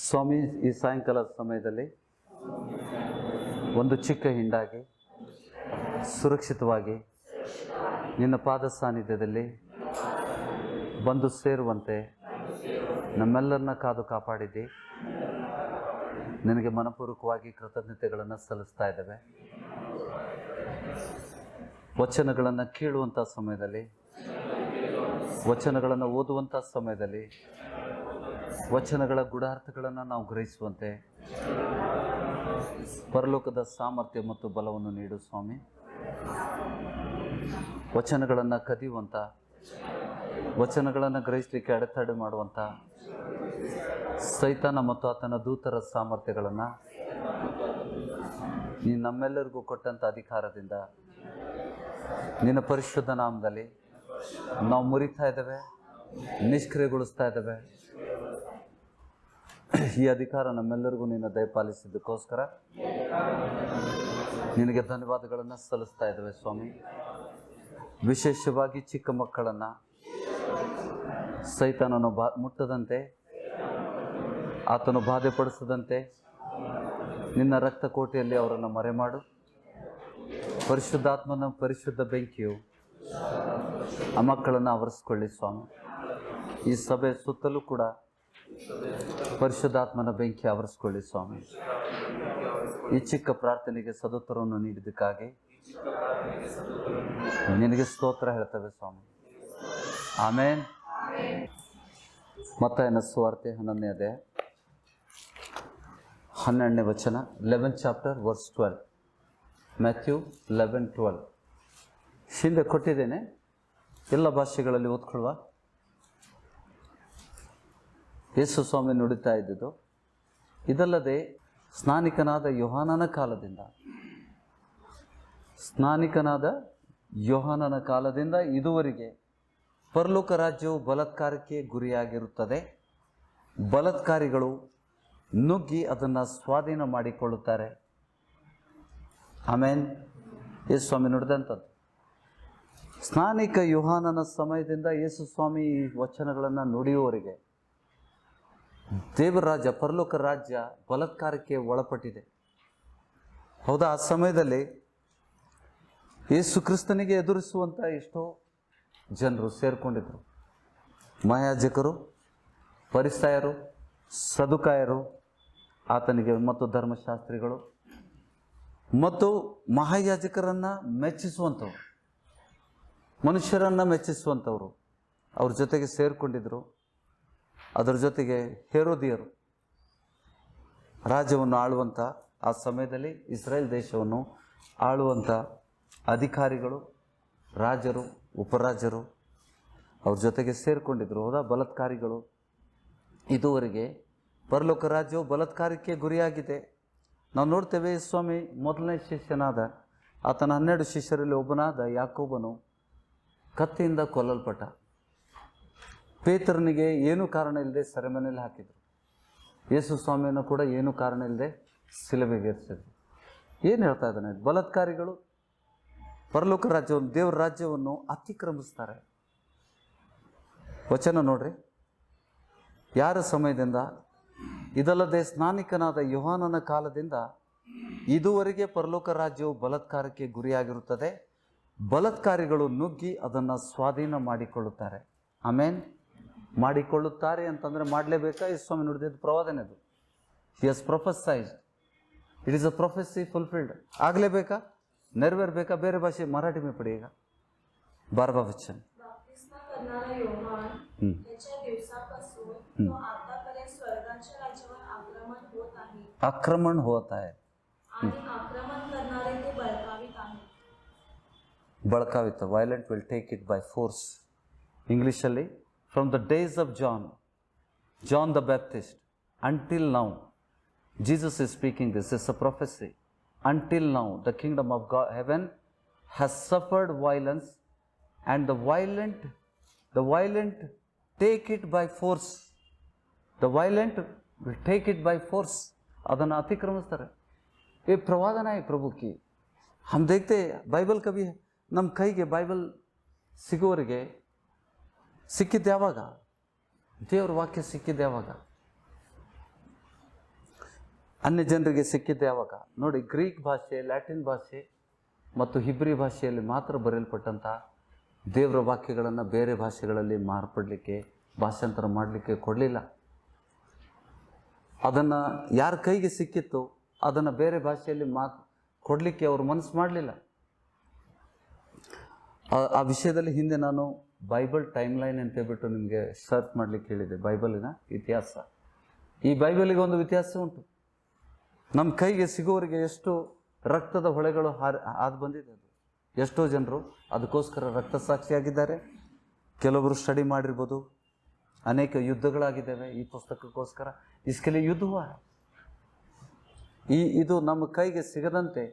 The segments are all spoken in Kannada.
ಸ್ವಾಮಿ, ಈ ಸಾಯಂಕಾಲದ ಸಮಯದಲ್ಲಿ ಒಂದು ಚಿಕ್ಕ ಹಿಂಡಾಗಿ ಸುರಕ್ಷಿತವಾಗಿ ನಿನ್ನ ಪಾದ ಸಾನ್ನಿಧ್ಯದಲ್ಲಿ ಬಂದು ಸೇರುವಂತೆ ನಮ್ಮೆಲ್ಲರನ್ನ ಕಾದು ಕಾಪಾಡಿದ್ದಿ. ನಿನಗೆ ಮನಪೂರ್ವಕವಾಗಿ ಕೃತಜ್ಞತೆಗಳನ್ನು ಸಲ್ಲಿಸ್ತಾ ಇದ್ದೇವೆ. ವಚನಗಳನ್ನು ಕೇಳುವಂಥ ಸಮಯದಲ್ಲಿ, ವಚನಗಳನ್ನು ಓದುವಂಥ ಸಮಯದಲ್ಲಿ ವಚನಗಳ ಗೂಢಾರ್ಥಗಳನ್ನು ನಾವು ಗ್ರಹಿಸುವಂತೆ ಪರಲೋಕದ ಸಾಮರ್ಥ್ಯ ಮತ್ತು ಬಲವನ್ನು ನೀಡು ಸ್ವಾಮಿ. ವಚನಗಳನ್ನು ಕದಿಯುವಂಥ, ವಚನಗಳನ್ನು ಗ್ರಹಿಸಲಿಕ್ಕೆ ಅಡೆತಡೆ ಮಾಡುವಂಥ ಸೈತಾನ ಮತ್ತು ಆತನ ದೂತರ ಸಾಮರ್ಥ್ಯಗಳನ್ನು ನೀನು ನಮ್ಮೆಲ್ಲರಿಗೂ ಕೊಟ್ಟಂಥ ಅಧಿಕಾರದಿಂದ ನಿನ್ನ ಪರಿಶುದ್ಧ ನಾಮದಲ್ಲಿ ನಾವು ಮುರಿತಾ ಇದ್ದೇವೆ, ನಿಷ್ಕ್ರಿಯಗೊಳಿಸ್ತಾ ಇದ್ದೇವೆ. ಈ ಅಧಿಕಾರ ನಮ್ಮೆಲ್ಲರಿಗೂ ನೀನು ದಯಪಾಲಿಸಿದ್ದಕ್ಕೋಸ್ಕರ ನಿನಗೆ ಧನ್ಯವಾದಗಳನ್ನು ಸಲ್ಲಿಸ್ತಾ ಇದ್ದೇವೆ ಸ್ವಾಮಿ. ವಿಶೇಷವಾಗಿ ಚಿಕ್ಕ ಮಕ್ಕಳನ್ನು ಸೈತಾನನು ಮುಟ್ಟದಂತೆ, ಆತನು ಬಾಧೆಪಡಿಸದಂತೆ ನಿನ್ನ ರಕ್ತ ಕೋಟೆಯಲ್ಲಿ ಅವರನ್ನು ಮರೆಮಾಡು. ಪರಿಶುದ್ಧಾತ್ಮನ ಪರಿಶುದ್ಧ ಬೆಂಕಿಯು ಆ ಮಕ್ಕಳನ್ನು ಆವರಿಸ್ಕೊಳ್ಳಿ ಸ್ವಾಮಿ. ಈ ಸಭೆ ಸುತ್ತಲೂ ಕೂಡ ಪರಿಶುದ್ಧಾತ್ಮನ ಬೆಂಕಿ ಆವರಿಸ್ಕೊಳ್ಳಿ ಸ್ವಾಮಿ. ಈ ಚಿಕ್ಕ ಪ್ರಾರ್ಥನೆಗೆ ಸದುತ್ತರವನ್ನು ನೀಡಿದ್ದಕ್ಕಾಗಿ ನಿನಗೆ ಸ್ತೋತ್ರ ಹೇಳ್ತೇವೆ ಸ್ವಾಮಿ. ಆಮೇನ್. ಮತ್ತಾಯನ ಸುವಾರ್ತೆ 11ನೇ ಅಧ್ಯಾಯ 12ನೇ ವಚನ, 11th chapter verse 12. ಮ್ಯಾಥ್ಯೂ 11:12 ಹಿಂದೆ ಕೊಟ್ಟಿದ್ದೇನೆ, ಎಲ್ಲ ಭಾಷೆಗಳಲ್ಲಿ ಓದ್ಕೊಳ್ಳುವ. ಯೇಸು ಸ್ವಾಮಿ ನುಡಿತಾ ಇದ್ದುದು, ಇದಲ್ಲದೆ ಸ್ನಾನಿಕನಾದ ಯೋಹಾನನ ಕಾಲದಿಂದ ಇದುವರೆಗೆ ಪರಲೋಕ ರಾಜ್ಯವು ಬಲಾತ್ಕಾರಕ್ಕೆ ಗುರಿಯಾಗಿರುತ್ತದೆ. ಬಲಾತ್ಕಾರಿಗಳು ನುಗ್ಗಿ ಅದನ್ನು ಸ್ವಾಧೀನ ಮಾಡಿಕೊಳ್ಳುತ್ತಾರೆ. ಆಮೇನ್. ಯೇಸು ಸ್ವಾಮಿ ನುಡಿದಂಥದ್ದು. ಸ್ನಾನಿಕ ಯೋಹಾನನ ಸಮಯದಿಂದ ಯೇಸು ಸ್ವಾಮಿ ಈ ವಚನಗಳನ್ನು ನುಡಿಯುವವರೆಗೆ ದೇವರ ರಾಜ್ಯ, ಪರಲೋಕ ರಾಜ್ಯ ಬಲಾತ್ಕಾರಕ್ಕೆ ಒಳಪಟ್ಟಿದೆ. ಹೌದಾ? ಆ ಸಮಯದಲ್ಲಿ ಯೇಸು ಕ್ರಿಸ್ತನಿಗೆ ಎದುರಿಸುವಂಥ ಎಷ್ಟೋ ಜನರು ಸೇರಿಕೊಂಡಿದ್ರು. ಮಹಾಯಾಜಕರು, ಫರಿಸಾಯರು, ಸದುಕಾಯರು, ಆತನಿಗೆ ಮತ್ತು ಧರ್ಮಶಾಸ್ತ್ರಿಗಳು ಮತ್ತು ಮಹಾಯಾಜಕರನ್ನು ಮೆಚ್ಚಿಸುವಂಥವ್ರು, ಮನುಷ್ಯರನ್ನು ಮೆಚ್ಚಿಸುವಂಥವ್ರು ಅವ್ರ ಜೊತೆಗೆ ಸೇರಿಕೊಂಡಿದ್ರು. ಅದರ ಜೊತೆಗೆ ಹೆರೋದಿಯರು ರಾಜ್ಯವನ್ನು ಆಳುವಂಥ, ಆ ಸಮಯದಲ್ಲಿ ಇಸ್ರೇಲ್ ದೇಶವನ್ನು ಆಳುವಂಥ ಅಧಿಕಾರಿಗಳು, ರಾಜರು, ಉಪರಾಜರು ಅವ್ರ ಜೊತೆಗೆ ಸೇರಿಕೊಂಡಿದ್ರು. ಹೌದಾ? ಬಲಾತ್ಕಾರಿಗಳು. ಇದುವರೆಗೆ ಪರಲೋಕ ರಾಜ್ಯವು ಬಲಾತ್ಕಾರಕ್ಕೆ ಗುರಿಯಾಗಿದೆ. ನಾವು ನೋಡ್ತೇವೆ, ಸ್ವಾಮಿ ಮೊದಲನೇ ಶಿಷ್ಯನಾದ, ಆತನ 12 ಶಿಷ್ಯರಲ್ಲಿ ಒಬ್ಬನಾದ ಯಾಕೋಬನು ಕತ್ತಿಯಿಂದ ಕೊಲ್ಲಲ್ಪಟ್ಟ. ಪೇತ್ರನಿಗೆ ಏನೂ ಕಾರಣ ಇಲ್ಲದೆ ಸೆರೆಮನೆಯಲ್ಲಿ ಹಾಕಿದರು. ಯೇಸು ಸ್ವಾಮಿಯನ್ನು ಕೂಡ ಏನೂ ಕಾರಣ ಇಲ್ಲದೆ ಶಿಲುಬೆಗೇರಿಸಿದ್ರು. ಏನು ಹೇಳ್ತಾ ಇದ್ದಾನೆ? ಬಲಾತ್ಕಾರಿಗಳು ಪರಲೋಕ ರಾಜ್ಯವನ್ನು, ದೇವರ ರಾಜ್ಯವನ್ನು ಅತಿಕ್ರಮಿಸ್ತಾರೆ. ವಚನ ನೋಡ್ರಿ, ಯಾರ ಸಮಯದಿಂದ? ಇದಲ್ಲದೆ ಸ್ನಾನಿಕನಾದ ಯೋಹಾನನ ಕಾಲದಿಂದ ಇದುವರೆಗೆ ಪರಲೋಕ ರಾಜ್ಯವು ಬಲಾತ್ಕಾರಕ್ಕೆ ಗುರಿಯಾಗಿರುತ್ತದೆ. ಬಲಾತ್ಕಾರಿಗಳು ನುಗ್ಗಿ ಅದನ್ನು ಸ್ವಾಧೀನ ಮಾಡಿಕೊಳ್ಳುತ್ತಾರೆ. ಆಮೇನ್. ಮಾಡಿಕೊಳ್ಳುತ್ತಾರೆ ಅಂತಂದರೆ ಮಾಡಲೇಬೇಕಾ? ಈ ಸ್ವಾಮಿ ನುಡಿದಿದ್ದು ಪ್ರವಾದನೆ ಅದು. He has prophesied. It is a prophecy fulfilled. ಆಗಲೇಬೇಕಾ? ನೆರವೇರಬೇಕಾ? ಬೇರೆ ಭಾಷೆ ಮರಾಠಿ में पड़ेगा. 12वां वचन. आक्रमण होत आहे. बळकावित. Violent will take it by force. ಇಂಗ್ಲೀಷಲ್ಲಿ, from the days of John the Baptist until now, Jesus is speaking this. It's a prophecy. Until now, the kingdom of God, heaven has suffered violence, and the violent take it by force. The violent will take it by force. ಅದನ್ನು ಅತಿಕ್ರಮಿಸ್ತಾರೆ. ये प्रवादना है प्रभु की. हम देखते बाइबल कभी ನಮ್ಮ ಕೈಗೆ ಬೈಬಲ್ ಸಿಗುವವರೆಗೆ ಸಿಕ್ಕಿದ್ದು ಯಾವಾಗ? ದೇವ್ರ ವಾಕ್ಯ ಸಿಕ್ಕಿದ್ದು ಯಾವಾಗ? ಅನ್ಯ ಜನರಿಗೆ ಸಿಕ್ಕಿದ್ದೆ ಯಾವಾಗ ನೋಡಿ, ಗ್ರೀಕ್ ಭಾಷೆ, ಲ್ಯಾಟಿನ್ ಭಾಷೆ ಮತ್ತು ಹಿಬ್ರಿ ಭಾಷೆಯಲ್ಲಿ ಮಾತ್ರ ಬರೆಯಲ್ಪಟ್ಟಂಥ ದೇವರ ವಾಕ್ಯಗಳನ್ನು ಬೇರೆ ಭಾಷೆಗಳಲ್ಲಿ ಮಾರ್ಪಡಲಿಕ್ಕೆ, ಭಾಷಾಂತರ ಮಾಡಲಿಕ್ಕೆ ಕೊಡಲಿಲ್ಲ. ಅದನ್ನು ಯಾರ ಕೈಗೆ ಸಿಕ್ಕಿತ್ತು ಅದನ್ನು ಬೇರೆ ಭಾಷೆಯಲ್ಲಿ ಕೊಡಲಿಕ್ಕೆ ಅವರು ಮನಸ್ಸು ಮಾಡಲಿಲ್ಲ. ಆ ವಿಷಯದಲ್ಲಿ ಹಿಂದೆ ನಾನು ಬೈಬಲ್ ಟೈಮ್ ಲೈನ್ ಅಂತ ಹೇಳ್ಬಿಟ್ಟು ನಿಮಗೆ ಸರ್ಚ್ ಮಾಡಲಿಕ್ಕೆ ಹೇಳಿದೆ, ಬೈಬಲಿನ ಇತಿಹಾಸ. ಈ ಬೈಬಲಿಗೆ ಒಂದು ವ್ಯತ್ಯಾಸ ಉಂಟು. ನಮ್ಮ ಕೈಗೆ ಸಿಗುವವರಿಗೆ ಎಷ್ಟು ರಕ್ತದ ಹೊಳೆಗಳು ಹಾದು ಬಂದಿದೆ. ಅದು ಎಷ್ಟೋ ಜನರು ಅದಕ್ಕೋಸ್ಕರ ರಕ್ತ ಸಾಕ್ಷಿಯಾಗಿದ್ದಾರೆ. ಕೆಲವರು ಸ್ಟಡಿ ಮಾಡಿರ್ಬೋದು, ಅನೇಕ ಯುದ್ಧಗಳಾಗಿದ್ದಾವೆ ಈ ಪುಸ್ತಕಕ್ಕೋಸ್ಕರ. ಇಸ್ಕೆಲಿ ಯುದ್ಧವ ಇದು ನಮ್ಮ ಕೈಗೆ ಸಿಗದಂತೆ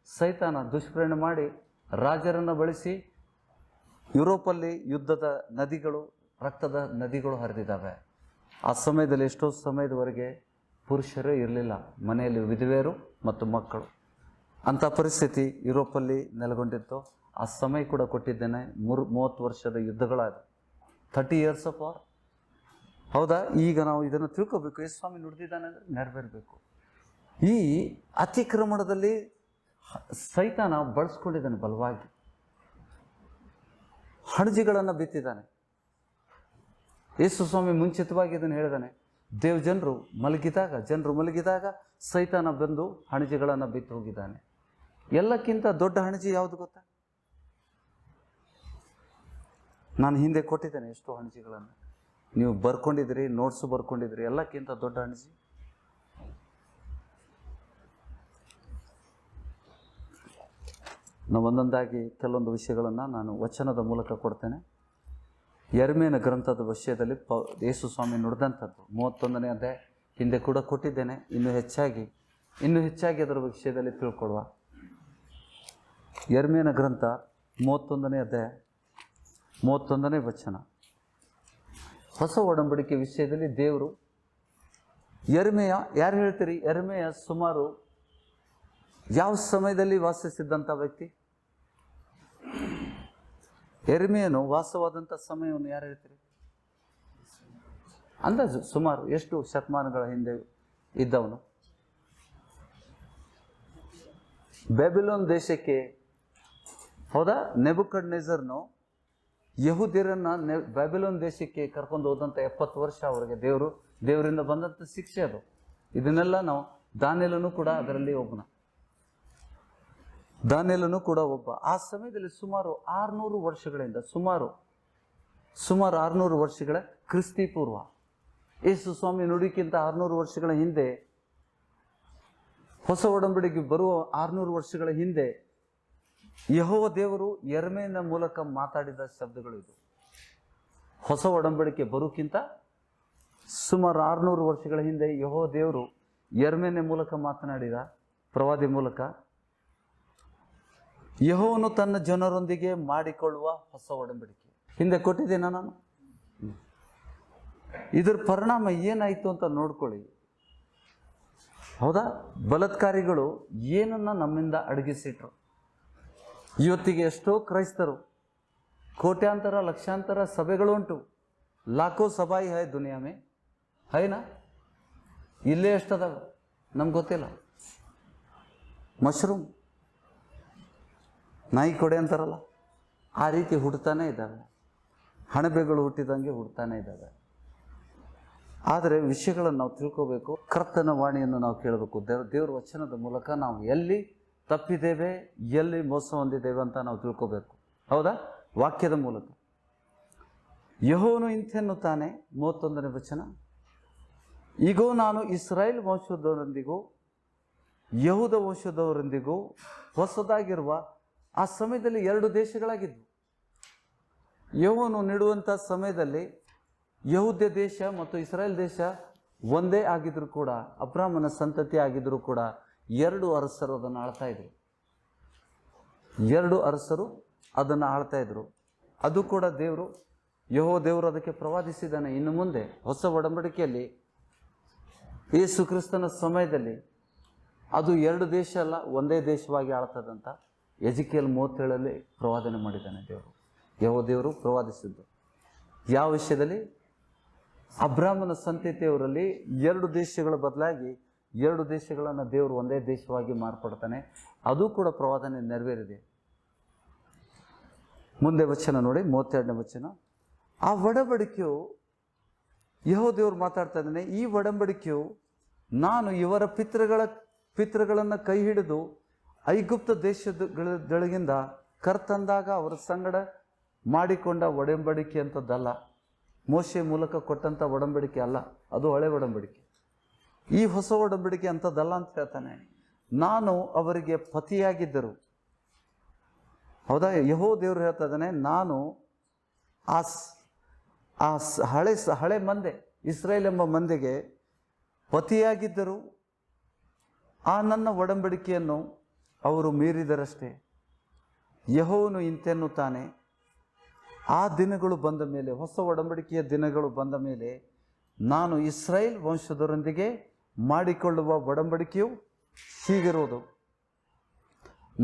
ಸೈತಾನ ದುಷ್ಪ್ರೇರಣೆ ಮಾಡಿ ರಾಜರನ್ನು ಬಳಸಿ ಯುರೋಪಲ್ಲಿ ಯುದ್ಧದ ನದಿಗಳು, ರಕ್ತದ ನದಿಗಳು ಹರಿದಿದ್ದಾವೆ. ಆ ಸಮಯದಲ್ಲಿ ಎಷ್ಟೋ ಸಮಯದವರೆಗೆ ಪುರುಷರೇ ಇರಲಿಲ್ಲ, ಮನೆಯಲ್ಲಿ ವಿಧವೆಯರು ಮತ್ತು ಮಕ್ಕಳು. ಅಂಥ ಪರಿಸ್ಥಿತಿ ಯುರೋಪಲ್ಲಿ ನೆಲೆಗೊಂಡಿತ್ತು. ಆ ಸಮಯ ಕೂಡ ಕೊಟ್ಟಿದ್ದೇನೆ. 30 ವರ್ಷದ ಯುದ್ಧಗಳಾದ 30 years ಆಫ್ ವಾರ್. ಹೌದಾ? ಈಗ ನಾವು ಇದನ್ನು ತಿಳ್ಕೊಬೇಕು. ಯೇಸು ಸ್ವಾಮಿ ನುಡಿದಿದ್ದಾನೆ ಅಂದರೆ ನೆರವೇರಬೇಕು. ಈ ಅತಿಕ್ರಮಣದಲ್ಲಿ ಸೈತಾನ ಬಳಸ್ಕೊಂಡಿದ್ದಾನೆ ಬಲವಾಗಿ. ಹಣಜಿಗಳನ್ನು ಬಿತ್ತಿದ್ದಾನೆ. ಯೇಸು ಸ್ವಾಮಿ ಮುಂಚಿತವಾಗಿ ಇದನ್ನು ಹೇಳಿದಾನೆ. ಜನರು ಮಲಗಿದಾಗ ಸೈತಾನ ಬಂದು ಹಣಜಿಗಳನ್ನು ಬಿತ್ತು ಹೋಗಿದ್ದಾನೆ. ಎಲ್ಲಕ್ಕಿಂತ ದೊಡ್ಡ ಹಣಜಿ ಯಾವುದು ಗೊತ್ತಾ? ನಾನು ಹಿಂದೆ ಕೊಟ್ಟಿದ್ದೇನೆ ಎಷ್ಟೋ ಹಣಜಿಗಳನ್ನು, ನೀವು ಬರ್ಕೊಂಡಿದ್ರಿ, ನೋಟ್ಸು ಬರ್ಕೊಂಡಿದ್ರಿ. ಎಲ್ಲಕ್ಕಿಂತ ದೊಡ್ಡ ಹಣಜಿ ನಾವು ಒಂದೊಂದಾಗಿ ಕೆಲವೊಂದು ವಿಷಯಗಳನ್ನು ನಾನು ವಚನದ ಮೂಲಕ ಕೊಡ್ತೇನೆ. ಯೆರೆಮೀಯನ ಗ್ರಂಥದ ವಿಷಯದಲ್ಲಿ ಯೇಸು ಸ್ವಾಮಿ ನುಡಿದಂಥದ್ದು 31ನೇ ಅಧ್ಯಾಯ ಹಿಂದೆ ಕೂಡ ಕೊಟ್ಟಿದ್ದೇನೆ. ಇನ್ನೂ ಹೆಚ್ಚಾಗಿ ಅದರ ವಿಷಯದಲ್ಲಿ ತಿಳ್ಕೊಳ್ಳುವ. ಯೆರೆಮೀಯನ ಗ್ರಂಥ 31ನೇ ಅಧ್ಯಾಯ 31ನೇ ವಚನ. ಹೊಸ ಒಡಂಬಡಿಕೆ ವಿಷಯದಲ್ಲಿ ದೇವರು ಯೆರೆಮೀಯ, ಯಾರು ಹೇಳ್ತೀರಿ? ಯೆರೆಮೀಯ ಸುಮಾರು ಯಾವ ಸಮಯದಲ್ಲಿ ವಾಸಿಸಿದ್ದಂಥ ವ್ಯಕ್ತಿ? ಯೆರೆಮೀಯನು ವಾಸವಾದಂಥ ಸಮಯವನ್ನು ಯಾರು ಹೇಳ್ತೀರಿ? ಅಂದಾಜು ಸುಮಾರು ಎಷ್ಟು ಶತಮಾನಗಳ ಹಿಂದೆ ಇದ್ದವನು? ಬ್ಯಾಬಿಲೋನ್ ದೇಶಕ್ಕೆ, ಹೌದಾ, ನೆಬೂಕದ್ನೆಚ್ಚರನು ಯಹೂದ್ಯರನ್ನು ಬ್ಯಾಬಿಲೋನ್ ದೇಶಕ್ಕೆ ಕರ್ಕೊಂಡು ಹೋದಂಥ 70 ವರ್ಷ ಅವರಿಗೆ ದೇವರಿಂದ ಬಂದಂಥ ಶಿಕ್ಷೆ ಅದು. ಇದನ್ನೆಲ್ಲ ನಾವು ದಾನಿಯೇಲನು ಕೂಡ ಅದರಲ್ಲಿ ಒಬ್ಬ. ಆ ಸಮಯದಲ್ಲಿ ಸುಮಾರು 600 ವರ್ಷಗಳಿಂದ ಸುಮಾರು 600 ವರ್ಷಗಳ ಕ್ರಿಸ್ತಿ ಪೂರ್ವ, ಯೇಸು ಸ್ವಾಮಿ ನುಡಿಕ್ಕಿಂತ 600 ವರ್ಷಗಳ ಹಿಂದೆ, ಹೊಸ ಒಡಂಬಡಿಕೆ ಬರುವ 600 ವರ್ಷಗಳ ಹಿಂದೆ ಯೆಹೋವ ದೇವರು ಯೆರೆಮೀಯನ ಮೂಲಕ ಮಾತಾಡಿದ ಶಬ್ದಗಳು ಇದು. ಹೊಸ ಒಡಂಬಡಿಕೆ ಬರೋಕ್ಕಿಂತ ಸುಮಾರು 600 ವರ್ಷಗಳ ಹಿಂದೆ ಯೆಹೋವ ದೇವರು ಯೆರೆಮೀಯನ ಮೂಲಕ ಮಾತನಾಡಿದ ಪ್ರವಾದಿ ಮೂಲಕ, ಯೆಹೋವನು ತನ್ನ ಜನರೊಂದಿಗೆ ಮಾಡಿಕೊಳ್ಳುವ ಹೊಸ ಒಡಂಬಡಿಕೆ ಹಿಂದೆ ಕೊಟ್ಟಿದ್ದೇನೆ ನಾನು. ಇದರ ಪರಿಣಾಮ ಏನಾಯಿತು ಅಂತ ನೋಡ್ಕೊಳ್ಳಿ. ಹೌದಾ? ಬಲಾತ್ಕಾರಿಗಳು ಏನನ್ನ ನಮ್ಮಿಂದ ಅಡಗಿಸಿಟ್ರು. ಇವತ್ತಿಗೆ ಎಷ್ಟೋ ಕ್ರೈಸ್ತರು, ಕೋಟ್ಯಾಂತರ ಲಕ್ಷಾಂತರ ಸಭೆಗಳು ಉಂಟು. ಲಾಖೋ ಸಭಾಯಿ ಹೈ ದುನಿಯಾ ಮೇ, ಹೈನಾ? ಇಲ್ಲೇ ಎಷ್ಟದಾವ ನಮ್ಗೆ ಗೊತ್ತಿಲ್ಲ. ಮಶ್ರೂಮ್ ನಾಯಿ ಕೊಡೆ ಅಂತಾರಲ್ಲ, ಆ ರೀತಿ ಹುಡ್ತಾನೆ ಇದ್ದಾವೆ. ಹಣಬೆಗಳು ಹುಟ್ಟಿದಂಗೆ ಹುಡ್ತಾನೆ ಇದ್ದಾವೆ. ಆದರೆ ವಿಷಯಗಳನ್ನು ನಾವು ತಿಳ್ಕೋಬೇಕು. ಕರ್ತನ ವಾಣಿಯನ್ನು ನಾವು ಕೇಳಬೇಕು. ದೇವರ ವಚನದ ಮೂಲಕ ನಾವು ಎಲ್ಲಿ ತಪ್ಪಿದ್ದೇವೆ, ಎಲ್ಲಿ ಮೋಸ ಹೊಂದಿದ್ದೇವೆ ಅಂತ ನಾವು ತಿಳ್ಕೋಬೇಕು. ಹೌದಾ? ವಾಕ್ಯದ ಮೂಲಕ. ಯೆಹೋವನು ಇಂತೆನ್ನುತ್ತಾನೆ, 31ನೇ ವಚನ, ಈಗೋ ನಾನು ಇಸ್ರಾಯೇಲ್ ವಂಶದವರೊಂದಿಗೂ ಯಹೂದ ವಂಶದವರೊಂದಿಗೂ ಹೊಸದಾಗಿರುವ, ಆ ಸಮಯದಲ್ಲಿ 2 ದೇಶಗಳಾಗಿದ್ವು. ಯೆಹೋವನು ನೀಡುವಂಥ ಸಮಯದಲ್ಲಿ ಯಹೂದ್ಯ ದೇಶ ಮತ್ತು ಇಸ್ರಾಯೇಲ್ ದೇಶ ಒಂದೇ ಆಗಿದ್ರು ಕೂಡ, ಅಬ್ರಾಮನ ಸಂತತಿ ಆಗಿದ್ರು ಕೂಡ 2 ಅರಸರು ಅದನ್ನು ಆಳ್ತಾ ಇದ್ರು. 2 ಅರಸರು ಅದನ್ನು ಆಳ್ತಾ ಇದ್ರು. ಅದು ಕೂಡ ಯೆಹೋವ ದೇವರು ಅದಕ್ಕೆ ಪ್ರವಾದಿಸಿದ್ದಾನೆ. ಇನ್ನು ಮುಂದೆ ಹೊಸ ಒಡಂಬಡಿಕೆಯಲ್ಲಿ ಯೇಸು ಕ್ರಿಸ್ತನ ಸಮಯದಲ್ಲಿ ಅದು 2 ದೇಶ ಅಲ್ಲ, ಒಂದೇ ದೇಶವಾಗಿ ಆಳ್ತದಂತ ಎಜಿಕೇಲ್ 37 ಪ್ರವಾದನೆ ಮಾಡಿದ್ದಾನೆ ದೇವರು. ಯೆಹೋವ ದೇವರು ಪ್ರವಾದಿಸಿದ್ದು ಯಾವ ವಿಷಯದಲ್ಲಿ? ಅಬ್ರಾಮನ ಸಂತತಿಯವರಲ್ಲಿ 2 ದೇಶಗಳ ಬದಲಾಗಿ 2 ದೇಶಗಳನ್ನು ದೇವರು ಒಂದೇ ದೇಶವಾಗಿ ಮಾರ್ಪಡ್ತಾನೆ. ಅದು ಕೂಡ ಪ್ರವಾದನೆ ನೆರವೇರಿದೆ. ಮುಂದೆ ವಚನ ನೋಡಿ, 32ನೇ ವಚನ. ಆ ಒಡಂಬಡಿಕೆಯು, ಯೆಹೋವ ದೇವರು ಮಾತಾಡ್ತಾ ಇದ್ದಾನೆ, ಈ ಒಡಂಬಡಿಕೆಯು ನಾನು ಇವರ ಪಿತೃಗಳನ್ನು ಕೈ ಹಿಡಿದು ಐಗುಪ್ತ ದೇಶದೊಳಗಿಂದ ಕರ್ತಂದಾಗ ಅವರ ಸಂಗಡ ಮಾಡಿಕೊಂಡ ಒಡಂಬಡಿಕೆ ಅಂತದ್ದಲ್ಲ. ಮೋಶೆ ಮೂಲಕ ಕೊಟ್ಟಂಥ ಒಡಂಬಡಿಕೆ ಅಲ್ಲ, ಅದು ಹಳೆ ಒಡಂಬಡಿಕೆ. ಈ ಹೊಸ ಒಡಂಬಡಿಕೆ ಅಂಥದ್ದಲ್ಲ ಅಂತ ಹೇಳ್ತಾನೆ. ನಾನು ಅವರಿಗೆ ಪತಿಯಾಗಿದ್ದರು. ಹೌದಾ? ಯೆಹೋವ ದೇವರು ಹೇಳ್ತಾ ಇದ್ದಾನೆ, ನಾನು ಆ ಹಳೆ ಮಂದೆ, ಇಸ್ರಾಯೇಲ್ ಎಂಬ ಮಂದೆಗೆ ಪತಿಯಾಗಿದ್ದರು. ಆ ನನ್ನ ಒಡಂಬಡಿಕೆಯನ್ನು ಅವರು ಮೀರಿದರಷ್ಟೇ. ಯೆಹೋವನು ಇಂತೆನ್ನುತ್ತಾನೆ, ಆ ದಿನಗಳು ಬಂದ ಮೇಲೆ, ಹೊಸ ಒಡಂಬಡಿಕೆಯ ದಿನಗಳು ಬಂದ ಮೇಲೆ, ನಾನು ಇಸ್ರಾಯೇಲ್ ವಂಶದವರೊಂದಿಗೆ ಮಾಡಿಕೊಳ್ಳುವ ಒಡಂಬಡಿಕೆಯು ಹೀಗಿರುವುದು.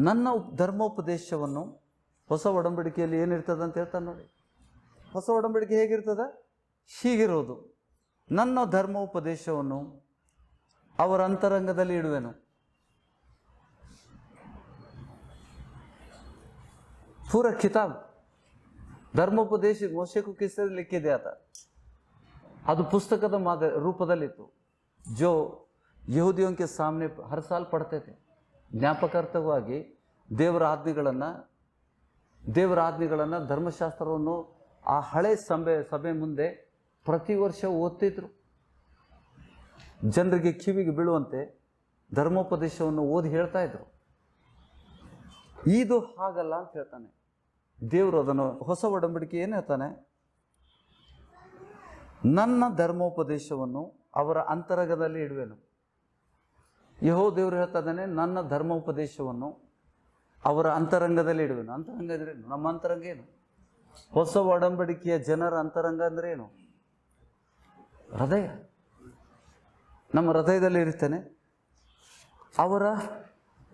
ನನ್ನ ಧರ್ಮೋಪದೇಶವನ್ನು, ಹೊಸ ಒಡಂಬಡಿಕೆಯಲ್ಲಿ ಏನಿರ್ತದೆ ಅಂತ ಹೇಳ್ತಾನೆ ನೋಡಿ. ಹೊಸ ಒಡಂಬಡಿಕೆ ಹೇಗಿರ್ತದ? ಹೀಗಿರೋದು. ನನ್ನ ಧರ್ಮೋಪದೇಶವನ್ನು ಅವರ ಅಂತರಂಗದಲ್ಲಿ ಇಡುವೆನು. ಪೂರ ಕಿತಾಬ್ ಧರ್ಮೋಪದೇಶ ಮೋಶೆಕು ಕಿಸ್ಸೆ ಲಿಖಿದೆ ಆತ. ಅದು ಪುಸ್ತಕದ ರೂಪದಲ್ಲಿತ್ತು. जो ಯಹೂದಿयों के सामने हर साल पढ़ते थे. ಜ್ಞಾಪಕಾರ್ಥವಾಗಿ ದೇವರ ಆಜ್ಞೆಗಳನ್ನು ಧರ್ಮಶಾಸ್ತ್ರವನ್ನು ಆ ಹಳೆ ಸಭೆ ಮುಂದೆ ಪ್ರತಿ ವರ್ಷ ಓದ್ತಿದ್ರು. ಜನರಿಗೆ ಕಿವಿಗೆ ಬೀಳುವಂತೆ ಧರ್ಮೋಪದೇಶವನ್ನು ಓದಿ ಹೇಳ್ತಾ ಇದ್ರು. ಇದು ಹಾಗಲ್ಲ ಅಂತ ಹೇಳ್ತಾನೆ ದೇವರು. ಅದನ್ನು ಹೊಸ ಒಡಂಬಡಿಕೆ ಏನು ಹೇಳ್ತಾನೆ? ನನ್ನ ಧರ್ಮೋಪದೇಶವನ್ನು ಅವರ ಅಂತರಂಗದಲ್ಲಿ ಇಡುವೆನು. ಯೆಹೋವ ದೇವರು ಹೇಳ್ತಾ ಇದ್ದಾನೆ, ನನ್ನ ಧರ್ಮೋಪದೇಶವನ್ನು ಅವರ ಅಂತರಂಗದಲ್ಲಿ ಇಡುವೆನು. ಅಂತರಂಗ ಅಂದ್ರೆ ಏನು? ನಮ್ಮ ಅಂತರಂಗ ಏನು? ಹೊಸ ಒಡಂಬಡಿಕೆಯ ಜನರ ಅಂತರಂಗ ಅಂದ್ರೆ ಏನು? ಹೃದಯ. ನಮ್ಮ ಹೃದಯದಲ್ಲಿ ಇರ್ತೇನೆ. ಅವರ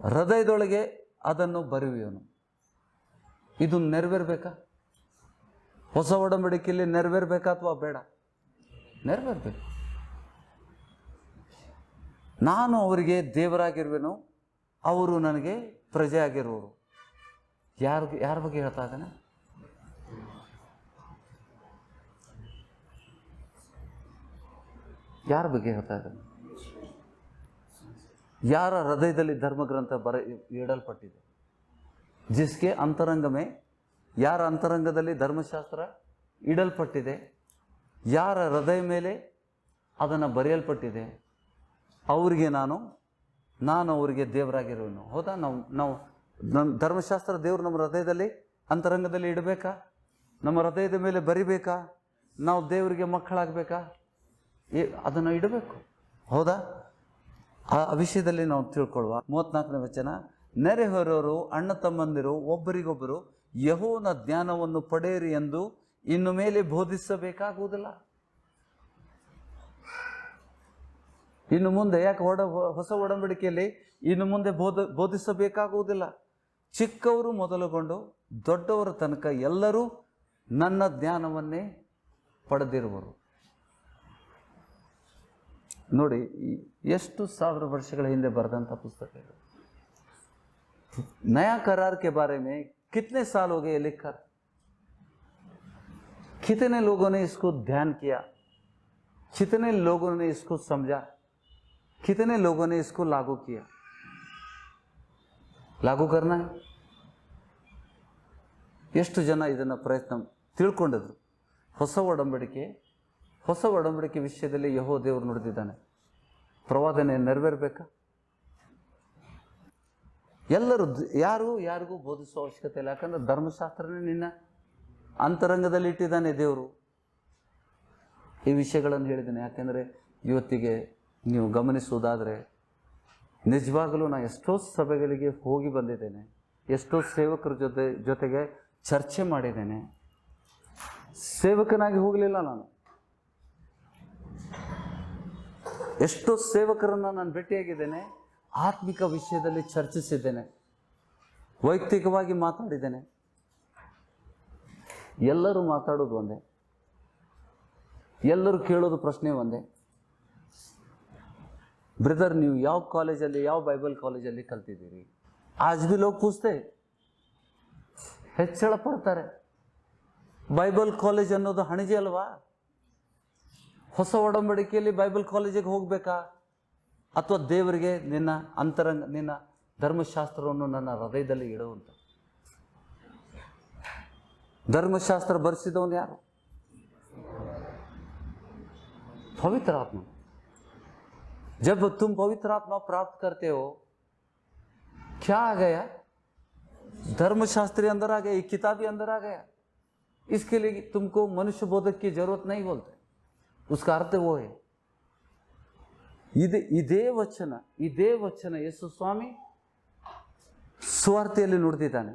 ಹೃದಯದೊಳಗೆ ಅದನ್ನು ಬರೆಯುವನು. ಇದು ನೆರವೇರ್ಬೇಕಾ? ಹೊಸ ಒಡಂಬಡಿಕೆಯಲ್ಲಿ ನೆರವೇರ್ಬೇಕಾ ಅಥವಾ ಬೇಡ? ನೆರವೇರ್ಬೇಕು. ನಾನು ಅವರಿಗೆ ದೇವರಾಗಿರುವೆನು, ಅವರು ನನಗೆ ಪ್ರಜೆ ಆಗಿರುವರು. ಯಾರ ಬಗ್ಗೆ ಹೇಳ್ತಾ ಇದ್ದಾನೆ? ಯಾರ ಬಗ್ಗೆ ಹೇಳ್ತಾ ಇದ್ದಾನೆ? ಯಾರ ಹೃದಯದಲ್ಲಿ ಧರ್ಮಗ್ರಂಥ ಇಡಲ್ಪಟ್ಟಿದೆ? ಜಿಸ್ಕೆ ಅಂತರಂಗಮೇ, ಯಾರ ಅಂತರಂಗದಲ್ಲಿ ಧರ್ಮಶಾಸ್ತ್ರ ಇಡಲ್ಪಟ್ಟಿದೆ, ಯಾರ ಹೃದಯ ಮೇಲೆ ಅದನ್ನು ಬರೆಯಲ್ಪಟ್ಟಿದೆ, ಅವರಿಗೆ ನಾನು ಅವರಿಗೆ ದೇವರಾಗಿರುವೆನು. ಹೌದಾ? ನಾವು ನಮ್ಮ ಧರ್ಮಶಾಸ್ತ್ರ ದೇವರು ನಮ್ಮ ಹೃದಯದಲ್ಲಿ ಅಂತರಂಗದಲ್ಲಿ ಇಡಬೇಕಾ? ನಮ್ಮ ಹೃದಯದ ಮೇಲೆ ಬರಿಬೇಕಾ? ನಾವು ದೇವರಿಗೆ ಮಕ್ಕಳಾಗಬೇಕಾ? ಅದನ್ನು ಇಡಬೇಕು. ಹೌದಾ? ಆ ವಿಷಯದಲ್ಲಿ ನಾವು ತಿಳ್ಕೊಳ್ಳುವ. 34ನೇ ವಚನ. ನೆರೆಹೊರೆಯವರು ಅಣ್ಣ ತಮ್ಮಂದಿರು ಒಬ್ಬರಿಗೊಬ್ಬರು ಯೆಹೋವನ ಜ್ಞಾನವನ್ನು ಪಡೆಯಿರಿ ಎಂದು ಇನ್ನು ಮೇಲೆ ಬೋಧಿಸಬೇಕಾಗುವುದಿಲ್ಲ. ಇನ್ನು ಮುಂದೆ ಯಾಕೆ ಹೊಸ ಒಡಂಬಡಿಕೆಯಲ್ಲಿ ಇನ್ನು ಮುಂದೆ ಬೋಧಿಸಬೇಕಾಗುವುದಿಲ್ಲ. ಚಿಕ್ಕವರು ಮೊದಲುಗೊಂಡು ದೊಡ್ಡವರ ತನಕ ಎಲ್ಲರೂ ನನ್ನ ಜ್ಞಾನವನ್ನೇ ಪಡೆದಿರುವರು. ನೋಡಿ, ಎಷ್ಟು 1000 ವರ್ಷಗಳ ಹಿಂದೆ ಬರೆದಂಥ ಪುಸ್ತಕ ಇದು. नया करार के बारे में कितने साल हो गए लिखकर? कितने लोगों ने इसको ध्यान किया? कितने लोगों ने इसको समझा? कितने लोगों ने इसको लागू किया? लागू करना है. ಎಷ್ಟು ಜನ ಇದನ್ನು ಪ್ರಯತ್ನ ತಿಳ್ಕೊಂಡಿದ್ರು? ಹೊಸ ಒಡಂಬಡಿಕೆ ವಿಷಯದಲ್ಲಿ ಯೆಹೋವ ದೇವರು ನುಡಿದಿದ್ದಾನೆ. ಪ್ರವಾದನೆ ನೆರವೇರಬೇಕಾ? ಎಲ್ಲರೂ ಯಾರಿಗೂ ಬೋಧಿಸುವ ಅವಶ್ಯಕತೆ ಇಲ್ಲ. ಯಾಕಂದ್ರೆ ಧರ್ಮಶಾಸ್ತ್ರನೇ ನಿನ್ನ ಅಂತರಂಗದಲ್ಲಿ ಇಟ್ಟಿದ್ದಾನೆ ದೇವರು. ಈ ವಿಷಯಗಳನ್ನು ಹೇಳಿದ್ದೇನೆ ಯಾಕೆಂದರೆ ಇವತ್ತಿಗೆ ನೀವು ಗಮನಿಸುವುದಾದರೆ, ನಿಜವಾಗಲೂ ನಾನು ಎಷ್ಟೋ ಸಭೆಗಳಿಗೆ ಹೋಗಿ ಬಂದಿದ್ದೇನೆ, ಎಷ್ಟೋ ಸೇವಕರ ಜೊತೆಗೆ ಚರ್ಚೆ ಮಾಡಿದ್ದೇನೆ. ಸೇವಕನಾಗಿ ಹೋಗಲಿಲ್ಲ ನಾನು. ಎಷ್ಟೋ ಸೇವಕರನ್ನು ನಾನು ಭೇಟಿಯಾಗಿದ್ದೇನೆ, ಆತ್ಮಿಕ ವಿಷಯದಲ್ಲಿ ಚರ್ಚಿಸಿದ್ದೇನೆ, ವೈಯಕ್ತಿಕವಾಗಿ ಮಾತಾಡಿದ್ದೇನೆ. ಎಲ್ಲರೂ ಮಾತಾಡೋದು ಒಂದೇ, ಎಲ್ಲರೂ ಕೇಳೋದು ಪ್ರಶ್ನೆ ಒಂದೇ. ಬ್ರದರ್ ನೀವು ಯಾವ ಕಾಲೇಜಲ್ಲಿ, ಯಾವ ಬೈಬಲ್ ಕಾಲೇಜಲ್ಲಿ ಕಲ್ತಿದ್ದೀರಿ? ಆಜ್ ಬಿ ಲೋಗ್ ಪೂछते, ಹೆಚ್ಚಳ ಪಡ್ತಾರೆ. ಬೈಬಲ್ ಕಾಲೇಜ್ ಅನ್ನೋದು ಹಣಜಿ ಅಲ್ವಾ? ಹೊಸ ಒಡಂಬಡಿಕೆಯಲ್ಲಿ ಬೈಬಲ್ ಕಾಲೇಜಿಗೆ ಹೋಗ್ಬೇಕಾ? ಅಥವಾ ದೇವರಿಗೆ ನಿನ್ನ ಅಂತರಂಗ, ನಿನ್ನ ಧರ್ಮಶಾಸ್ತ್ರವನ್ನು ನನ್ನ ಹೃದಯದಲ್ಲಿ ಇಡುವಂತ? धर्मशास्त्र बरसिदवन यार? पवित्र आत्मा. जब तुम पवित्र आत्मा प्राप्त करते हो, क्या आ गया? धर्मशास्त्री अंदर आ गया, एक किताबी अंदर आ गया. इसके लिए तुमको मनुष्य बोधक की जरूरत नहीं बोलते. उसका अर्थ वो है. ಇದೇ ವಚನ ಯೇಸು ಸ್ವಾಮಿ ಸುವಾರ್ತೆಯಲ್ಲಿ ನುಡಿದಿದ್ದಾನೆ.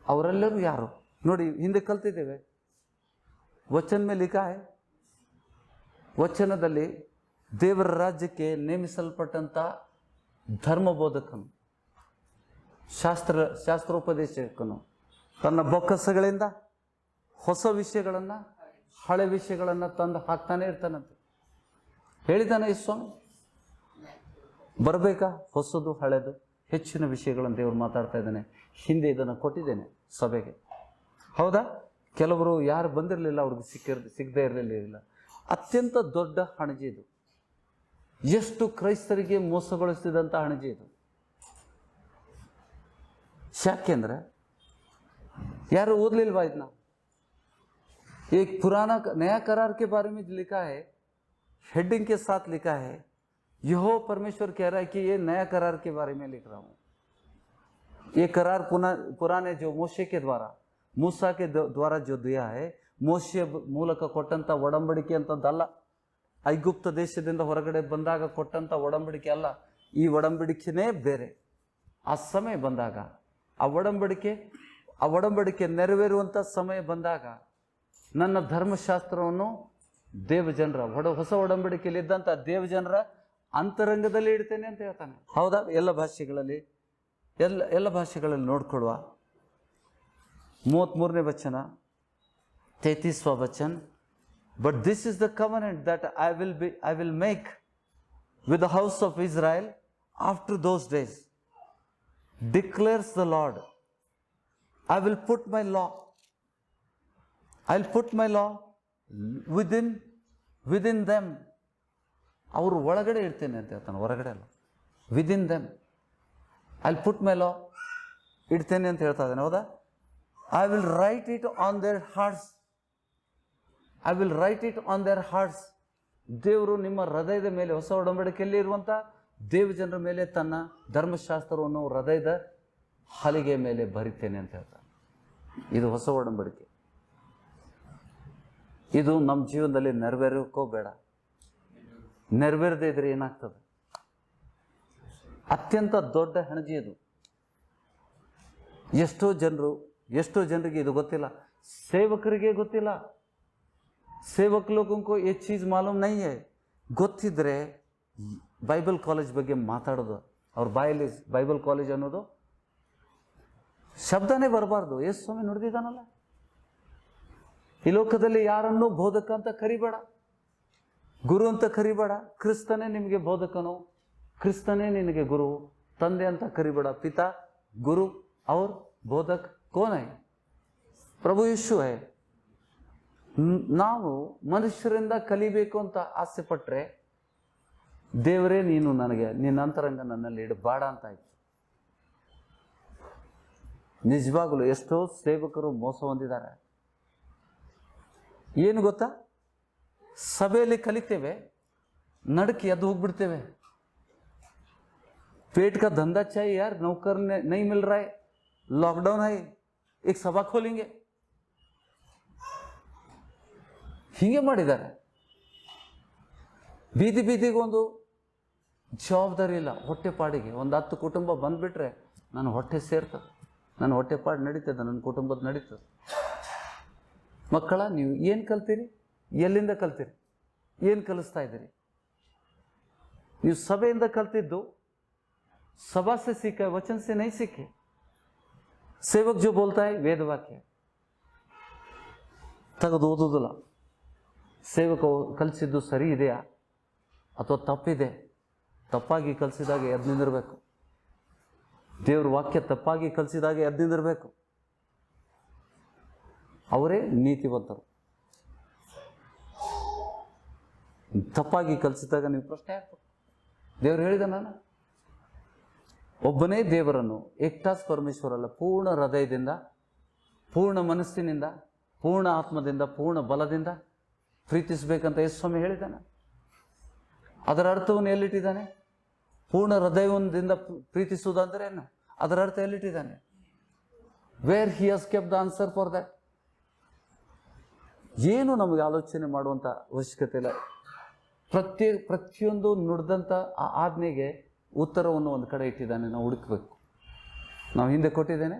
ಅವರೆಲ್ಲರೂ ಯಾರು ನೋಡಿ, ಹಿಂದೆ ಕಲ್ತಿದ್ದೇವೆ. ವಚನ ಮೇಲೆ ಲಿಖಾ ಹೈ, ವಚನದಲ್ಲಿ ದೇವರ ರಾಜ್ಯಕ್ಕೆ ನೇಮಿಸಲ್ಪಟ್ಟಂತ ಧರ್ಮಬೋಧಕನು, ಶಾಸ್ತ್ರೋಪದೇಶಕನು ತನ್ನ ಬೊಕ್ಕಸಗಳಿಂದ ಹೊಸ ವಿಷಯಗಳನ್ನು, ಹಳೆ ವಿಷಯಗಳನ್ನು ತಂದು ಹಾಕ್ತಾನೆ ಇರ್ತಾನಂತೆ. ಹೇಳಿದ್ದಾನೆ ಈ ಸ್ವಾಮಿ. ಬರಬೇಕಾ ಹೊಸದು ಹಳೆದು ಹೆಚ್ಚಿನ ವಿಷಯಗಳನ್ನು ದೇವರು ಮಾತಾಡ್ತಾ ಇದ್ದಾನೆ. ಹಿಂದೆ ಇದನ್ನು ಕೊಟ್ಟಿದ್ದೇನೆ ಸಭೆಗೆ, ಹೌದಾ? ಕೆಲವರು ಯಾರು ಬಂದಿರಲಿಲ್ಲ, ಅವ್ರಿಗೆ ಸಿಗದೇ ಇರಲಿಲ್ಲ. ಅತ್ಯಂತ ದೊಡ್ಡ ಹಣಜಿ ಇದು. ಎಷ್ಟು ಕ್ರೈಸ್ತರಿಗೆ ಮೋಸಗೊಳಿಸಿದಂಥ ಹಣಜಿ ಇದು. ಯಾಕೆಂದ್ರೆ ಯಾರು ಓದಲಿಲ್ವಾ ಇದನ್ನ? एक पुराना नया करार के बारे में लिखा है, हेडिंग के साथ लिखा है, यहोवा परमेश्वर कह रहा है कि ये नया करार के बारे में लिख रहा हूं. ये करार पुराने जो मोशे के द्वारा, मूसा के द्वारा जो दिया है, ಮೋಶೆ ಮೂಲಕ ಕೊಟ್ಟಂತ ಒಡಂಬಡಿಕೆ ಅಂತದ್ದಲ್ಲ. ಐಗುಪ್ತ ದೇಶದಿಂದ ಹೊರಗಡೆ ಬಂದಾಗ ಕೊಟ್ಟಂತ ಒಡಂಬಡಿಕೆ ಅಲ್ಲ. ಈ ಒಡಂಬಡಿಕೆನೇ ಬೇರೆ. ಆ ಸಮಯ ಬಂದಾಗ, ಆ ಒಡಂಬಡಿಕೆ ನೆರವೇರುವಂತ ಸಮಯ ಬಂದಾಗ ನನ್ನ ಧರ್ಮಶಾಸ್ತ್ರವನ್ನು ದೇವಜನರ ಹೊಸ ಒಡಂಬಡಿಕೆಯಲ್ಲಿ ಇದ್ದಂಥ ದೇವಜನರ ಅಂತರಂಗದಲ್ಲಿ ಇಡ್ತೇನೆ ಅಂತ ಹೇಳ್ತಾನೆ. ಹೌದಾ? ಎಲ್ಲ ಭಾಷೆಗಳಲ್ಲಿ ನೋಡ್ಕೊಳ್ಳುವ. 33ನೇ ವಚನ, 33वा वचन, but this is the covenant that I will make with the house of Israel after those days, declares the Lord. I will put my law within them. ಅವರು ಒಳಗಡೆ ಇಡ್ತೇನೆ ಅಂತ ಹೇಳ್ತಾನೆ, ಹೊರಗಡೆ ಅಲ್ಲ. Within them I will put my law, ಇಡ್ತೇನೆ ಅಂತ ಹೇಳ್ತಾ ಇದ್ದಾನೆ. ಹೌದಾ? I will write it on their hearts. ದೇವರು ನಿಮ್ಮ ಹೃದಯದ ಮೇಲೆ, ಹೊಸ ಒಡಂಬಡಿಕೆಯಲ್ಲಿ ಇರುವಂಥ ದೇವಜನರ ಮೇಲೆ ತನ್ನ ಧರ್ಮಶಾಸ್ತ್ರವನ್ನು ಹೃದಯದ ಹಲಿಗೆ ಮೇಲೆ ಬರಿತೇನೆ ಅಂತ ಹೇಳ್ತಾನೆ. ಇದು ಹೊಸ ಒಡಂಬಡಿಕೆ. ಇದು ನಮ್ಮ ಜೀವನದಲ್ಲಿ ನೆರವೇರೋಕ್ಕೋ ಬೇಡ. ನೆರವೇರದೇ ಇದ್ರೆ ಏನಾಗ್ತದೆ? ಅತ್ಯಂತ ದೊಡ್ಡ ಹಣಜಿ ಇದು. ಎಷ್ಟೋ ಜನರಿಗೆ ಇದು ಗೊತ್ತಿಲ್ಲ. ಸೇವಕರಿಗೆ ಗೊತ್ತಿಲ್ಲ. ಸೇವಕ ಲೋಗಂಕೋ ಈ ಚೀಸ್ ಮಾಲೂಮ್ ನಹೀ ಹೈ. ಗೊತ್ತಿದ್ರೆ ಬೈಬಲ್ ಕಾಲೇಜ್ ಬಗ್ಗೆ ಮಾತಾಡೋದು, ಅವ್ರ ಬಾಯಲ್ಲಿ ಬೈಬಲ್ ಕಾಲೇಜ್ ಅನ್ನೋದು ಶಬ್ದನೇ ಬರಬಾರ್ದು. ಯೇಸು ಸ್ವಾಮಿ ನುಡಿದಿದ್ದಾನಲ್ಲ, ಈ ಲೋಕದಲ್ಲಿ ಯಾರನ್ನೂ ಬೋಧಕ ಅಂತ ಕರಿಬೇಡ, ಗುರು ಅಂತ ಕರಿಬೇಡ. ಕ್ರಿಸ್ತನೇ ನಿಮಗೆ ಬೋಧಕನು, ಕ್ರಿಸ್ತನೇ ನಿನಗೆ ಗುರು. ತಂದೆ ಅಂತ ಕರಿಬೇಡ. ಪಿತಾ, ಗುರು और ಬೋಧಕ್ ಕೋನ್ ಹೈ? ಪ್ರಭು ಯೇಸು ಹೈ. ನಾವು ಮನುಷ್ಯರಿಂದ ಕಲಿಬೇಕು ಅಂತ ಆಸೆ ಪಟ್ರೆ, ದೇವರೇ ನೀನು ನನಗೆ ನಿನ್ನ ಅಂತರಂಗ ನನ್ನಲ್ಲಿ ಇಡಬೇಡ ಅಂತ ಆಯ್ತು. ನಿಜವಾಗಲೂ ಎಷ್ಟೋ ಸೇವಕರು ಮೋಸ ಹೊಂದಿದ್ದಾರೆ. ಏನು ಗೊತ್ತಾ? ಸಭೆಯಲ್ಲಿ ಕಲಿತೇವೆ, ನಡಕ್ಕೆ ಎದ್ದು ಹೋಗ್ಬಿಡ್ತೇವೆ. पेट का धंधा चाहिए यार, नौकर नहीं मिल रहा है, लॉकडाउन है, एक सभा खोलेंगे. ಹೀಗೆ ಮಾಡಿದ್ದಾರೆ. ಬೀದಿಗೆ ಒಂದು ಜವಾಬ್ದಾರಿ ಇಲ್ಲ. ಹೊಟ್ಟೆಪಾಡಿಗೆ ಒಂದು 10 ಕುಟುಂಬ ಬಂದ್ಬಿಟ್ರೆ ನನ್ನ ಹೊಟ್ಟೆ ಸೇರ್ತದೆ, ನನ್ನ ಹೊಟ್ಟೆಪಾಡು ನಡೀತದೆ, ನನ್ನ ಕುಟುಂಬದ ನಡೀತದೆ. ಮಕ್ಕಳ, ನೀವು ಏನು ಕಲ್ತೀರಿ? ಎಲ್ಲಿಂದ ಕಲ್ತೀರಿ? ಏನು ಕಲಿಸ್ತಾ ಇದ್ದೀರಿ? ನೀವು ಸಭೆಯಿಂದ ಕಲ್ತಿದ್ದು सभा से सीखा, वचन से नहीं सीखे. सेवक जो बोलता है वेद वाक्य ತೆಗೆದು ಓದೋದಿಲ್ಲ. ಸೇವಕ ಕಲಿಸಿದ್ದು ಸರಿ ಇದೆಯಾ ಅಥವಾ ತಪ್ಪಿದೆ, ತಪ್ಪಾಗಿ ಕಲಿಸಿದಾಗ ಎದ್ದು ನಿಂದಿರಬೇಕು. ದೇವ್ರ ವಾಕ್ಯ ತಪ್ಪಾಗಿ ಕಲಿಸಿದಾಗ ಎದ್ದು ನಿಂದಿರಬೇಕು. ಅವರೇ ನೀತಿವಂತರು. ತಪ್ಪಾಗಿ ಕಲಿಸಿದಾಗ ನೀವು ಪ್ರಶ್ನೆ ಹಾಕ್ಬೇಕು. ದೇವ್ರು ಹೇಳಿದ ನಾನು ಒಬ್ಬನೇ ದೇವರನ್ನು, ಏಕ್ಟಾಸ್ ಪರಮೇಶ್ವರಲ್ಲ, ಪೂರ್ಣ ಹೃದಯದಿಂದ, ಪೂರ್ಣ ಮನಸ್ಸಿನಿಂದ, ಪೂರ್ಣ ಆತ್ಮದಿಂದ, ಪೂರ್ಣ ಬಲದಿಂದ ಪ್ರೀತಿಸಬೇಕಂತ ಯೇಸು ಸ್ವಾಮಿ ಹೇಳಿದ್ದಾನೆ. ಅದರ ಅರ್ಥವನ್ನು ಎಲ್ಲಿಟ್ಟಿದ್ದಾನೆ? ಪೂರ್ಣ ಹೃದಯದಿಂದ ಪ್ರೀತಿಸುವುದಂದ್ರೆ ಏನು? ಅದರ ಅರ್ಥ ಎಲ್ಲಿಟ್ಟಿದ್ದಾನೆ? Where he has kept the answer for that. ಏನು ನಮಗೆ ಆಲೋಚನೆ ಮಾಡುವಂಥ ಅವಶ್ಯಕತೆ ಇಲ್ಲ. ಪ್ರತಿಯೊಂದು ನುಡಿದಂಥ ಆ ಆಜ್ಞೆಗೆ ಉತ್ತರವನ್ನು ಒಂದು ಕಡೆ ಇಟ್ಟಿದ್ದಾನೆ. ನಾವು ಹುಡುಕಬೇಕು. ನಾವು ಹಿಂದೆ ಕೊಟ್ಟಿದ್ದೇನೆ,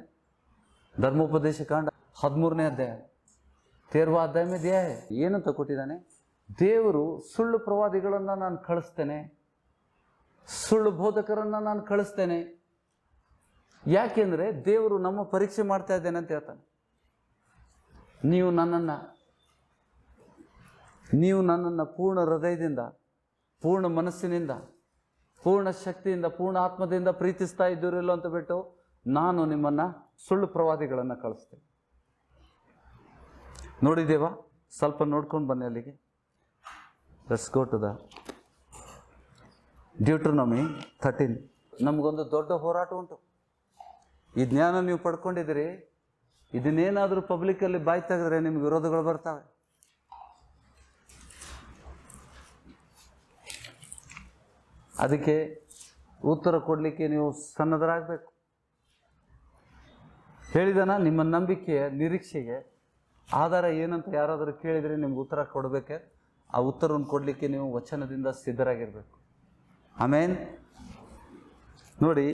ಧರ್ಮೋಪದೇಶ ಕಾಂಡ 13ನೇ ಅಧ್ಯಾಯ, 13वा अध्याय में दिया है. ಏನಂತ ಕೊಟ್ಟಿದ್ದಾನೆ? ದೇವರು ಸುಳ್ಳು ಪ್ರವಾದಿಗಳನ್ನು ನಾನು ಕಳಿಸ್ತೇನೆ, ಸುಳ್ಳು ಬೋಧಕರನ್ನು ನಾನು ಕಳಿಸ್ತೇನೆ. ಯಾಕೆಂದರೆ ದೇವರು ನಮ್ಮ ಪರೀಕ್ಷೆ ಮಾಡ್ತಾ ಇದ್ದೇನೆ ಅಂತ ಹೇಳ್ತಾನೆ. ನೀವು ನನ್ನನ್ನು ಪೂರ್ಣ ಹೃದಯದಿಂದ, ಪೂರ್ಣ ಮನಸ್ಸಿನಿಂದ, ಪೂರ್ಣ ಶಕ್ತಿಯಿಂದ, ಪೂರ್ಣ ಆತ್ಮದಿಂದ ಪ್ರೀತಿಸ್ತಾ ಇದ್ದೀರಿಲ್ಲೋ ಅಂತ ಬಿಟ್ಟು ನಾನು ನಿಮ್ಮನ್ನು ಸುಳ್ಳು ಪ್ರವಾದಿಗಳನ್ನು ಕಳಿಸ್ತೇನೆ. ನೋಡಿದ್ದೇವಾ? ಸ್ವಲ್ಪ ನೋಡ್ಕೊಂಡು ಬನ್ನಿ ಅಲ್ಲಿಗೆ. Let's go to the Deuteronomy 13. ನಮಗೊಂದು ದೊಡ್ಡ ಹೋರಾಟ ಉಂಟು. ಈ ಜ್ಞಾನ ನೀವು ಪಡ್ಕೊಂಡಿದ್ದೀರಿ, ಇದನ್ನೇನಾದರೂ ಪಬ್ಲಿಕ್ಕಲ್ಲಿ ಬಾಯಿ ತೆಗೆದ್ರೆ ನಿಮ್ಗೆ ವಿರೋಧಗಳು ಬರ್ತವೆ. ಅದಕ್ಕೆ ಉತ್ತರ ಕೊಡಲಿಕ್ಕೆ ನೀವು ಸನ್ನದ್ಧರಾಗಬೇಕು. ಹೇಳಿದನ ನಿಮ್ಮ ನಂಬಿಕೆಯ ನಿರೀಕ್ಷೆಗೆ ಆಧಾರ ಏನಂತ ಯಾರಾದರೂ ಕೇಳಿದರೆ ನಿಮ್ಗೆ ಉತ್ತರ ಕೊಡಬೇಕೆ? ಆ ಉತ್ತರವನ್ನು ಕೊಡಲಿಕ್ಕೆ ನೀವು ವಚನದಿಂದ ಸಿದ್ಧರಾಗಿರಬೇಕು. ಆಮೇನ್. ನೋಡಿ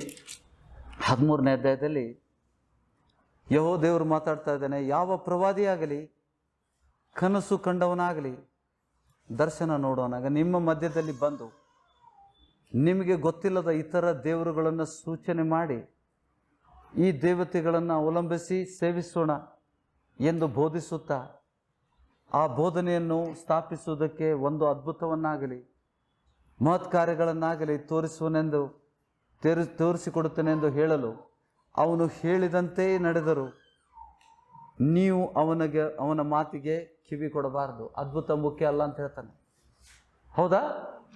13ನೇ ಅಧ್ಯಾಯದಲ್ಲಿ ಯೆಹೋವ ದೇವರು ಮಾತಾಡ್ತಾ ಇದ್ದಾನೆ. ಯಾವ ಪ್ರವಾದಿಯಾಗಲಿ, ಕನಸು ಕಂಡವನಾಗಲಿ, ದರ್ಶನ ನೋಡೋನಾಗ ನಿಮ್ಮ ಮಧ್ಯದಲ್ಲಿ ಬಂದು ನಿಮಗೆ ಗೊತ್ತಿಲ್ಲದ ಇತರ ದೇವರುಗಳನ್ನು ಸೂಚನೆ ಮಾಡಿ ಈ ದೇವತೆಗಳನ್ನು ಅವಲಂಬಿಸಿ ಸೇವಿಸೋಣ ಎಂದು ಬೋಧಿಸುತ್ತಾ ಆ ಬೋಧನೆಯನ್ನು ಸ್ಥಾಪಿಸುವುದಕ್ಕೆ ಒಂದು ಅದ್ಭುತವನ್ನಾಗಲಿ ಮಹತ್ ಕಾರ್ಯಗಳನ್ನಾಗಲಿ ತೋರಿಸಿಕೊಡುತ್ತೇನೆಂದು ಹೇಳಲು ಅವನು ಹೇಳಿದಂತೆ ನಡೆದರು. ನೀವು ಅವನ ಮಾತಿಗೆ ಕಿವಿ ಕೊಡಬಾರದು. ಅದ್ಭುತ ಮುಖ್ಯ ಅಲ್ಲ ಅಂತ ಹೇಳ್ತಾನೆ. ಹೌದಾ?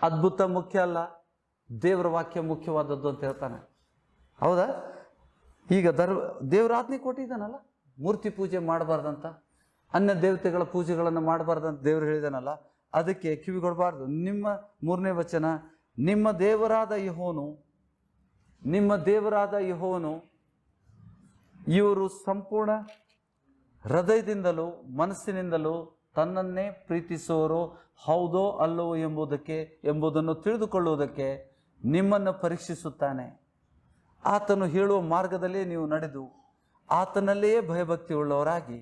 ಅದ್ಭುತ ಮುಖ್ಯ ಅಲ್ಲ, ದೇವರ ವಾಕ್ಯ ಮುಖ್ಯವಾದದ್ದು ಅಂತ ಹೇಳ್ತಾನೆ. ಹೌದಾ? ಈಗ ದೇವರ ಆಜ್ಞೆ ಕೊಟ್ಟಿದ್ದಾನಲ್ಲ, ಮೂರ್ತಿ ಪೂಜೆ ಮಾಡಬಾರ್ದಂತ, ಅನ್ಯ ದೇವತೆಗಳ ಪೂಜೆಗಳನ್ನು ಮಾಡಬಾರ್ದಂತ ದೇವರು ಹೇಳಿದಾನಲ್ಲ, ಅದಕ್ಕೆ ಕಿವಿ ಕೊಡಬಾರ್ದು. 3ನೇ ವಚನ, ನಿಮ್ಮ ದೇವರಾದ ಯೆಹೋವನು ಇವರು ಸಂಪೂರ್ಣ ಹೃದಯದಿಂದಲೂ ಮನಸ್ಸಿನಿಂದಲೂ ತನ್ನನ್ನೇ ಪ್ರೀತಿಸುವವರು ಹೌದೋ ಅಲ್ಲವೋ ಎಂಬುದನ್ನು ತಿಳಿದುಕೊಳ್ಳುವುದಕ್ಕೆ ನಿಮ್ಮನ್ನು ಪರೀಕ್ಷಿಸುತ್ತಾನೆ. ಆತನು ಹೇಳುವ ಮಾರ್ಗದಲ್ಲಿ ನೀವು ನಡೆದು ಆತನಲ್ಲಿಯೇ ಭಯಭಕ್ತಿ ಉಳ್ಳವರಾಗಿ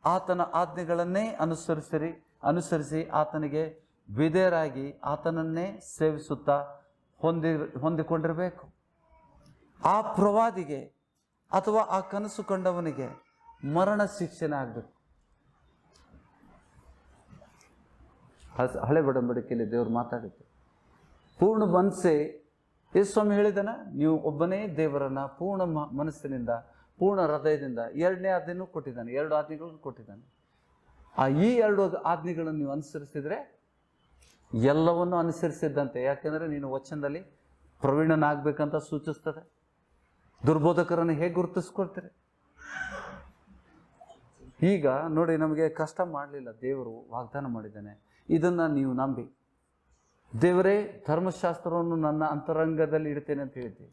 ಆತನ ಆಜ್ಞೆಗಳನ್ನೇ ಅನುಸರಿಸಿ ಆತನಿಗೆ ವಿಧೇಯರಾಗಿ ಆತನನ್ನೇ ಸೇವಿಸುತ್ತಾ ಹೊಂದಿಕೊಂಡಿರಬೇಕು. ಆ ಪ್ರವಾದಿಗೆ ಅಥವಾ ಆ ಕನಸು ಕಂಡವನಿಗೆ ಮರಣ ಶಿಕ್ಷೆನೇ ಆಗಬೇಕು. ಹಳೆ ಒಡಂಬಡಿಕೆಯಲ್ಲಿ ದೇವರು ಮಾತಾಡಿದ್ದು ಪೂರ್ಣ ಮನಸ್ಸೇ. ಯೇಸು ಸ್ವಾಮಿ ಹೇಳಿದಾನ, ನೀವು ಒಬ್ಬನೇ ದೇವರನ್ನ ಪೂರ್ಣ ಮನಸ್ಸಿನಿಂದ, ಪೂರ್ಣ ಹೃದಯದಿಂದ. 2ನೇ ಆಜ್ಞೆನೂ ಕೊಟ್ಟಿದ್ದಾನೆ, 2 ಆಜ್ಞೆಗಳನ್ನು ಕೊಟ್ಟಿದ್ದಾನೆ. ಈ 2 ಆಜ್ಞೆಗಳನ್ನು ನೀವು ಅನುಸರಿಸಿದರೆ ಎಲ್ಲವನ್ನು ಅನುಸರಿಸಿದ್ದಂತೆ. ಯಾಕೆಂದರೆ ನೀನು ವಚನದಲ್ಲಿ ಪ್ರವೀಣನಾಗಬೇಕಂತ ಸೂಚಿಸ್ತದೆ. ದುರ್ಬೋಧಕರನ್ನು ಹೇಗೆ ಗುರುತಿಸ್ಕೊಳ್ತೀರಿ? ಈಗ ನೋಡಿ, ನಮಗೆ ಕಷ್ಟ ಮಾಡಲಿಲ್ಲ, ದೇವರು ವಾಗ್ದಾನ ಮಾಡಿದ್ದಾನೆ. ಇದನ್ನು ನೀವು ನಂಬಿ, ದೇವರೇ ಧರ್ಮಶಾಸ್ತ್ರವನ್ನು ನನ್ನ ಅಂತರಂಗದಲ್ಲಿ ಇಡ್ತೇನೆ ಅಂತ ಹೇಳಿದ್ದೆ.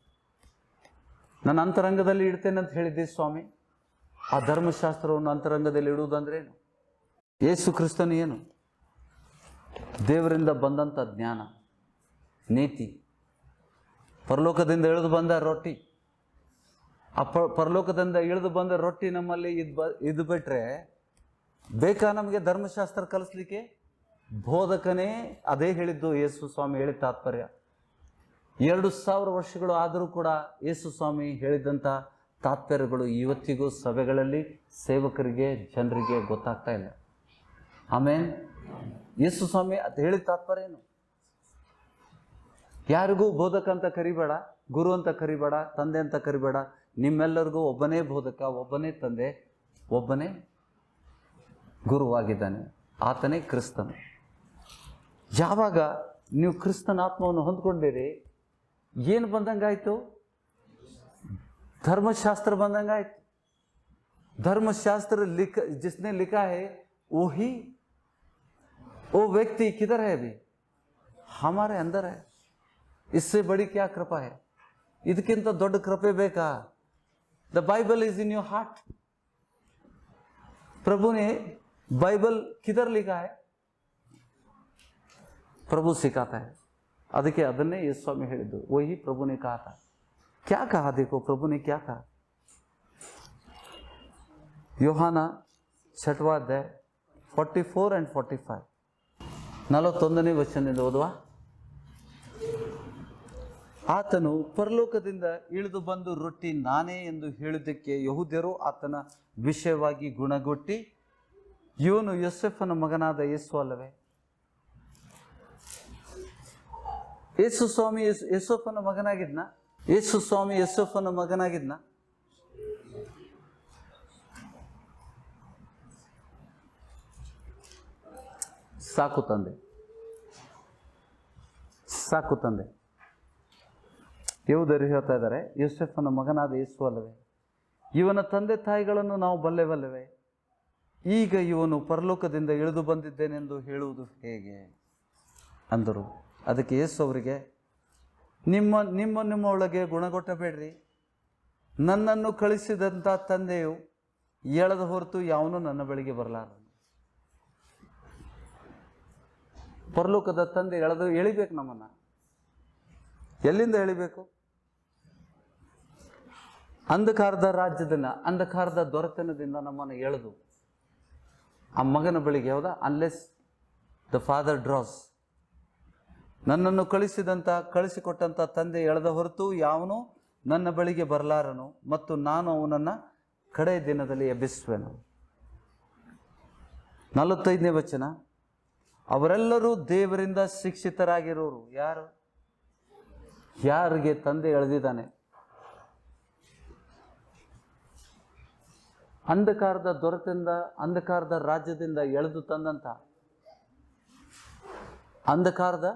ನನ್ನ ಅಂತರಂಗದಲ್ಲಿ ಇಡ್ತೇನೆ ಅಂತ ಹೇಳಿದ್ದೆ ಸ್ವಾಮಿ. ಆ ಧರ್ಮಶಾಸ್ತ್ರವನ್ನು ಅಂತರಂಗದಲ್ಲಿ ಇಡುವುದಂದ್ರೆ ಏನು? ಯೇಸು ಕ್ರಿಸ್ತನು ಏನು? ದೇವರಿಂದ ಬಂದಂಥ ಜ್ಞಾನ, ನೀತಿ, ಪರಲೋಕದಿಂದ ಇಳಿದು ಬಂದ ರೊಟ್ಟಿ. ಆ ಪರಲೋಕದಿಂದ ಇಳಿದು ಬಂದ ರೊಟ್ಟಿ ನಮ್ಮಲ್ಲಿ ಇದು ಬಿಟ್ಟರೆ ಬೇಕಾ ನಮಗೆ ಧರ್ಮಶಾಸ್ತ್ರ ಕಲಿಸ್ಲಿಕ್ಕೆ? ಬೋಧಕನೇ ಅದೇ ಹೇಳಿದ್ದು. ಯೇಸು ಸ್ವಾಮಿ ಹೇಳಿದ ತಾತ್ಪರ್ಯ 2000 ವರ್ಷಗಳು ಆದರೂ ಕೂಡ ಯೇಸು ಸ್ವಾಮಿ ಹೇಳಿದಂಥ ತಾತ್ಪರ್ಯಗಳು ಇವತ್ತಿಗೂ ಸಭೆಗಳಲ್ಲಿ ಸೇವಕರಿಗೆ, ಜನರಿಗೆ ಗೊತ್ತಾಗ್ತಾ ಇಲ್ಲ. ಆಮೇಲೆ ಯೇಸು ಸ್ವಾಮಿ ಅದು ಹೇಳಿದ ತಾತ್ಪರ್ಯ ಏನು? ಯಾರಿಗೂ ಬೋಧಕ ಅಂತ ಕರಿಬೇಡ, ಗುರು ಅಂತ ಕರಿಬೇಡ, ತಂದೆ ಅಂತ ಕರಿಬೇಡ. ನಿಮ್ಮೆಲ್ಲರಿಗೂ ಒಬ್ಬನೇ ಬೋಧಕ, ಒಬ್ಬನೇ ತಂದೆ, ಒಬ್ಬನೇ ಗುರುವಾಗಿದ್ದಾನೆ. ಆತನೇ ಕ್ರಿಸ್ತನು. ಯಾವಾಗ ನೀವು ಕ್ರಿಸ್ತನ ಆತ್ಮವನ್ನು ಹೊಂದ್ಕೊಂಡಿರಿ, ಏನು ಬಂದಂಗಾಯ್ತು? धर्मशास्त्र बंदंगा है। धर्मशास्त्र जिसने लिखा है वही, वो व्यक्ति किधर है? अभी हमारे अंदर है। इससे बड़ी क्या कृपा है? ಇದಕ್ಕಿಂತ ದೊಡ್ಡ ಕೃಪೆ ಬೇಕಾ? The Bible is in your heart. प्रभु ने बाइबल किधर लिखा है? प्रभु सिखाता है। ಅದಕ್ಕೆ ಅದನ್ನೇ ಯೇಸು ಸ್ವಾಮಿ ಹೇಳಿದ್ದು, वही प्रभु ने कहा था। क्या कहा? देखो प्रभु ने क्या कहा। ಯೋಹಾನ 6वा अध्याय 44 and 45, 41ನೇ ವಚನದಿಂದ ಓದುವ. ಆತನು ಪರಲೋಕದಿಂದ ಇಳಿದು ಬಂದು ರೊಟ್ಟಿ ನಾನೇ ಎಂದು ಹೇಳಿದ್ದಕ್ಕೆ ಯಹೂದ್ಯರು ಆತನ ವಿಷಯವಾಗಿ ಗುಣಗೊಟ್ಟಿ, ಇವನು ಯೋಸೇಫನ ಮಗನಾದ ಯೇಸು ಅಲ್ಲವೇ? ಯೇಸು ಸ್ವಾಮಿ ಯೋಸೇಫನ ಮಗನಾಗಿದ್ನ? ಯೇಸು ಸ್ವಾಮಿ ಯೋಸೇಫನ ಮಗನಾಗಿದ್ನ? ಸಾಕು ತಂದೆ, ಸಾಕು ತಂದೆ. ಯಹೂದ್ಯರು ಹೇಳ್ತಾ ಇದ್ದಾರೆ, ಯೋಸೇಫನ ಮಗನಾದ ಯೇಸು ಅಲ್ಲವೇ? ಇವನ ತಂದೆ ತಾಯಿಗಳನ್ನು ನಾವು ಬಲ್ಲೆವಲ್ಲವೇ? ಈಗ ಇವನು ಪರಲೋಕದಿಂದ ಇಳಿದು ಬಂದಿದ್ದೇನೆಂದು ಹೇಳುವುದು ಹೇಗೆ ಅಂದರು. ಅದಕ್ಕೆ ಯೇಸು ಅವರಿಗೆ, ನಿಮ್ಮ ಒಳಗೆ ಗುಣಗೊಟ್ಟಬೇಡ್ರಿ. ನನ್ನನ್ನು ಕಳಿಸಿದಂಥ ತಂದೆಯು ಎಳೆದ ಹೊರತು ಯಾವನು ನನ್ನ ಬಳಿಗೆ ಬರಲಾರ. ಪರಲೋಕದ ತಂದೆ ಎಳಿಬೇಕು ನಮ್ಮನ್ನ. ಎಲ್ಲಿಂದ ಎಳಿಬೇಕು? ಅಂಧಕಾರದ ರಾಜ್ಯದಿಂದ, ಅಂಧಕಾರದ ದೊರೆತನದಿಂದ ನಮ್ಮನ್ನು ಎಳೆದು ಆ ಮಗನ ಬಳಿಗೆ. ಹೌದಾ? Unless the father draws. ನನ್ನನ್ನು ಕಳಿಸಿಕೊಟ್ಟಂಥ ತಂದೆ ಎಳೆದ ಹೊರತು ಯಾವನು ನನ್ನ ಬಳಿಗೆ ಬರಲಾರನು, ಮತ್ತು ನಾನು ಅವನನ್ನು ಕಡೆ ದಿನದಲ್ಲಿ ಎಬ್ಬಿಸುವೆನು. 45ನೇ ವಚನ, ಅವರೆಲ್ಲರೂ ದೇವರಿಂದ ಶಿಕ್ಷಿತರಾಗಿರೋರು. ಯಾರು? ಯಾರಿಗೆ ತಂದೆ ಎಳೆದಿದ್ದಾನೆ? ಅಂಧಕಾರದ ದೊರೆತಿಂದ, ಅಂಧಕಾರದ ರಾಜ್ಯದಿಂದ ಎಳೆದು ತಂದಂಥ, ಅಂಧಕಾರದ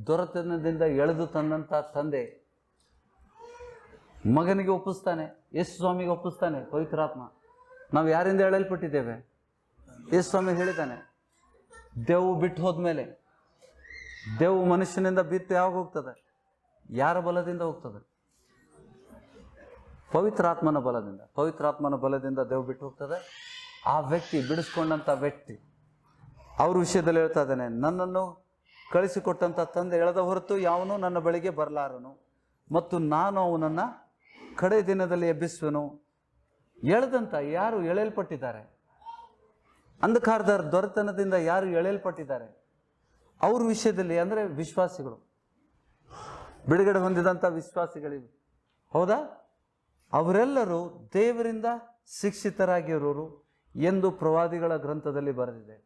ದೊರೆತನದಿಂದ ಎಳೆದು ತಂದಂಥ ತಂದೆ ಮಗನಿಗೆ ಒಪ್ಪಿಸ್ತಾನೆ, ಯೇಸು ಸ್ವಾಮಿಗೆ ಒಪ್ಪಿಸ್ತಾನೆ ಪವಿತ್ರಾತ್ಮ. ನಾವು ಯಾರಿಂದ ಎಳೆಯಲ್ಪಟ್ಟಿದ್ದೇವೆ? ಯೇಸು ಸ್ವಾಮಿ ಹೇಳಿದ್ದಾನೆ, ದೇವು ಬಿಟ್ಟು ಹೋದ್ಮೇಲೆ, ದೇವು ಮನುಷ್ಯನಿಂದ ಬಿಟ್ಟು ಯಾವಾಗ ಹೋಗ್ತದೆ? ಯಾರ ಬಲದಿಂದ ಹೋಗ್ತದೆ? ಪವಿತ್ರಾತ್ಮನ ಬಲದಿಂದ. ಪವಿತ್ರಾತ್ಮನ ಬಲದಿಂದ ದೇವು ಬಿಟ್ಟು ಹೋಗ್ತದೆ. ಆ ವ್ಯಕ್ತಿ, ಬಿಡಿಸ್ಕೊಂಡಂಥ ವ್ಯಕ್ತಿ, ಅವ್ರ ವಿಷಯದಲ್ಲಿ ಹೇಳ್ತಾ ಇದ್ದಾನೆ, ನನ್ನನ್ನು ಕಳಿಸಿಕೊಟ್ಟಂಥ ತಂದೆ ಎಳೆದ ಹೊರತು ಯಾವನು ನನ್ನ ಬಳಿಗೆ ಬರಲಾರನು, ಮತ್ತು ನಾನು ಅವನನ್ನು ಕಡೆ ದಿನದಲ್ಲಿ ಎಬ್ಬಿಸುವೆನು. ಎಳೆದಂಥ ಯಾರು ಎಳೆಯಲ್ಪಟ್ಟಿದ್ದಾರೆ? ಅಂಧಕಾರದ ದೊರೆತನದಿಂದ ಯಾರು ಎಳೆಯಲ್ಪಟ್ಟಿದ್ದಾರೆ? ಅವ್ರ ವಿಷಯದಲ್ಲಿ, ಅಂದರೆ ವಿಶ್ವಾಸಿಗಳು, ಬಿಡುಗಡೆ ಹೊಂದಿದಂಥ ವಿಶ್ವಾಸಿಗಳಿವೆ. ಹೌದಾ? ಅವರೆಲ್ಲರೂ ದೇವರಿಂದ ಶಿಕ್ಷಿತರಾಗಿರೋರು ಎಂದು ಪ್ರವಾದಿಗಳ ಗ್ರಂಥದಲ್ಲಿ ಬರೆದಿದೆ.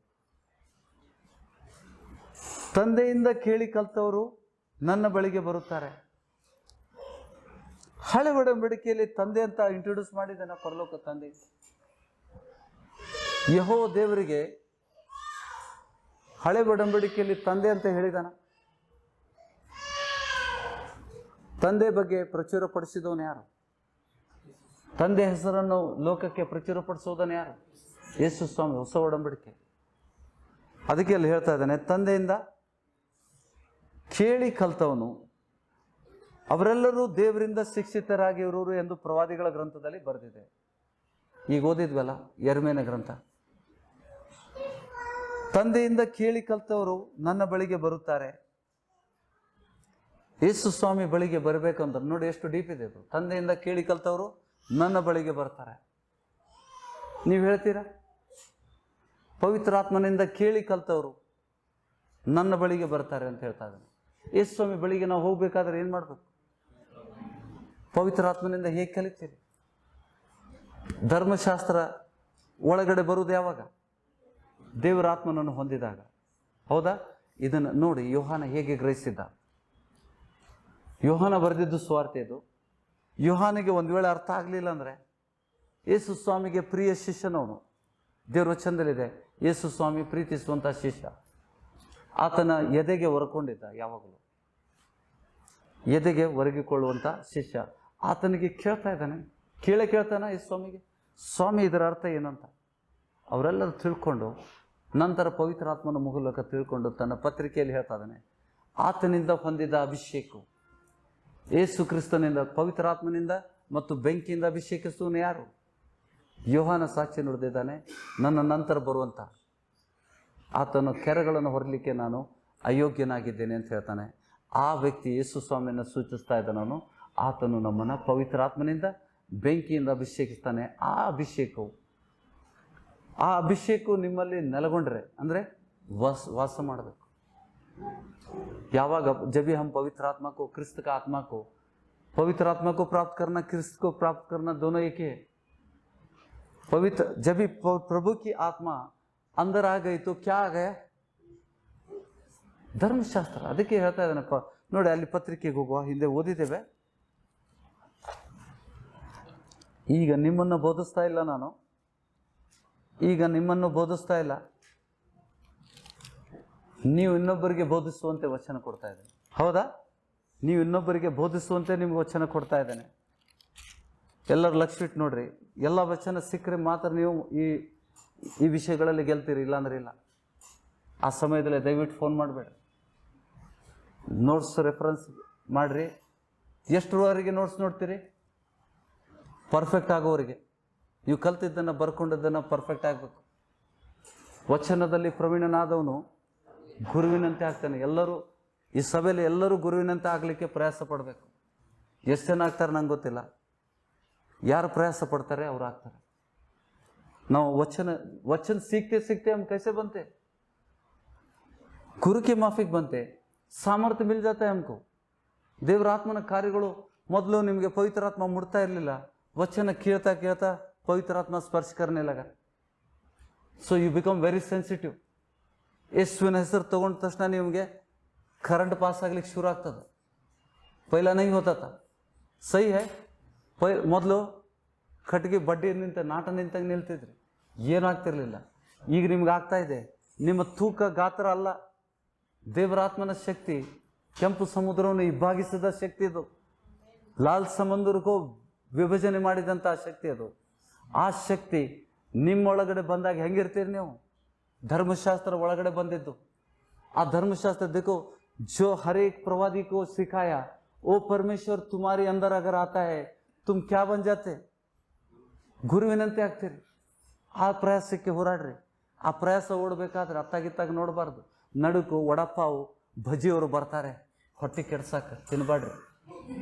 ತಂದೆಯಿಂದ ಕೇಳಿ ಕಲ್ತವರು ನನ್ನ ಬಳಿಗೆ ಬರುತ್ತಾರೆ. ಹಳೆ ಒಡಂಬಡಿಕೆಯಲ್ಲಿ ತಂದೆ ಅಂತ ಇಂಟ್ರೊಡ್ಯೂಸ್ ಮಾಡಿದ್ದಾನೆ ಪರಲೋಕ ತಂದೆ. ಯೆಹೋವ ದೇವರಿಗೆ ಹಳೆ ಒಡಂಬಡಿಕೆಯಲ್ಲಿ ತಂದೆ ಅಂತ ಹೇಳಿದಾನ. ತಂದೆ ಬಗ್ಗೆ ಪ್ರಚುರಪಡಿಸಿದವನು ಯಾರು? ತಂದೆ ಹೆಸರನ್ನು ಲೋಕಕ್ಕೆ ಪ್ರಚುರಪಡಿಸೋದನ್ನು ಯಾರು? ಯೇಸು ಸ್ವಾಮಿ, ಹೊಸ ಒಡಂಬಡಿಕೆ. ಅದಕ್ಕೆ ಅಲ್ಲಿ ಹೇಳ್ತಾ ಇದ್ದಾನೆ, ತಂದೆಯಿಂದ ಕೇಳಿ ಕಲ್ತವನು, ಅವರೆಲ್ಲರೂ ದೇವರಿಂದ ಶಿಕ್ಷಿತರಾಗಿರೋರು ಎಂದು ಪ್ರವಾದಿಗಳ ಗ್ರಂಥದಲ್ಲಿ ಬರೆದಿದೆ. ಈಗ ಓದಿದ್ವಲ್ಲ ಯೆರೆಮೀಯನ ಗ್ರಂಥ. ತಂದೆಯಿಂದ ಕೇಳಿ ಕಲ್ತವರು ನನ್ನ ಬಳಿಗೆ ಬರುತ್ತಾರೆ. ಯೇಸು ಸ್ವಾಮಿ ಬಳಿಗೆ ಬರಬೇಕಂದ್ರೆ ನೋಡಿ ಎಷ್ಟು ಡೀಪ್ ಇದೆ ಅದು. ತಂದೆಯಿಂದ ಕೇಳಿ ಕಲ್ತವರು ನನ್ನ ಬಳಿಗೆ ಬರ್ತಾರೆ. ನೀವು ಹೇಳ್ತೀರಾ? ಪವಿತ್ರಾತ್ಮನಿಂದ ಕೇಳಿ ಕಲ್ತವರು ನನ್ನ ಬಳಿಗೆ ಬರ್ತಾರೆ ಅಂತ ಹೇಳ್ತಾ ಇದ್ದಾನೆ. ಯೇಸು ಸ್ವಾಮಿ ಬಳಿಗೆ ನಾವು ಹೋಗ್ಬೇಕಾದ್ರೆ ಏನು ಮಾಡಬೇಕು? ಪವಿತ್ರಾತ್ಮನಿಂದ ಹೇಗೆ ಕಲಿತೀರಿ? ಧರ್ಮಶಾಸ್ತ್ರ ಒಳಗಡೆ ಬರುವುದು ಯಾವಾಗ? ದೇವರ ಆತ್ಮನನ್ನು ಹೊಂದಿದಾಗ. ಹೌದಾ? ಇದನ್ನು ನೋಡಿ ಯೋಹಾನ ಹೇಗೆ ಗ್ರಹಿಸಿದ್ದ. ಯೋಹಾನ ಬರೆದಿದ್ದು ಸುವಾರ್ತೆ ಇದು. ಯೋಹಾನಿಗೆ ಒಂದು ವೇಳೆ ಅರ್ಥ ಆಗಲಿಲ್ಲ ಅಂದರೆ, ಯೇಸು ಸ್ವಾಮಿಗೆ ಪ್ರಿಯ ಶಿಷ್ಯನವನು. ದೇವ್ರ ವಚನದಲ್ಲಿದೆ, ಯೇಸು ಸ್ವಾಮಿ ಪ್ರೀತಿಸುವಂಥ ಶಿಷ್ಯ. ಆತನ ಎದೆಗೆ ಹೊರಕೊಂಡಿದ್ದ, ಯಾವಾಗಲೂ ಎದೆಗೆ ಒರಗಿಕೊಳ್ಳುವಂಥ ಶಿಷ್ಯ. ಆತನಿಗೆ ಕೇಳ್ತಾ ಇದ್ದಾನೆ, ಕೇಳ್ತಾನ ಯೇಸು ಸ್ವಾಮಿಗೆ, ಸ್ವಾಮಿ ಇದರ ಅರ್ಥ ಏನಂತ. ಅವರೆಲ್ಲರೂ ತಿಳ್ಕೊಂಡು ನಂತರ ಪವಿತ್ರಾತ್ಮನ ಮೂಲಕ ತಿಳ್ಕೊಂಡು ತನ್ನ ಪತ್ರಿಕೆಯಲ್ಲಿ ಹೇಳ್ತಾ ಇದ್ದಾನೆ, ಆತನಿಂದ ಹೊಂದಿದ ಅಭಿಷೇಕ, ಯೇಸು ಕ್ರಿಸ್ತನಿಂದ, ಪವಿತ್ರಾತ್ಮನಿಂದ ಮತ್ತು ಬೆಂಕಿಯಿಂದ ಅಭಿಷೇಕಿಸುವನು ಯಾರು? ಯೋಹಾನ ಸಾಕ್ಷಿ ನುಡಿದಿದ್ದಾನೆ, ನನ್ನ ನಂತರ ಬರುವಂಥ ಆತನ ಕೆರೆಗಳನ್ನು ಹೊರಲಿಕ್ಕೆ ನಾನು ಅಯೋಗ್ಯನಾಗಿದ್ದೇನೆ ಅಂತ ಹೇಳ್ತಾನೆ. ಆ ವ್ಯಕ್ತಿ ಯೇಸು ಸ್ವಾಮಿಯನ್ನು ಸೂಚಿಸ್ತಾ ಇದ್ದಾನವನು. ಆತನು ನಮ್ಮನ್ನು ಪವಿತ್ರಾತ್ಮನಿಂದ ಬೆಂಕಿಯಿಂದ ಅಭಿಷೇಕಿಸ್ತಾನೆ. ಆ ಅಭಿಷೇಕವು ನಿಮ್ಮಲ್ಲಿ ನೆಲೆಗೊಂಡ್ರೆ, ಅಂದರೆ ವಾಸ ಮಾಡಬೇಕು. ಯಾವಾಗ जब हम पवित्र आत्मा को, क्रिस्त का आत्मा को, पवित्र आत्मा को प्राप्त करना, क्रिस्त को प्राप्त करना, दोनों एक ही है. पवित्र जब प्रभु की आत्मा अंदर आ गई तो क्या आ गया? ಧರ್ಮಶಾಸ್ತ್ರ. ಅದಕ್ಕೆ ಹೇಳ್ತಾ ಇದ್ದಾನೆ ನೋಡಿ, ಅಲ್ಲಿ ಪತ್ರಿಕೆಗೆ ಹೋಗುವ ಹಿಂದೆ ಓದಿದ್ದೇವೆ. ಈಗ ನಿಮ್ಮನ್ನು ಬೋಧಿಸ್ತಾ ಇಲ್ಲ ನಾನು, ಈಗ ನಿಮ್ಮನ್ನು ಬೋಧಿಸ್ತಾ ಇಲ್ಲ, ನೀವು ಇನ್ನೊಬ್ಬರಿಗೆ ಬೋಧಿಸುವಂತೆ ವಚನ ಕೊಡ್ತಾ ಇದ್ದೇನೆ. ಹೌದಾ? ನೀವು ಇನ್ನೊಬ್ಬರಿಗೆ ಬೋಧಿಸುವಂತೆ ನಿಮ್ಗೆ ವಚನ ಕೊಡ್ತಾ ಇದ್ದೇನೆ. ಎಲ್ಲರೂ ಲಕ್ಷ್ಯ ಇಟ್ಟು ನೋಡ್ರಿ, ಎಲ್ಲ ವಚನ ಸಿಕ್ಕರೆ ಮಾತ್ರ ನೀವು ಈ ವಿಷಯಗಳಲ್ಲಿ ಗೆಲ್ತೀರಿ, ಇಲ್ಲಾಂದ್ರೆ ಇಲ್ಲ. ಆ ಸಮಯದಲ್ಲಿ ದಯವಿಟ್ಟು ಫೋನ್ ಮಾಡಬೇಡ, ನೋಟ್ಸ್ ರೆಫರೆನ್ಸ್ ಮಾಡಿರಿ. ಎಷ್ಟರವರೆಗೆ ನೋಟ್ಸ್ ನೋಡ್ತೀರಿ? ಪರ್ಫೆಕ್ಟ್ ಆಗೋವರೆಗೆ. ನೀವು ಕಲ್ತಿದ್ದನ್ನು ಬರ್ಕೊಂಡಿದ್ದನ್ನು ಪರ್ಫೆಕ್ಟ್ ಆಗಬೇಕು. ವಚನದಲ್ಲಿ ಪ್ರವೀಣನಾದವನು ಗುರುವಿನಂತೆ ಆಗ್ತಾನೆ. ಎಲ್ಲರೂ ಈ ಸಭೆಯಲ್ಲಿ ಎಲ್ಲರೂ ಗುರುವಿನಂತೆ ಆಗಲಿಕ್ಕೆ ಪ್ರಯಾಸ ಪಡಬೇಕು. ಎಷ್ಟು ಜನ ಆಗ್ತಾರೆ ನಂಗೆ ಗೊತ್ತಿಲ್ಲ. ಯಾರು ಪ್ರಯಾಸ ಪಡ್ತಾರೆ ಅವ್ರು ಆಗ್ತಾರೆ. ನಾವು वचन सीखते हम कैसे बनते? गुरु के माफिक बनते, सामर्थ्य मिल जाता है हमको. ದೇವರಾತ್ಮನ ಕಾರ್ಯಗಳು ಮೊದಲು ನಿಮಗೆ ಪವಿತ್ರಾತ್ಮ ಮುಡ್ತಾ ಇರಲಿಲ್ಲ. ವಚನ ಕೇಳ್ತಾ ಪವಿತ್ರಾತ್ಮ ಸ್ಪರ್ಶ करने लगा. So you become very sensitive. ಯೇಸುವಿನ ಹೆಸರು ತಗೊಂಡ ತಕ್ಷಣ ನಿಮಗೆ ಕರೆಂಟ್ ಪಾಸ್ ಆಗ್ಲಿಕ್ಕೆ ಶುರು ಆಗ್ತದೆ. ಪೈಲ ನೈ ಹೋತಾತ. ಸಹಿ ಹೈ. ಮೊದಲು ಕಟ್ಟಿಗೆ ಬಡ್ಡಿ ನಾಟ ನಿಂತಾಗ ನಿಲ್ತಿದ್ರಿ, ಏನಾಗ್ತಿರ್ಲಿಲ್ಲ. ಈಗ ನಿಮ್ಗೆ ಆಗ್ತಾ ಇದೆ. ನಿಮ್ಮ ತೂಕ ಗಾತ್ರ ಅಲ್ಲ, ದೇವರಾತ್ಮನ ಶಕ್ತಿ. ಕೆಂಪು ಸಮುದ್ರವನ್ನು ಇಬ್ಬಾಗಿಸಿದ ಶಕ್ತಿ ಅದು. ಲಾಲ್ ಸಮುದ್ರಕ್ಕೂ ವಿಭಜನೆ ಮಾಡಿದಂಥ ಶಕ್ತಿ ಅದು. ಆ ಶಕ್ತಿ ನಿಮ್ಮೊಳಗಡೆ ಬಂದಾಗ ಹೆಂಗಿರ್ತೀರಿ ನೀವು? ಧರ್ಮಶಾಸ್ತ್ರ ಒಳಗಡೆ ಬಂದಿದ್ದು. ಆ ಧರ್ಮಶಾಸ್ತ್ರ देखो जो हर एक प्रवादी को सिखाया, ओ परमेश्वर तुम्हारे अंदर अगर आता है तुम क्या बन जाते? ಗುರುವಿನಂತೆ ಆಗ್ತೀರಿ. ಆ ಪ್ರಯಾಸಕ್ಕೆ ಹೋರಾಡ್ರಿ. ಆ ಪ್ರಯಾಸ ಓಡಬೇಕಾದ್ರೆ ಅತ್ತಾಗಿತ್ತಾಗ ನೋಡಬಾರ್ದು. ನಡುಕು ವಡಪಾವು ಭಜಿಯವರು ಬರ್ತಾರೆ, ಹೊಟ್ಟೆ ಕೆಡ್ಸಾಕ ತಿನ್ಬಾಡ್ರಿ.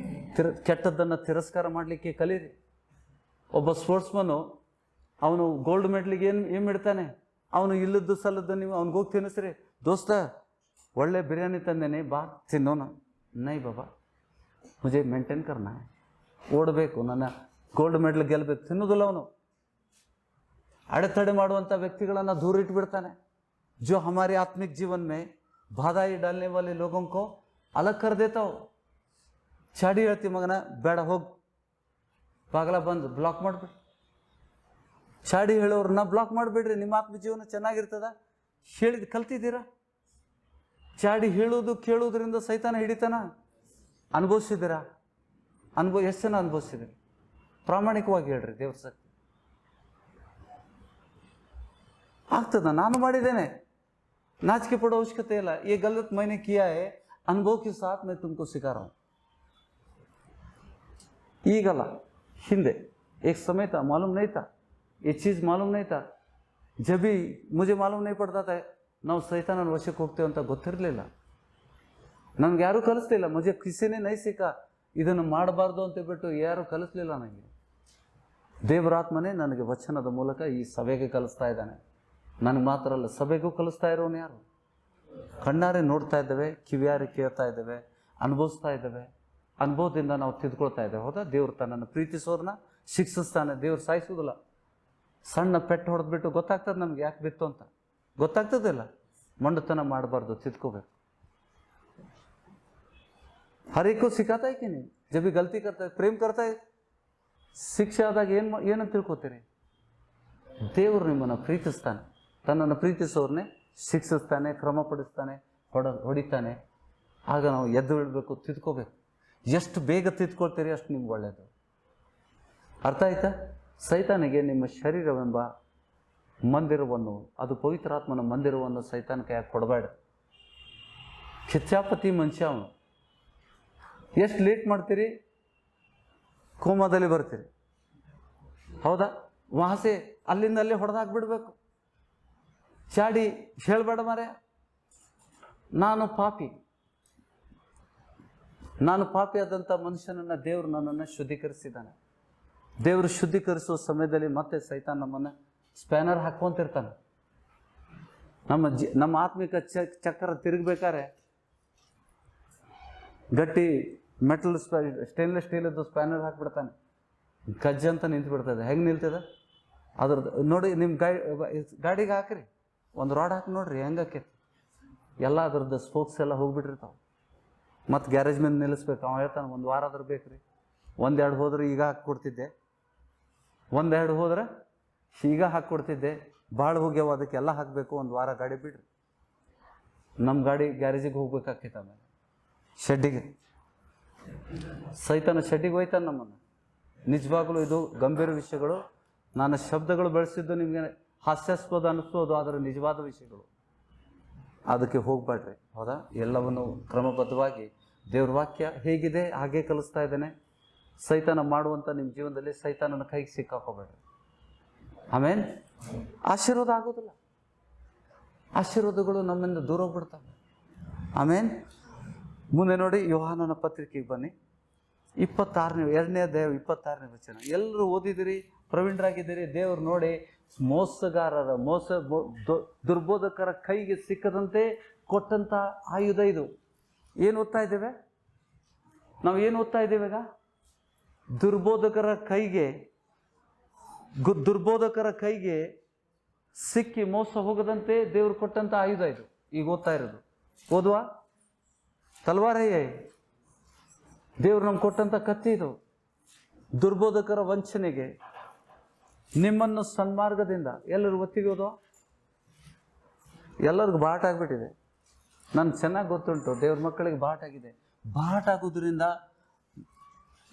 ಕೆಟ್ಟದ್ದನ್ನು ತಿರಸ್ಕಾರ ಮಾಡಲಿಕ್ಕೆ ಕಲೀರಿ. ಒಬ್ಬ ಸ್ಪೋರ್ಟ್ಸ್ಮನ್ನು ಅವನು ಗೋಲ್ಡ್ ಮೆಡ್ಲಿಗೆ ಏನು ಇಡ್ತಾನೆ, ಅವನು ಇಲ್ಲದ್ದು ಸಲ್ಲದ್ದು ನೀವು ಅವ್ನಿಗೆ ಹೋಗಿ ತಿನ್ನಿಸ್ರಿ. ದೋಸ್ತ ಒಳ್ಳೆ ಬಿರಿಯಾನಿ ತಂದೇನೆ, ಬಾ ತಿನ್ನೋಣ. ನೈ ಬಾಬಾ, ಮುಜೆ ಮೇಂಟೈನ್ ಕರ್ನಾ, ಓಡಬೇಕು, ನನ್ನ ಗೋಲ್ಡ್ ಮೆಡಲ್ ಗೆಲ್ಲಬೇಕು, ತಿನ್ನೋದಿಲ್ಲ ಅವನು. ಅಡೆತಡೆ ಮಾಡುವಂಥ ವ್ಯಕ್ತಿಗಳನ್ನು ದೂರ ಇಟ್ಬಿಡ್ತಾನೆ. जो हमारे आत्मिक जीवन में बाधाई डालने वाले लोगों को अलग कर देता हो. ಚಾಡಿ ಹೇಳ್ತಿ ಮಗನ, ಬೇಡ ಹೋಗಿ ಬಾಗಲ ಬಂದು ಬ್ಲಾಕ್ ಮಾಡಿಬಿಡ್ರಿ. ಚಾಡಿ ಹೇಳೋರನ್ನ ಬ್ಲಾಕ್ ಮಾಡಿಬಿಡ್ರಿ. ನಿಮ್ಮ ಆತ್ಮ ಜೀವನ ಚೆನ್ನಾಗಿರ್ತದ. ಕಲ್ತಿದ್ದೀರಾ? ಚಾಡಿ ಹೇಳೋದು ಕೇಳೋದ್ರಿಂದ ಸೈತಾನ ಹಿಡಿತಾನ. ಅನುಭವಿಸಿದ್ದೀರಾ? ಎಷ್ಟು ಜನ ಅನುಭವಿಸಿದ್ದೀರಿ? ಪ್ರಾಮಾಣಿಕವಾಗಿ ಹೇಳ್ರಿ. ದೇವ್ರ ಶಕ್ತಿ ಆಗ್ತದ. ನಾನು ಮಾಡಿದ್ದೇನೆ, नाचके पड़ो आवश्यकता ಇಲ್ಲ. ये गलत मैंने किया है, अनुभव के साथ मैं तुमको सिखा रहा हूं. ಈಗಲ್ಲ, ಹಿಂದೆ एक समय था, मालूम नहीं था, ये चीज़ मालूम नहीं था. जब भी मुझे मालूम नहीं पड़ता था ನಾವು ಸೈತಾನನ ವಶಕ್ಕೆ ಹೋಗ್ತೇವೆ ಅಂತ ಗೊತ್ತಿರಲಿಲ್ಲ. ನಮ್ಗೆ ಯಾರೂ ಕಲಿಸ್ಲಿಲ್ಲ. ಮುಜೆ ಕಿಸಿನೇ ನೈ ಸಿಕ್ಕಾ, ಇದನ್ನು ಮಾಡಬಾರ್ದು ಅಂತ ಬಿಟ್ಟು ಯಾರೂ ಕಲಿಸ್ಲಿಲ್ಲ ನನಗೆ. ದೇವರಾತ್ಮನೇ ನನಗೆ ವಚನದ ಮೂಲಕ ಈ ಸಭೆಗೆ ಕಲಿಸ್ತಾ ಇದ್ದಾನೆ. ನನಗೆ ಮಾತ್ರ ಅಲ್ಲ, ಸಭೆಗೂ ಕಲಿಸ್ತಾ ಇರೋನು ಯಾರು? ಕಣ್ಣಾರೆ ನೋಡ್ತಾ ಇದ್ದೇವೆ, ಕಿವಿಯಾರೆ ಕೇಳ್ತಾ ಇದ್ದೇವೆ, ಅನುಭವಿಸ್ತಾ ಇದ್ದೇವೆ. ಅನುಭವದಿಂದ ನಾವು ತಿದ್ಕೊಳ್ತಾ ಇದ್ದೇವೆ. ಹೌದಾ? ದೇವ್ರು ತನ್ನನ್ನು ಪ್ರೀತಿಸೋರನ್ನ ಶಿಕ್ಷಿಸ್ತಾನೆ. ದೇವ್ರು ಸಾಯಿಸೋದಿಲ್ಲ. ಸಣ್ಣ ಪೆಟ್ಟು ಹೊಡೆದ್ಬಿಟ್ಟು ಗೊತ್ತಾಗ್ತದೆ ನಮ್ಗೆ ಯಾಕೆ ಬಿತ್ತು ಅಂತ. ಗೊತ್ತಾಗ್ತದಿಲ್ಲ. ಮೊಂಡತನ ಮಾಡಬಾರ್ದು, ತಿದ್ಕೋಬೇಕು. हर एक को सिखाता है कि नहीं? जब भी गलती करता है, प्रेम करता है, ಶಿಕ್ಷೆ ಆದಾಗ ಏನಂತ ತಿಳ್ಕೊತೀರಿ? ದೇವರು ನಿಮ್ಮನ್ನು ಪ್ರೀತಿಸ್ತಾನೆ, ತನ್ನನ್ನು ಪ್ರೀತಿಸೋರ್ನೇ ಶಿಕ್ಷಿಸ್ತಾನೆ, ಕ್ರಮಪಡಿಸ್ತಾನೆ, ಹೊಡಿತಾನೆ. ಆಗ ನಾವು ಎದ್ದು ಬಿಡಬೇಕು, ತಿದ್ಕೋಬೇಕು. ಎಷ್ಟು ಬೇಗ ತಿದ್ಕೊಳ್ತೀರಿ ಅಷ್ಟು ನಿಮ್ಗೆ ಒಳ್ಳೆಯದು. ಅರ್ಥ ಆಯ್ತಾ? ಸೈತಾನಿಗೆ ನಿಮ್ಮ ಶರೀರವೆಂಬ ಮಂದಿರವನ್ನು, ಅದು ಪವಿತ್ರಾತ್ಮನ ಮಂದಿರವನ್ನು ಸೈತಾನ ಕೈಯಾಗಿ ಕೊಡಬೇಡ. ಕಿಚ್ಚಾಪತಿ ಮನುಷ್ಯ ಅವನು. ಎಷ್ಟು ಲೇಟ್ ಮಾಡ್ತೀರಿ, ಕೋಮಾದಲ್ಲಿ ಬರ್ತೀರಿ. ಹೌದಾ? ವಾಸೆ ಅಲ್ಲಿಂದ ಅಲ್ಲೇ ಹೊಡೆದಾಕ್ಬಿಡ್ಬೇಕು. ಚಾಡಿ ಹೇಳ್ಬೇಡ ಮಾರೆ, ನಾನು ಪಾಪಿ ಆದಂಥ ಮನುಷ್ಯನನ್ನು ದೇವರು ನನ್ನನ್ನು ಶುದ್ಧೀಕರಿಸಿದ್ದಾನೆ. ದೇವರು ಶುದ್ಧೀಕರಿಸುವ ಸಮಯದಲ್ಲಿ ಮತ್ತೆ ಸೈತಾನ್ ನಮ್ಮನ್ನು ಸ್ಪ್ಯಾನರ್ ಹಾಕ್ಕೊಂತಿರ್ತಾನೆ. ನಮ್ಮ ಆತ್ಮಿಕ ಚಕ್ರ ತಿರುಗಬೇಕಾದ್ರೆ ಗಟ್ಟಿ ಮೆಟಲ್ ಸ್ಟೇನ್ಲೆಸ್ ಸ್ಟೀಲದ್ದು ಸ್ಪ್ಯಾನರ್ ಹಾಕ್ಬಿಡ್ತಾನೆ. ಕಜ್ಜಂತ ನಿಂತು ಬಿಡ್ತದೆ. ಹೆಂಗೆ ನಿಲ್ತದೆ ಅದ್ರದ್ದು ನೋಡಿ. ನಿಮ್ಮ ಗಾಡಿಗೆ ಹಾಕ್ರಿ, ಒಂದು ರಾಡ್ ಹಾಕಿ ನೋಡ್ರಿ ಹೆಂಗೆ ಎಲ್ಲ ಅದ್ರದ್ದು ಸ್ಪೋಕ್ಸ್ ಎಲ್ಲ ಹೋಗ್ಬಿಟ್ಟಿರ್ತಾವೆ. ಮತ್ತು ಗ್ಯಾರೇಜ್ ಮೇಲೆ ನಿಲ್ಲಿಸ್ಬೇಕು. ಅವ ಹೇಳ್ತಾನೆ, ಒಂದು ವಾರ ಆದ್ರೂ ಬೇಕ್ರಿ. ಒಂದೆರಡು ಹೋದ್ರೆ ಈಗ ಹಾಕ್ಕೊಡ್ತಿದ್ದೆ, ಒಂದೆರಡು ಹೋದ್ರೆ ಈಗ ಹಾಕ್ಕೊಡ್ತಿದ್ದೆ, ಭಾಳ ಹೋಗ್ಯಾವ, ಅದಕ್ಕೆಲ್ಲ ಹಾಕಬೇಕು, ಒಂದು ವಾರ ಗಾಡಿ ಬಿಡ್ರಿ. ನಮ್ಮ ಗಾಡಿ ಗ್ಯಾರೇಜಿಗೆ ಹೋಗ್ಬೇಕಾಗ್ತೈತೆ. ಆಮೇಲೆ ಶೆಡ್ಡಿಗೆ, ಸೈತಾನ ಶೆಡ್ಡಿಗೆ ಹೋಯ್ತಾನೆ ನಮ್ಮನ್ನು. ನಿಜವಾಗ್ಲೂ ಇದು ಗಂಭೀರ ವಿಷಯಗಳು. ನಾನು ಶಬ್ದಗಳು ಬೆಳೆಸಿದ್ದು ನಿಮಗೆ ಹಾಸ್ಯಾಸ್ಪದ ಅನ್ನಿಸ್ಬೋದು, ಆದರೆ ನಿಜವಾದ ವಿಷಯಗಳು. ಅದಕ್ಕೆ ಹೋಗ್ಬೇಡ್ರಿ. ಹೌದಾ? ಎಲ್ಲವನ್ನು ಕ್ರಮಬದ್ಧವಾಗಿ ದೇವ್ರ ವಾಕ್ಯ ಹೇಗಿದೆ ಹಾಗೆ ಕಲಿಸ್ತಾ ಇದ್ದೇನೆ. ಸೈತಾನ ಮಾಡುವಂಥ ನಿಮ್ಮ ಜೀವನದಲ್ಲಿ ಸೈತಾನನ ಕೈಗೆ ಸಿಕ್ಕಾಕೋಬೇಡ್ರಿ. ಆಮೇಲೆ ಆಶೀರ್ವಾದ ಆಗೋದಿಲ್ಲ. ಆಶೀರ್ವಾದಗಳು ನಮ್ಮಿಂದ ದೂರ ಹೋಗ್ಬಿಡ್ತವೆ. ಆಮೇಲೆ ಮುಂದೆ ನೋಡಿ, ಯೋಹಾನನ ಪತ್ರಿಕೆಗೆ ಬನ್ನಿ. 2ನೇ ಅಧ್ಯಾಯ 26ನೇ ವಚನ. ಎಲ್ಲರೂ ಓದಿದಿರಿ, ಪ್ರವೀಣರಾಗಿದ್ದೀರಿ. ದೇವರು ನೋಡಿ, ಮೋಸಗಾರರ ದುರ್ಬೋಧಕರ ಕೈಗೆ ಸಿಕ್ಕದಂತೆ ಕೊಟ್ಟಂಥ ಆಯುಧ ಇದು. ಏನು ಓದ್ತಾ ಇದ್ದೇವೆ ನಾವು? ಏನು ಓದ್ತಾ ಇದ್ದೇವೆ ಈಗ? ದುರ್ಬೋಧಕರ ಕೈಗೆ ಸಿಕ್ಕಿ ಮೋಸ ಹೋಗದಂತೆ ದೇವರು ಕೊಟ್ಟಂಥ ಆಯುಧ ಇದು. ಈಗ ಓದ್ತಾ ಇರೋದು ಓದುವ ತಲ್ವಾರಯ್ಯ, ದೇವರು ನಮ್ಗೆ ಕೊಟ್ಟಂಥ ಕತ್ತಿ ಇದು. ದುರ್ಬೋಧಕರ ವಂಚನೆಗೆ ನಿಮ್ಮನ್ನು ಸನ್ಮಾರ್ಗದಿಂದ, ಎಲ್ಲರೂ ಒತ್ತಿಗೆ ಓದುವ, ಎಲ್ಲರಿಗೂ ಬಾಟ್ ಆಗಿಬಿಟ್ಟಿದೆ. ನನ್ಗೆ ಚೆನ್ನಾಗಿ ಗೊತ್ತುಂಟು, ದೇವ್ರ ಮಕ್ಕಳಿಗೆ ಬಾಟ್ ಆಗಿದೆ. ಬಾಟ್ ಆಗೋದ್ರಿಂದ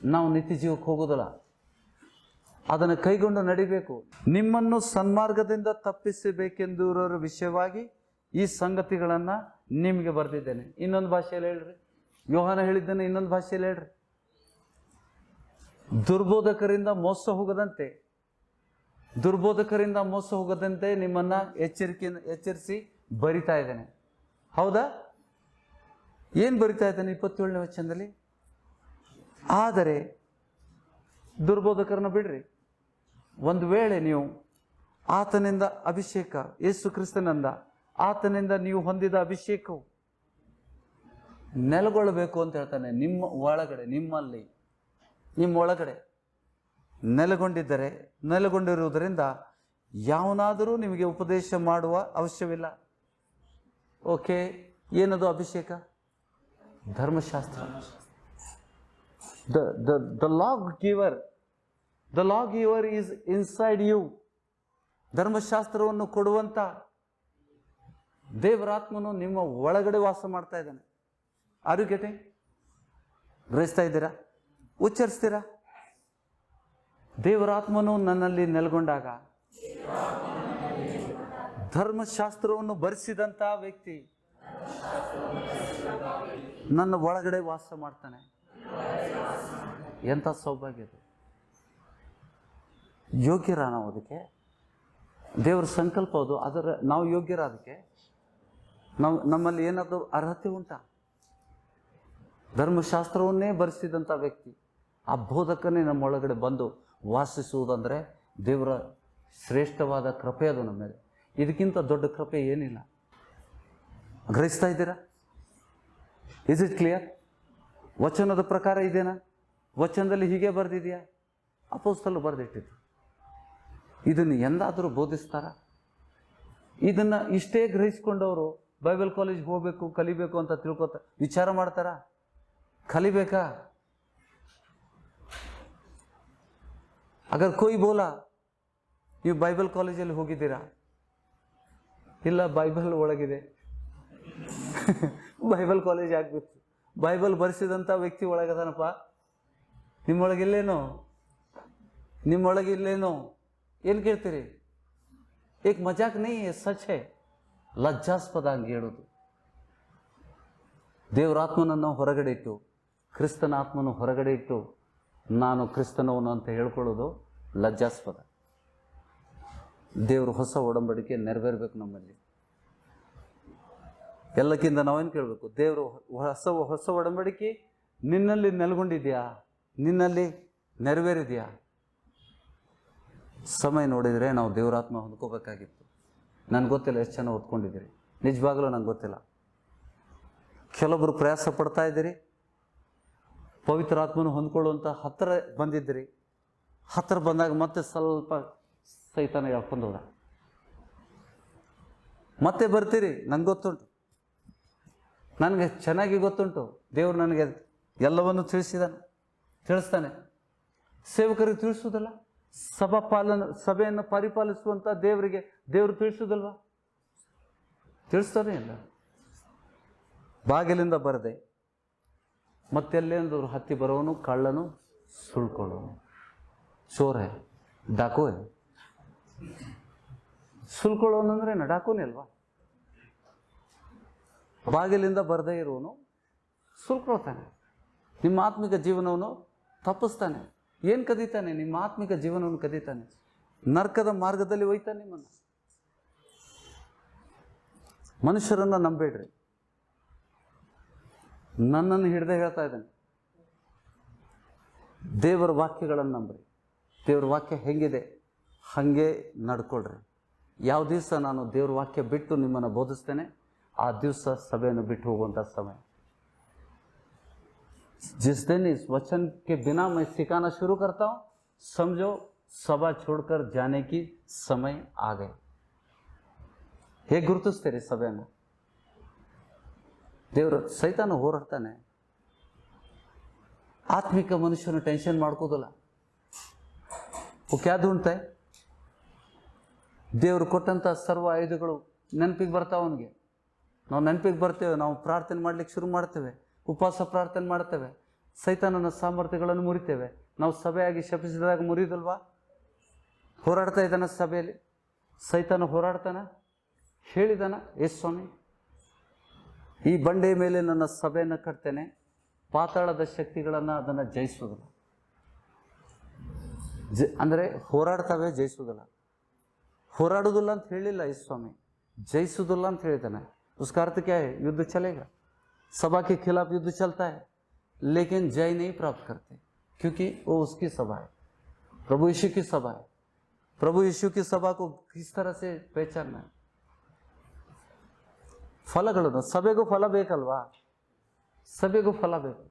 ನಾವು ನಿತ್ಯ ಜೀವಕ್ಕೆ ಹೋಗೋದಿಲ್ಲ, ಅದನ್ನು ಕೈಗೊಂಡು ನಡಿಬೇಕು. ನಿಮ್ಮನ್ನು ಸನ್ಮಾರ್ಗದಿಂದ ತಪ್ಪಿಸಬೇಕೆಂದಿರೋರ ವಿಷಯವಾಗಿ ಈ ಸಂಗತಿಗಳನ್ನು ನಿಮಗೆ ಬರೆದಿದ್ದೇನೆ. ಇನ್ನೊಂದು ಭಾಷೆಯಲ್ಲಿ ಹೇಳ್ರಿ. ಯೋಹಾನ ಹೇಳಿದ್ದೇನೆ, ಇನ್ನೊಂದು ಭಾಷೆಯಲ್ಲಿ ಹೇಳ್ರಿ. ದುರ್ಬೋಧಕರಿಂದ ಮೋಸ ಹೋಗದಂತೆ ನಿಮ್ಮನ್ನು ಎಚ್ಚರಿಸಿ ಬರಿತಾ ಇದ್ದೇನೆ. ಹೌದಾ? ಏನು ಬರಿತಾ ಇದ್ದೇನೆ? 27ನೇ ವಚನದಲ್ಲಿ, ಆದರೆ ದುರ್ಬೋಧಕರನ್ನ ಬಿಡ್ರಿ. ಒಂದು ವೇಳೆ ನೀವು ಆತನಿಂದ ಅಭಿಷೇಕ, ಯೇಸು ಕ್ರಿಸ್ತನಿಂದ ಆತನಿಂದ ನೀವು ಹೊಂದಿದ ಅಭಿಷೇಕವು ನೆಲೆಗೊಳ್ಳಬೇಕು ಅಂತ ಹೇಳ್ತಾನೆ. ನಿಮ್ಮ ಒಳಗಡೆ ನೆಲೆಗೊಂಡಿರುವುದರಿಂದ ಯಾವನಾದರೂ ನಿಮಗೆ ಉಪದೇಶ ಮಾಡುವ ಅವಶ್ಯವಿಲ್ಲ. ಓಕೆ, ಏನದು ಅಭಿಷೇಕ? ಧರ್ಮಶಾಸ್ತ್ರ. The lawgiver is inside you. ಧರ್ಮಶಾಸ್ತ್ರವನ್ನು ಕೊಡುವಂತ ದೇವರಾತ್ಮನು ನಿಮ್ಮ ಒಳಗಡೆ ವಾಸ ಮಾಡ್ತಾ ಇದ್ದಾನೆ. Are you getting? ಗ್ರಹಿಸ್ತಾ ಇದ್ದೀರಾ? ಉಚ್ಚರಿಸ್ತೀರಾ? ದೇವರಾತ್ಮನು ನನ್ನಲ್ಲಿ ನೆಲೆಗೊಂಡಾಗ, ಧರ್ಮಶಾಸ್ತ್ರವನ್ನು ಬರೆಸಿದಂಥ ವ್ಯಕ್ತಿ ನನ್ನ ಒಳಗಡೆ ವಾಸ ಮಾಡ್ತಾನೆ. ಎಂಥ ಸೌಭಾಗ್ಯ ಅದು! ಯೋಗ್ಯರ ನಾವು ಅದಕ್ಕೆ? ದೇವರ ಸಂಕಲ್ಪ ಅದು. ನಾವು ಯೋಗ್ಯರ ಅದಕ್ಕೆ? ನಮ್ಮಲ್ಲಿ ಏನಾದರೂ ಅರ್ಹತೆ ಉಂಟಾ? ಧರ್ಮಶಾಸ್ತ್ರವನ್ನೇ ಬರೆಸಿದಂಥ ವ್ಯಕ್ತಿ, ಆ ಬೋಧಕನೇ ನಮ್ಮೊಳಗಡೆ ಬಂದು ವಾಸಿಸುವುದಂದರೆ ದೇವರ ಶ್ರೇಷ್ಠವಾದ ಕೃಪೆ ಅದು ನಮ್ಮ ಮೇಲೆ. ಇದಕ್ಕಿಂತ ದೊಡ್ಡ ಕೃಪೆ ಏನಿಲ್ಲ. ಗ್ರಹಿಸ್ತಾ ಇದ್ದೀರಾ? Is it clear? ವಚನದ ಪ್ರಕಾರ ಇದೇನಾ? ವಚನದಲ್ಲಿ ಹೀಗೆ ಬರೆದಿದೆಯಾ? ಅಪೊಸ್ತಲರು ಬರೆದಿಟ್ಟಿದ್ದು. ಇದನ್ನು ಎಂದಾದರೂ ಬೋಧಿಸ್ತಾರ? ಇದನ್ನು ಇಷ್ಟೇ ಗ್ರಹಿಸ್ಕೊಂಡವರು ಬೈಬಲ್ ಕಾಲೇಜ್ಗೆ ಹೋಗಬೇಕು, ಕಲಿಬೇಕು ಅಂತ ತಿಳ್ಕೊತ ವಿಚಾರ ಮಾಡ್ತಾರ? ಕಲಿಬೇಕಾ? ಅಗರ್ ಕೋಯಿ ಬೋಲಾ ನೀವು ಬೈಬಲ್ ಕಾಲೇಜಲ್ಲಿ ಹೋಗಿದ್ದೀರಾ? ಇಲ್ಲ, ಬೈಬಲ್ ಒಳಗಿದೆ. ಬೈಬಲ್ ಕಾಲೇಜ್ ಆಗ್ಬೇಕು. ಬೈಬಲ್ ಬರೆಸಿದಂಥ ವ್ಯಕ್ತಿ ಒಳಗದನಪ್ಪ. ನಿಮ್ಮೊಳಗಿಲ್ಲೇನೋ? ನಿಮ್ಮೊಳಗಿಲ್ಲೇನೋ? ಏನು ಕೇಳ್ತೀರಿ? ಏಕ್ ಮಜಾಕ್ ನೈ, ಸಚ್ ಹೇ. ಲಜ್ಜಾಸ್ಪದ ಹಂಗೆ ಹೇಳೋದು. ದೇವರಾತ್ಮನನ್ನು ಹೊರಗಡೆ ಇಟ್ಟು, ಕ್ರಿಸ್ತನ ಆತ್ಮನ ಹೊರಗಡೆ ಇಟ್ಟು ನಾನು ಕ್ರಿಸ್ತನವನು ಅಂತ ಹೇಳ್ಕೊಳ್ಳೋದು ಲಜ್ಜಾಸ್ಪದ. ದೇವರು ಹೊಸ ಒಡಂಬಡಿಕೆ ನೆರವೇರಬೇಕು ನಮ್ಮಲ್ಲಿ. ಎಲ್ಲಕ್ಕಿಂತ ನಾವೇನು ಕೇಳಬೇಕು? ದೇವರು ಹೊಸ ಒಡಂಬಡಿಕೆ ನಿನ್ನಲ್ಲಿ ನೆಲೆಗೊಂಡಿದೆಯಾ? ನಿನ್ನಲ್ಲಿ ನೆರವೇರಿದೆಯಾ? ಸಮಯ ನೋಡಿದರೆ ನಾವು ದೇವರಾತ್ಮ ಹೊಂದ್ಕೋಬೇಕಾಗಿತ್ತು. ನನಗೆ ಗೊತ್ತಿಲ್ಲ ಎಷ್ಟು ಜನ ಹೊತ್ಕೊಂಡಿದ್ದೀರಿ, ನಿಜವಾಗಲೂ ನಂಗೆ ಗೊತ್ತಿಲ್ಲ. ಕೆಲವೊಬ್ಬರು ಪ್ರಯಾಸ ಪಡ್ತಾ ಇದ್ದೀರಿ, ಪವಿತ್ರಾತ್ಮನ ಹೊಂದ್ಕೊಳ್ಳುವಂಥ ಹತ್ತಿರ ಬಂದಿದ್ದೀರಿ. ಹತ್ತಿರ ಬಂದಾಗ ಮತ್ತೆ ಸ್ವಲ್ಪ ಸೈತಾನ ಹೇಳ್ಕೊಂಡು ಹೋದ, ಮತ್ತೆ ಬರ್ತೀರಿ. ನಂಗೆ ಗೊತ್ತುಂಟು, ನನಗೆ ಚೆನ್ನಾಗಿ ಗೊತ್ತುಂಟು. ದೇವರು ನನಗೆ ಎಲ್ಲವನ್ನು ತಿಳಿಸ್ತಾನೆ. ಸೇವಕರಿಗೆ ತಿಳಿಸೋದಲ್ಲ, ಸಭೆಯನ್ನು ಪರಿಪಾಲಿಸುವಂಥ ದೇವರು ತಿಳಿಸೋದಲ್ವಾ? ತಿಳಿಸ್ತಾನೆ ಇಲ್ಲ. ಬಾಗಿಲಿಂದ ಬರದೆ ಮತ್ತೆಲ್ಲೇಂದ್ರು ಹತ್ತಿ ಬರೋನು ಕಳ್ಳನು, ಸುಳ್ಕೊಳ್ಳೋನು, ಚೋರೆ, ಡಾಕು. ಸುಳ್ಕೊಳ್ಳೋನಂದ್ರೆ ಡಾಕೂನೇ ಅಲ್ವಾ? ಬಾಗಿಲಿಂದ ಬರದೇ ಇರೋನು ಸುಳ್ಕೊಳ್ತಾನೆ. ನಿಮ್ಮ ಆತ್ಮಿಕ ಜೀವನವನ್ನು ತಪ್ಪಿಸ್ತಾನೆ. ಏನು ಕದೀತಾನೆ? ನಿಮ್ಮ ಆತ್ಮಿಕ ಜೀವನವನ್ನು ಕದೀತಾನೆ. ನರ್ಕದ ಮಾರ್ಗದಲ್ಲಿ ಒಯ್ತಾನೆ ನಿಮ್ಮನ್ನು. ಮನುಷ್ಯರನ್ನು ನಂಬೇಡ್ರಿ, ನನ್ನನ್ನು ಹಿಡ್ದೆ ಹೇಳ್ತಾ ಇದ್ದಾನೆ. ದೇವರ ವಾಕ್ಯಗಳನ್ನು ನಂಬ್ರಿ. ದೇವ್ರ ವಾಕ್ಯ ಹೆಂಗಿದೆ ಹಾಗೆ ನಡ್ಕೊಳ್ರಿ. ಯಾವ ದಿವಸ ನಾನು ದೇವ್ರ ವಾಕ್ಯ ಬಿಟ್ಟು ನಿಮ್ಮನ್ನು ಬೋಧಿಸ್ತೇನೆ, ಆ ದಿವಸ ಸಭೆಯನ್ನು ಬಿಟ್ಟು ಹೋಗುವಂಥ ಸಮಯ. जिस दिन इस वचन के बिना मैं सिखाना शुरू करता हूं, समझो सभा छोड़कर जाने की समय आ गए. ಹೇಗೆ ಗುರುತಿಸ್ತೀರಿ ಸಭೆಯನ್ನು? ದೇವರು ಸೈತಾನ ಹೋರಾಡ್ತಾನೆ. ಆತ್ಮಿಕ ಮನುಷ್ಯನು ಟೆನ್ಷನ್ ಮಾಡ್ಕೋದಲ್ಲ. ಕ್ಯಾ ढूंढता है? ದೇವರು ಕೊಟ್ಟಂಥ ಸರ್ವ ಆಯುಧಗಳು ನೆನಪಿಗೆ ಬರ್ತಾವ ಅವನಿಗೆ. ನಾವು ನೆನಪಿಗೆ ಬರ್ತೇವೆ, ನಾವು ಪ್ರಾರ್ಥನೆ ಮಾಡ್ಲಿಕ್ಕೆ ಶುರು ಮಾಡ್ತೇವೆ, ಉಪವಾಸ ಪ್ರಾರ್ಥನೆ ಮಾಡ್ತೇವೆ, ಸೈತಾನನ ಸಾಮರ್ಥ್ಯಗಳನ್ನು ಮುರಿತೇವೆ. ನಾವು ಸಭೆಯಾಗಿ ಶಪಿಸಿದಾಗ ಮುರಿಯೋದಲ್ವಾ? ಹೋರಾಡ್ತಾ ಇದ್ದಾನ ಸಭೆಯಲ್ಲಿ? ಸೈತಾನ ಹೋರಾಡ್ತಾನ? ಹೇಳಿದಾನ ಯೇಸು ಸ್ವಾಮಿ, ಈ ಬಂಡೆಯ ಮೇಲೆ ನನ್ನ ಸಭೆಯನ್ನು ಕಟ್ತೇನೆ, ಪಾತಾಳದ ಶಕ್ತಿಗಳನ್ನು ಅದನ್ನು ಜಯಿಸೋದಿಲ್ಲ. ಅಂದರೆ ಹೋರಾಡ್ತವೆ, ಜಯಿಸೋದಿಲ್ಲ. ಹೋರಾಡೋದಿಲ್ಲ ಅಂತ ಹೇಳಿಲ್ಲ ಯೇಸು ಸ್ವಾಮಿ, ಜಯಿಸೋದಿಲ್ಲ ಅಂತ ಹೇಳಿದ್ದಾನೆ. उसका अर्थ क्या है? युद्ध चलेगा, सभा के खिलाफ युद्ध चलता है, लेकिन जय नहीं प्राप्त करते, क्योंकि वो उसकी सभा है, प्रभु यीशु की सभा है. प्रभु यीशु की सभा को किस तरह से पहचानना है? ಫಲಗಳನ್ನು, ಸಭೆಗೂ ಫಲ ಬೇಕಲ್ವಾ? ಸಭೆಗೂ ಫಲ ಬೇಕು.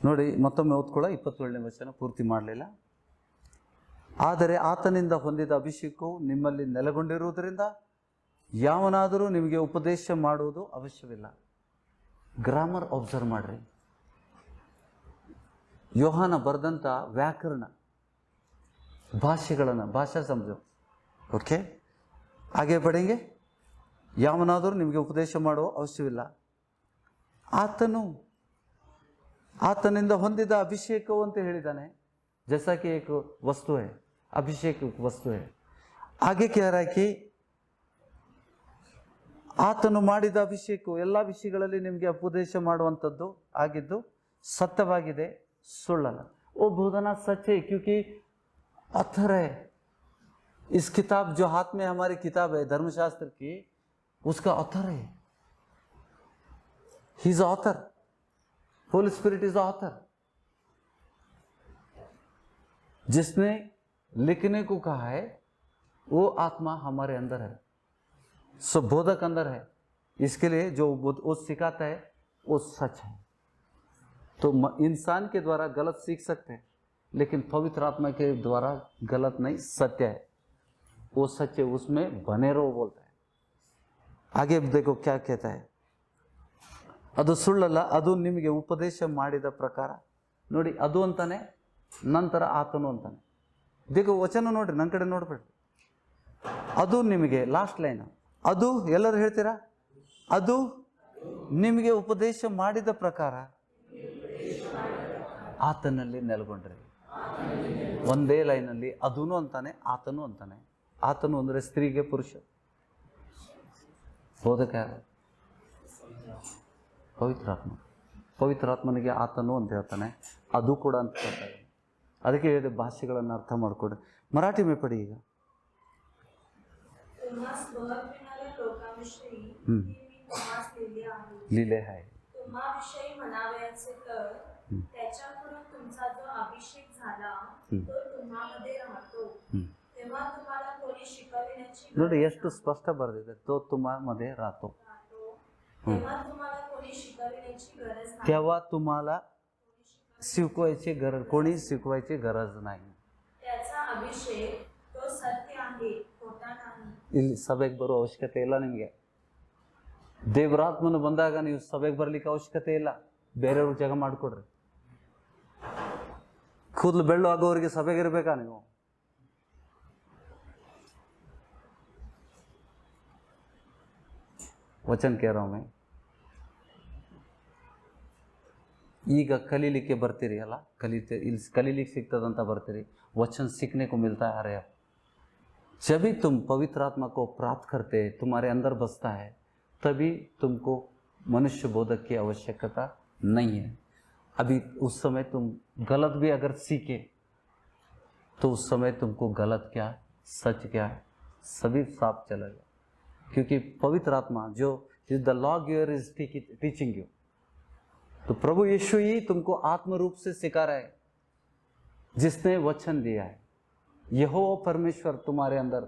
ನೋಡಿ, ಮತ್ತೊಮ್ಮೆ ಓದ್ಕೊಳ್ಳ. 27ನೇ ವಚನ ಪೂರ್ತಿ ಮಾಡಲಿಲ್ಲ. ಆದರೆ ಆತನಿಂದ ಹೊಂದಿದ ಅಭಿಷೇಕವು ನಿಮ್ಮಲ್ಲಿ ನೆಲೆಗೊಂಡಿರುವುದರಿಂದ ಯಾವನಾದರೂ ನಿಮಗೆ ಉಪದೇಶ ಮಾಡುವುದು ಅವಶ್ಯವಿಲ್ಲ. ಗ್ರಾಮರ್ ಅಬ್ಸರ್ವ್ ಮಾಡ್ರಿ. ಯೋಹಾನ ಬರೆದಂಥ ವ್ಯಾಕರಣ, ಭಾಷೆಗಳನ್ನು, ಭಾಷಾ ಸಮಜೋ. ಓಕೆ, ಹಾಗೆ ಬಡೆಂಗೆ. ಯಾವನಾದರೂ ನಿಮಗೆ ಉಪದೇಶ ಮಾಡುವ ಅವಶ್ಯವಿಲ್ಲ. ಆತನಿಂದ ಹೊಂದಿದ ಅಭಿಷೇಕವು ಅಂತ ಹೇಳಿದ್ದಾನೆ. जैसा कि एक वस्तु है, अभिषेक एक वस्तु है. आगे कह रहा है कि ಆತನು ಮಾಡಿದ ಅಭಿಷೇಕವು ಎಲ್ಲ ವಿಷಯಗಳಲ್ಲಿ ನಿಮಗೆ ಉಪದೇಶ ಮಾಡುವಂಥದ್ದು ಆಗಿದ್ದು ಸತ್ಯವಾಗಿದೆ, ಸುಳ್ಳಲ್ಲ. वो बोधना सच है, क्योंकि ऑथर है. इस किताब जो हाथ में हमारी किताब है धर्मशास्त्र की, उसका ऑथर है. He is author. Holi spirit is author. जिसने लिखने को कहा है वो आत्मा हमारे अंदर है, सो बोधक अंदर है. इसके लिए जो वो सिखाता है वो सच है. तो इंसान के द्वारा गलत सीख सकते हैं, लेकिन पवित्र आत्मा के द्वारा गलत नहीं, सत्य है. वो सच है, उसमें बने रहो बोलता है. आगे देखो क्या कहता है. ಅದು ಸುಳ್ಳಲ್ಲ, ಅದು ನಿಮಗೆ ಉಪದೇಶ ಮಾಡಿದ ಪ್ರಕಾರ. ನೋಡಿ, ಅದು ಅಂತಾನೆ, ನಂತರ ಆತನು ಅಂತಾನೆ. ದೇಖೋ ವಚನ ನೋಡ್ರಿ, ನನ್ನ ಕಡೆ ನೋಡ್ಬೇಡ್ರಿ. ಅದು ನಿಮಗೆ, ಲಾಸ್ಟ್ ಲೈನ್, ಅದು ಎಲ್ಲರೂ ಹೇಳ್ತೀರಾ, ಅದು ನಿಮಗೆ ಉಪದೇಶ ಮಾಡಿದ ಪ್ರಕಾರ ಆತನಲ್ಲಿ ನೆಲೆಗೊಂಡ್ರಿ. ಒಂದೇ ಲೈನಲ್ಲಿ ಅದೂನು ಅಂತಾನೆ, ಆತನು ಅಂತಾನೆ. ಆತನು ಅಂದರೆ ಸ್ತ್ರೀಗೆ ಪುರುಷ. ಬೋಧಕ ಯಾರು? ಪವಿತ್ರಾತ್ಮ. ಪವಿತ್ರಾತ್ಮನಿಗೆ ಆತನು ಅಂತ ಹೇಳ್ತಾನೆ, ಅದು ಕೂಡ ಅಂತ ಹೇಳ್ತಾರೆ. ಅದಕ್ಕೆ ಹೇಳಿದೆ ಭಾಷೆಗಳನ್ನು ಅರ್ಥ ಮಾಡಿಕೊಡ್ರಿ. ಮರಾಠಿ ಮೇ ಪಡಿ ಈಗ. लिहिले आहे. तुम्हाविषयी म्हणावयाचे तर त्याच्याकडून तुमचा जो अभिषेक झाला तो तुम्हामध्ये राहतो, तेव्हा तुम्हाला कोणी शिकविण्याची ನೋಡಿ ಎಷ್ಟು ಸ್ಪಷ್ಟ ಬರೆದಿದೆ. तो तुम्हामध्ये राहतो. तेव्हा तुम्हाला कोणी शिकविण्याची गरज नाही. तेव्हा तुम्हाला शिकवायची गरज, कोणी शिकवायची गरज नाही. त्याचा अभिषेक तो सत्य आहे, खोटा नाही. ಇಲ್ಲಿ ಸಭೆಗೆ ಬರೋ ಅವಶ್ಯಕತೆ ಇಲ್ಲ ನಿಮಗೆ. ದೇವರಾತ್ಮನು ಬಂದಾಗ ನೀವು ಸಭೆಗೆ ಬರ್ಲಿಕ್ಕೆ ಅವಶ್ಯಕತೆ ಇಲ್ಲ. ಬೇರೆಯವ್ರಿಗೆ ಜಾಗ ಮಾಡಿಕೊಡ್ರಿ. ಕೂದಲು ಬೆಳ್ಳು ಆಗೋರಿಗೆ ಸಭೆಗೆ ಇರಬೇಕಾ ನೀವು? ವಚನ ಕೇಳೋಮೆ. ಈಗ ಕಲೀಲಿಕ್ಕೆ ಬರ್ತೀರಿ ಅಲ್ಲ, ಇಲ್ಲಿ ಕಲೀಲಿಕ್ಕೆ ಸಿಗ್ತದಂತ ಬರ್ತೀರಿ. वचन सीखने को मिलता है. अरे जब भी तुम पवित्र आत्मा को प्राप्त करते, तुम्हारे अंदर बसता है, तभी तुमको मनुष्य बोधक की आवश्यकता नहीं है. अभी उस समय तुम गलत भी अगर सीखे तो उस समय तुमको गलत क्या सच क्या है सभी साफ चलेगा. क्योंकि पवित्र आत्मा जो is the law giver is teaching you. तो प्रभु यीशु ही तुमको आत्म रूप से सिखा रहा है, जिसने वचन दिया है. यहोवा परमेश्वर तुम्हारे अंदर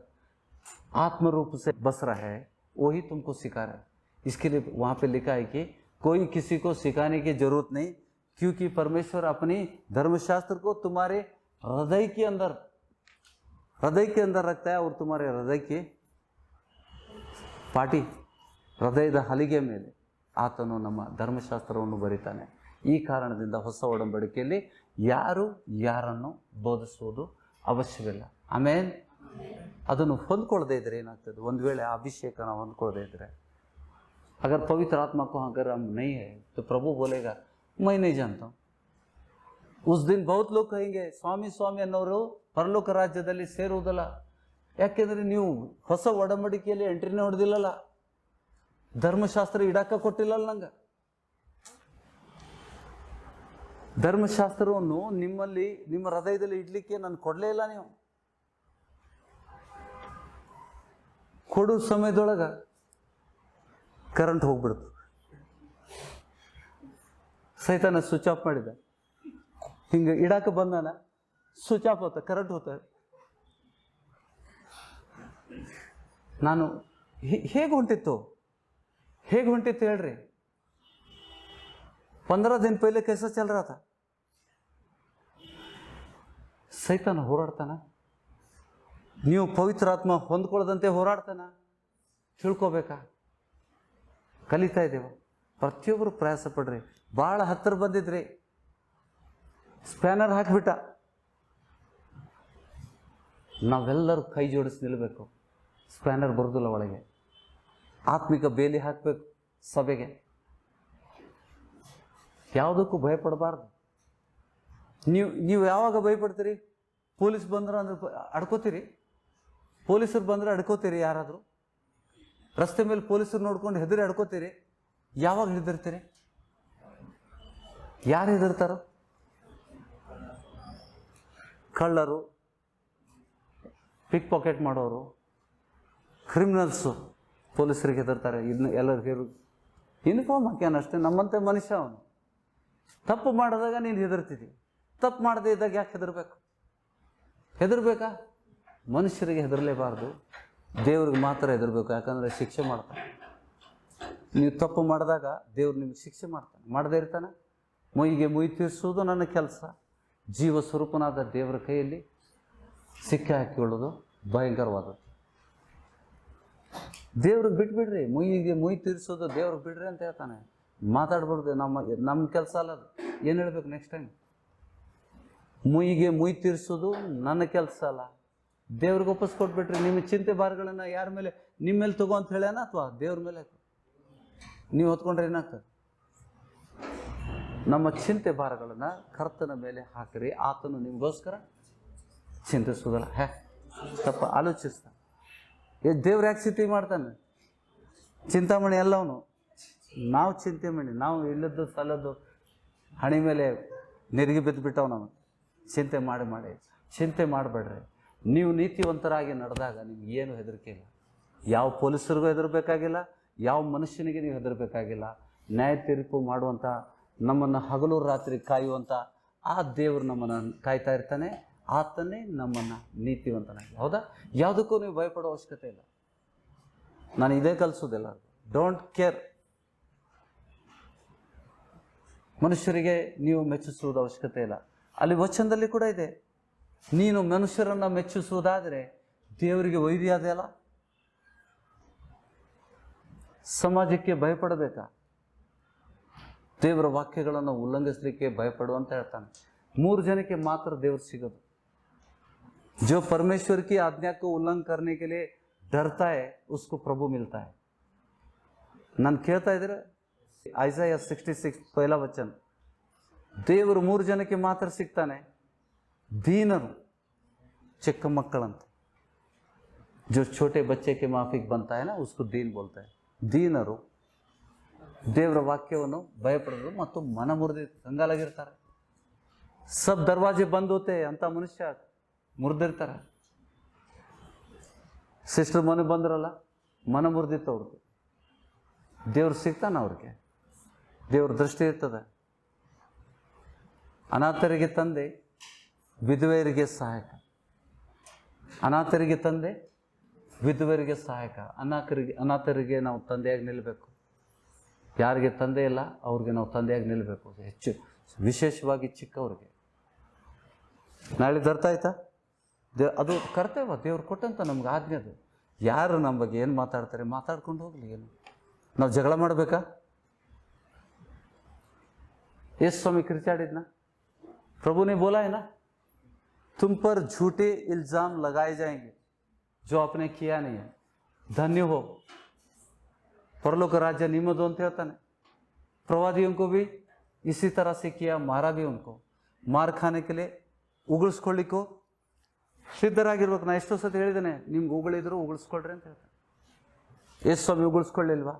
आत्म रूप से बस रहा है, वही तुमको सिखा रहा है. इसके लिए वहाँ पे लिखा है कि कोई किसी को सिखाने की जरूरत नहीं, क्योंकि परमेश्वर अपनी धर्मशास्त्र को तुम्हारे हृदय के अंदर रखता है. और तुम्हारे हृदय के ಪಾಟಿ ಹೃದಯದ ಹಲಿಗೆ ಮೇಲೆ ಆತನು ನಮ್ಮ ಧರ್ಮಶಾಸ್ತ್ರವನ್ನು ಬರೀತಾನೆ. ಈ ಕಾರಣದಿಂದ ಹೊಸ ಒಡಂಬಡಿಕೆಯಲ್ಲಿ ಯಾರು ಯಾರನ್ನು ಬೋಧಿಸುವುದು ಅವಶ್ಯವಿಲ್ಲ. ಆಮೇಲೆ ಅದನ್ನು ಹೊಂದ್ಕೊಳ್ಳದೆ ಇದ್ರೆ ಏನಾಗ್ತದೆ, ಒಂದು ವೇಳೆ ಅಭಿಷೇಕನ ಹೊಂದ್ಕೊಳ್ಳದೆ ಇದ್ರೆ, अगर पवित्र आत्मा को अगर हम नहीं है तो प्रभु बोलेगा मैं नहीं जानता हूँ. उस दिन बहुत लोग कहेंगे ಸ್ವಾಮಿ ಸ್ವಾಮಿ ಅನ್ನೋರು ಪರಲೋಕ ರಾಜ್ಯದಲ್ಲಿ ಸೇರುವುದಲ್ಲ. ಯಾಕೆಂದರೆ ನೀವು ಹೊಸ ಒಡಂಬಡಿಕೆಯಲ್ಲಿ ಎಂಟ್ರಿನೇ ಹೊಡೆದಿಲ್ಲಲ್ಲ, ಧರ್ಮಶಾಸ್ತ್ರ ಇಡಾಕ ಕೊಟ್ಟಿಲ್ಲಲ್ಲ ನಂಗೆ. ಧರ್ಮಶಾಸ್ತ್ರವನ್ನು ನಿಮ್ಮಲ್ಲಿ ನಿಮ್ಮ ಹೃದಯದಲ್ಲಿ ಇಡ್ಲಿಕ್ಕೆ ನಾನು ಕೊಡಲೇ ಇಲ್ಲ. ನೀವು ಕೊಡು ಸಮಯದೊಳಗ ಕರೆಂಟ್ ಹೋಗ್ಬಿಡ್ತು. ಸೈತಾನ ಸ್ವಿಚ್ ಆಫ್ ಮಾಡಿದ, ಹಿಂಗೆ ಇಡಾಕ ಬಂದಾನ, ಸ್ವಿಚ್ ಆಫ್ ಹೋತ, ಕರೆಂಟ್ ಹೋತ. ನಾನು ಹೇಗೆ ಹೊಂಟಿತ್ತು ಹೇಳ್ರಿ. 15 दिन पहले कैसा चल रहा था? ಸೈತಾನ ಹೋರಾಡ್ತಾನ. ನೀವು ಪವಿತ್ರ ಆತ್ಮ ಹೊಂದ್ಕೊಳ್ಳದಂತೆ ಹೋರಾಡ್ತಾನ. ತಿಳ್ಕೊಬೇಕಾ? ಕಲಿತಾ ಇದ್ದೇವ. ಪ್ರತಿಯೊಬ್ಬರು ಪ್ರಯಾಸ ಪಡ್ರಿ. ಭಾಳ ಹತ್ತಿರ ಬಂದಿದ್ರಿ, ಸ್ಪ್ಯಾನರ್ ಹಾಕಿಬಿಟ್ಟ. ನಾವೆಲ್ಲರೂ ಕೈ ಜೋಡಿಸಿ ನಿಲ್ಲಬೇಕು. ಸ್ಪ್ಯಾನರ್ ಬರೋದಿಲ್ಲ ಒಳಗೆ. ಆತ್ಮಿಕ ಬೇಲಿ ಹಾಕಬೇಕು ಸಭೆಗೆ. ಯಾವುದಕ್ಕೂ ಭಯಪಡಬಾರ್ದು. ನೀವು ಯಾವಾಗ ಭಯಪಡ್ತೀರಿ? ಪೊಲೀಸ್ ಬಂದ್ರೆ ಅಂದ್ರೆ ಅಡ್ಕೋತೀರಿ? ಪೊಲೀಸರು ಬಂದರೆ ಅಡ್ಕೋತೀರಿ? ಯಾರಾದರೂ ರಸ್ತೆ ಮೇಲೆ ಪೊಲೀಸರು ನೋಡ್ಕೊಂಡು ಹೆದರಿ ಅಡ್ಕೋತೀರಿ? ಯಾವಾಗ ಹೆದರ್ತೀರಿ? ಯಾರು ಹೆದರ್ತಾರೋ? ಕಳ್ಳರು, ಪಿಕ್ ಪಾಕೆಟ್ ಮಾಡೋರು, ಕ್ರಿಮಿನಲ್ಸು ಪೊಲೀಸರಿಗೆ ಹೆದರ್ತಾರೆ. ಇನ್ನು ಎಲ್ಲರಿಗೂ ಯೂನಿಫಾರ್ಮ್ ಹಾಕ್ಯಾನ ಅಷ್ಟೇ, ನಮ್ಮಂತೆ ಮನುಷ್ಯ ಅವನು. ತಪ್ಪು ಮಾಡಿದಾಗ ನೀನು ಹೆದರ್ತಿದ್ದಿ, ತಪ್ಪು ಮಾಡದೇ ಇದ್ದಾಗ ಯಾಕೆ ಹೆದರ್ಬೇಕಾ? ಮನುಷ್ಯರಿಗೆ ಹೆದರಲೇಬಾರ್ದು, ದೇವ್ರಿಗೆ ಮಾತ್ರ ಹೆದರಬೇಕು. ಯಾಕಂದರೆ ಶಿಕ್ಷೆ ಮಾಡ್ತಾನೆ. ನೀವು ತಪ್ಪು ಮಾಡಿದಾಗ ದೇವ್ರು ನಿಮ್ಗೆ ಶಿಕ್ಷೆ ಮಾಡ್ತಾನೆ. ಮಾಡದೇ ಇರ್ತಾನೆ. ಮೊಯ್ಯಿಗೆ ಮೊಯ್ ತೀರಿಸುವುದು ನನ್ನ ಕೆಲಸ. ಜೀವ ಸ್ವರೂಪನಾದ ದೇವರ ಕೈಯಲ್ಲಿ ಸಿಕ್ಕಿ ಹಾಕಿಕೊಳ್ಳೋದು ಭಯಂಕರವಾದದ್ದು. ದೇವ್ರಿಗೆ ಬಿಟ್ಬಿಡ್ರಿ, ಮುಯಿ ತೀರಿಸೋದು ದೇವ್ರಿಗೆ ಬಿಡ್ರಿ ಅಂತ ಹೇಳ್ತಾನೆ. ಮಾತಾಡ್ಬಾರ್ದು. ನಮ್ಮ ಕೆಲಸ ಅಲ್ಲ ಅದು. ಏನು ಹೇಳ್ಬೇಕು ನೆಕ್ಸ್ಟ್ ಟೈಮ್? ಮುಯಿ ತೀರಿಸೋದು ನನ್ನ ಕೆಲಸ ಅಲ್ಲ, ದೇವ್ರಿಗೆ ಒಪ್ಪಿಸ್ಕೊಟ್ಬಿಟ್ರಿ. ನಿಮ್ಮ ಚಿಂತೆ ಭಾರಗಳನ್ನು ಯಾರ ಮೇಲೆ? ನಿಮ್ಮ ಮೇಲೆ ತಗೋ ಅಂತ ಹೇಳ್ಯಾನ ಅಥವಾ ದೇವ್ರ ಮೇಲೆ ನೀವು ಹೊತ್ಕೊಂಡ್ರೆ ಏನಾಗ್ತದೆ? ನಮ್ಮ ಚಿಂತೆ ಭಾರಗಳನ್ನು ಕರ್ತನ ಮೇಲೆ ಹಾಕಿರಿ, ಆತನು ನಿಮಗೋಸ್ಕರ ಚಿಂತಿಸೋದಲ್ಲ. ತಪ್ಪ ಆಲೋಚಿಸ್ತಾನೆ. ದೇವ್ರು ಯಾಕೆ ಚಿಂತೆ ಮಾಡ್ತಾನೆ? ಚಿಂತಾಮಣಿ ಎಲ್ಲವನು ನಾವು ಚಿಂತೆ ಮಾಡಿ, ನಾವು ಇಲ್ಲದ್ದು ಸಲ್ಲದ್ದು ಹಣಿ ಮೇಲೆ ನೆರಿಗೆ ಬಿದ್ದುಬಿಟ್ಟವು. ನಾವು ಚಿಂತೆ ಮಾಡಿ ಚಿಂತೆ ಮಾಡಬೇಡ್ರಿ. ನೀವು ನೀತಿವಂತರಾಗಿ ನಡೆದಾಗ ನಿಮ್ಗೆ ಏನು ಹೆದರಿಕೆ ಇಲ್ಲ. ಯಾವ ಪೊಲೀಸರಿಗೂ ಹೆದರಬೇಕಾಗಿಲ್ಲ, ಯಾವ ಮನುಷ್ಯನಿಗೆ ನೀವು ಹೆದರಬೇಕಾಗಿಲ್ಲ. ನ್ಯಾಯ ತೀರ್ಪು ಮಾಡುವಂಥ, ನಮ್ಮನ್ನು ಹಗಲು ರಾತ್ರಿ ಕಾಯುವಂಥ ಆ ದೇವರು ನಮ್ಮನ್ನು ಕಾಯ್ತಾ ಇರ್ತಾನೆ. ಆತನೇ ನಮ್ಮನ್ನು ನೀತಿವಂತನಾಗಿ. ಹೌದಾ? ಯಾವುದಕ್ಕೂ ನೀವು ಭಯಪಡೋ ಅವಶ್ಯಕತೆ ಇಲ್ಲ. ನಾನು ಇದೇ ಕಲಿಸೋದಿಲ್ಲ. Don't care. ಮನುಷ್ಯರಿಗೆ ನೀವು ಮೆಚ್ಚಿಸುವುದು ಅವಶ್ಯಕತೆ ಇಲ್ಲ. ಅಲ್ಲಿ ವಚನದಲ್ಲಿ ಕೂಡ ಇದೆ, ನೀನು ಮನುಷ್ಯರನ್ನು ಮೆಚ್ಚಿಸುವುದಾದರೆ ದೇವರಿಗೆ ವೈದ್ಯ ಅಲ್ಲ. ಸಮಾಜಕ್ಕೆ ಭಯಪಡಬೇಕಾ? ದೇವರ ವಾಕ್ಯಗಳನ್ನು ಉಲ್ಲಂಘಿಸಲಿಕ್ಕೆ ಭಯಪಡುವಂತ ಹೇಳ್ತಾನೆ. 3 ಜನಕ್ಕೆ ಮಾತ್ರ ದೇವರು ಸಿಗೋದು. जो परमेश्वर की आज्ञा को उल्लंघन करने के लिए डरता है उसको प्रभु मिलता है. ನಾನು ಕೇಳ್ತಾ ಇದ್ರೆ ಐಸಾಯ 66 ಪೈಲ ವಚನ. ದೇವರು 3 ಜನಕ್ಕೆ ಮಾತ್ರ ಸಿಗ್ತಾನೆ. ದೀನರು, ಚಿಕ್ಕ ಮಕ್ಕಳಂತ. जो छोटे बच्चे के माफिक बनता है ना उसको दीन बोलता है. ದೀನರು, ದೇವರ ವಾಕ್ಯವನ್ನು ಭಯಪಡೋದು ಮತ್ತು ಮನ ಮುರಿದು ಕಂಗಾಲಾಗಿರ್ತಾರೆ. ಸಬ್ ದರ್ವಾಜೆ ಬಂದ್ ಹೋತೆ ಅಂತ ಮನುಷ್ಯ ಮುರಿದಿರ್ತಾರೆ. ಸಿಸ್ಟರ್ ಮನೆ ಬಂದ್ರಲ್ಲ, ಮನ ಮುರಿದಿತ್ತು ಅವ್ರದ್ದು. ದೇವ್ರು ಸಿಗ್ತಾನ ಅವ್ರಿಗೆ? ದೇವ್ರ ದೃಷ್ಟಿ ಇರ್ತದೆ. ಅನಾಥರಿಗೆ ತಂದೆ, ವಿಧವೆಯರಿಗೆ ಸಹಾಯಕ. ಅನಾಥರಿಗೆ ತಂದೆ, ವಿಧವೆಯರಿಗೆ ಸಹಾಯಕ. ಅನಾಥರಿಗೆ ನಾವು ತಂದೆಯಾಗಿ ನಿಲ್ಲಬೇಕು. ಯಾರಿಗೆ ತಂದೆ ಇಲ್ಲ ಅವ್ರಿಗೆ ನಾವು ತಂದೆಯಾಗಿ ನಿಲ್ಲಬೇಕು. ಹೆಚ್ಚು ವಿಶೇಷವಾಗಿ ಚಿಕ್ಕವ್ರಿಗೆ. ನಾಳೆ ಅರ್ಥ ಆಯ್ತಾ? ಅದು ಕರ್ತವ್ಯ, ದೇವ್ರು ಕೊಟ್ಟಂತ ನಮ್ಗೆ ಆಜ್ಞೆದು. ಯಾರು ನಮ್ಮ ಬಗ್ಗೆ ಏನು ಮಾತಾಡ್ತಾರೆ ಮಾತಾಡ್ಕೊಂಡು ಹೋಗ್ಲಿ. ಏನು ನಾವು ಜಗಳ ಮಾಡಬೇಕಾ? यीशु स्वामी किरचाड़िदना, प्रभु ने बोला है ना, तुम पर झूठे इल्जाम लगाए जाएंगे जो आपने किया नहीं है, धन्य हो, परलोक राज्य निम्मदो ಅಂತ ಹೇಳ್ತಾನೆ. प्रवादियों को भी इसी तरह से किया, मारा भी उनको. मार खाने के लिए ಉಗುಳಿಸ್ಕೊಳ್ಳಿಕ್ಕೋ ಸಿದ್ಧರಾಗಿರ್ಬೇಕು. ನಾ ಎಷ್ಟೋ ಸತಿ ಹೇಳಿದ್ದೇನೆ, ನಿಮ್ಗೆ ಉಗುಳಿದ್ರು ಉಗುಳಿಸ್ಕೊಳ್ರಿ ಅಂತ ಹೇಳ್ತಾನೆ. ಯೇಸು ಸ್ವಾಮಿ ಉಗುಳಿಸ್ಕೊಳ್ಳಿಲ್ವಾ?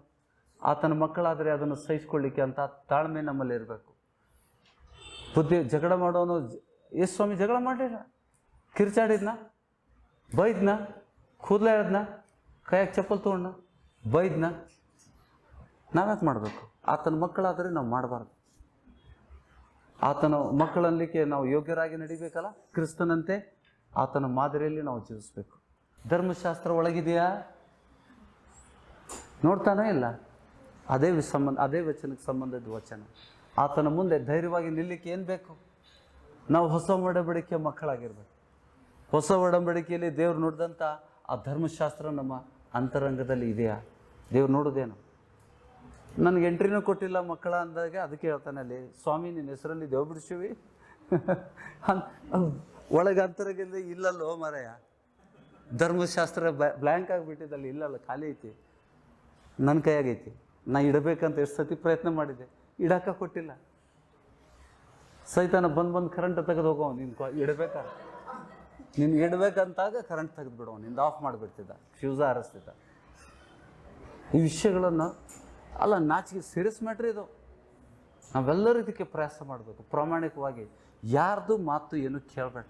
ಆತನ ಮಕ್ಕಳಾದರೆ ಅದನ್ನು ಸಹಿಸ್ಕೊಳ್ಳಿಕ್ಕೆ ಅಂತ ತಾಳ್ಮೆ ನಮ್ಮಲ್ಲಿ ಇರಬೇಕು. ಬುದ್ಧಿ ಜಗಳ ಮಾಡೋನು ಯೇಸು ಸ್ವಾಮಿ ಜಗಳ ಮಾಡಲಿಲ್ಲ. ಕಿರ್ಚಾಡಿದ್ನ, ಬೈದ್ನ, ಕೂದಲ ಎಳೆದ್ನ, ಕೈಯಾಗ ಚಪ್ಪಲ್ ತೊಗೊಂಡ ಬೈದ್ನ. ನಾವ್ಯಾಕೆ ಮಾಡಬೇಕು? ಆತನ ಮಕ್ಕಳಾದರೆ ನಾವು ಮಾಡಬಾರ್ದು. ಆತನ ಮಕ್ಕಳನ್ಲಿಕ್ಕೆ ನಾವು ಯೋಗ್ಯರಾಗಿ ನಡಿಬೇಕಲ್ಲ, ಕ್ರಿಸ್ತನಂತೆ ಆತನ ಮಾದರಿಯಲ್ಲಿ ನಾವು ಜೀವಿಸಬೇಕು. ಧರ್ಮಶಾಸ್ತ್ರ ಒಳಗಿದೆಯಾ? ನೋಡ್ತಾನೇ ಇಲ್ಲ. ಅದೇ ವಚನಕ್ಕೆ ಸಂಬಂಧದ ವಚನ. ಆತನ ಮುಂದೆ ಧೈರ್ಯವಾಗಿ ನಿಲ್ಲಕ್ಕೆ ಏನು ಬೇಕು? ನಾವು ಹೊಸ ಒಡಂಬಡಿಕೆಯ ಮಕ್ಕಳಾಗಿರ್ಬೇಕು. ಹೊಸ ಒಡಂಬಡಿಕೆಯಲ್ಲಿ ದೇವ್ರು ನೋಡಿದಂಥ ಆ ಧರ್ಮಶಾಸ್ತ್ರ ನಮ್ಮ ಅಂತರಂಗದಲ್ಲಿ ಇದೆಯಾ? ದೇವ್ರು ನೋಡೋದೇನು? ನನಗೆ ಎಂಟ್ರಿನೂ ಕೊಟ್ಟಿಲ್ಲ ಮಕ್ಕಳ ಅಂದಾಗ ಅದಕ್ಕೆ ಹೇಳ್ತಾನೆ ಅಲ್ಲಿ, ಸ್ವಾಮಿ ನಿನ್ನ ಹೆಸರಲ್ಲಿ ದೇವ್ ಬಿಡಿಸಿವಿ ಒಳಗೆ ಅಂತರಂಗದಲ್ಲಿ ಇಲ್ಲಲ್ಲೋ ಮಾರಾಯ. ಧರ್ಮಶಾಸ್ತ್ರ ಬ್ಲ್ಯಾಂಕ್ ಆಗಿಬಿಟ್ಟಿದ್ದಲ್ಲಿ, ಇಲ್ಲಲ್ಲ, ಖಾಲಿ ಐತಿ. ನನ್ನ ಕೈಯಾಗೈತಿ. ನಾ ಇಡಬೇಕಂತ ಎಷ್ಟು ಸತಿ ಪ್ರಯತ್ನ ಮಾಡಿದ್ದೆ, ಇಡಾಕ ಕೊಟ್ಟಿಲ್ಲ. ಸೈತಾನ ಬಂದು ಕರೆಂಟ್ ತೆಗೆದು ಹೋಗೋ, ನೀನು ಇಡಬೇಕಾ? ನೀನು ಇಡಬೇಕಂತಾಗ ಕರೆಂಟ್ ತೆಗೆದು ಬಿಡೋ, ನಿಂದು ಆಫ್ ಮಾಡಿಬಿಡ್ತಿದ್ದ, ಫ್ಯೂಸ ಹಾರಿಸ್ತಿದ್ದ. ಈ ವಿಷಯಗಳನ್ನು ಅಲ್ಲ, ನಾಚಿಕೆ ಸೀರಿಯಸ್ ಮ್ಯಾಟ್ರ್ ಇದು. ನಾವೆಲ್ಲರೂ ಇದಕ್ಕೆ ಪ್ರಯಾಸ ಮಾಡಬೇಕು ಪ್ರಾಮಾಣಿಕವಾಗಿ. ಯಾರ್ದು ಮಾತು ಏನು ಕೇಳಬೇಡ.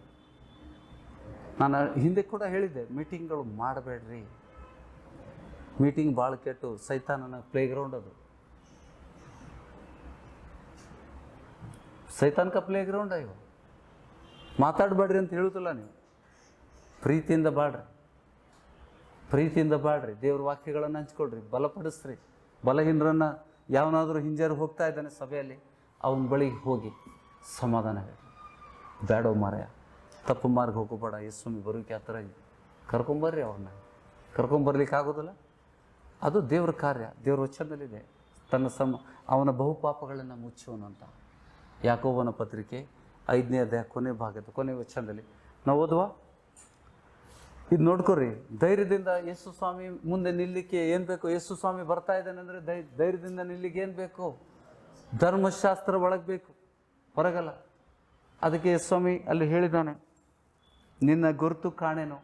ನಾನು ಹಿಂದೆ ಕೂಡ ಹೇಳಿದ್ದೆ, ಮೀಟಿಂಗ್ಗಳು ಮಾಡಬೇಡ್ರಿ. ಮೀಟಿಂಗ್ ಭಾಳ ಕೆಟ್ಟು ಸೈತಾನನ ಪ್ಲೇಗ್ರೌಂಡ್ ಅದು. ಸೈತಾನ್ ಕ ಪ್ಲೇಗ್ರೌಂಡ್ ಇವು. ಮಾತಾಡಬೇಡ್ರಿ ಅಂತ ಹೇಳುತ್ತಿಲ್ಲ ನೀವು. ಪ್ರೀತಿಯಿಂದ ಬಾಡ್ರಿ, ಪ್ರೀತಿಯಿಂದ ಬಾಡ್ರಿ. ದೇವ್ರ ವಾಕ್ಯಗಳನ್ನು ಹಂಚ್ಕೊಳ್ರಿ, ಬಲಪಡಿಸ್ರಿ. ಬಲಹೀನರನ್ನು ಯಾವನಾದರೂ ಹಿಂಜಾರು ಹೋಗ್ತಾ ಇದ್ದಾನೆ ಸಭೆಯಲ್ಲಿ, ಅವನ ಬಳಿಗೆ ಹೋಗಿ ಸಮಾಧಾನ ಹೇಳಿ. ಬೇಡೋ ಮಾರಾಯ, ತಪ್ಪು ಮಾರ್ಗ ಹೋಗಬೇಡ, ಯೇಸು ಸ್ವಾಮಿ ಬರೋಕೆ ಆ ಥರ ಕರ್ಕೊಂಬರ್ರಿ. ಅವ್ರನ್ನ ಕರ್ಕೊಂಬರ್ಲಿಕ್ಕೆ ಆಗೋದಿಲ್ಲ. ಅದು ದೇವರ ಕಾರ್ಯ, ದೇವರ ವಚನದಲ್ಲಿದೆ. ಅವನ ಬಹುಪಾಪಗಳನ್ನು ಮುಚ್ಚುವನು ಅಂತ. ಯಾಕೋಬನ ಪತ್ರಿಕೆ 5ನೇ ಅಧ್ಯಾಯ ಕೊನೆ ವಚನದಲ್ಲಿ ನಾವು ಓದುವ. ಇದು ನೋಡ್ಕೊರಿ, ಧೈರ್ಯದಿಂದ ಯೇಸು ಸ್ವಾಮಿ ಮುಂದೆ ನಿಲ್ಲಿಕ್ಕೆ ಏನು ಬೇಕು? ಯೇಸು ಸ್ವಾಮಿ ಬರ್ತಾ ಇದ್ದಾನೆ ಅಂದರೆ ಧೈರ್ಯದಿಂದ ನಿಲ್ಲಿಗೆ ಏನು ಬೇಕು? ಧರ್ಮಶಾಸ್ತ್ರ ಒಳಗೆ ಬೇಕು, ಹೊರಗಲ್ಲ. ಅದಕ್ಕೆ ಯೇಸು ಸ್ವಾಮಿ ಅಲ್ಲಿ ಹೇಳಿದ್ದಾನೆ, ನಿನ್ನ ಗುರುತು ಕಾಣೆನು.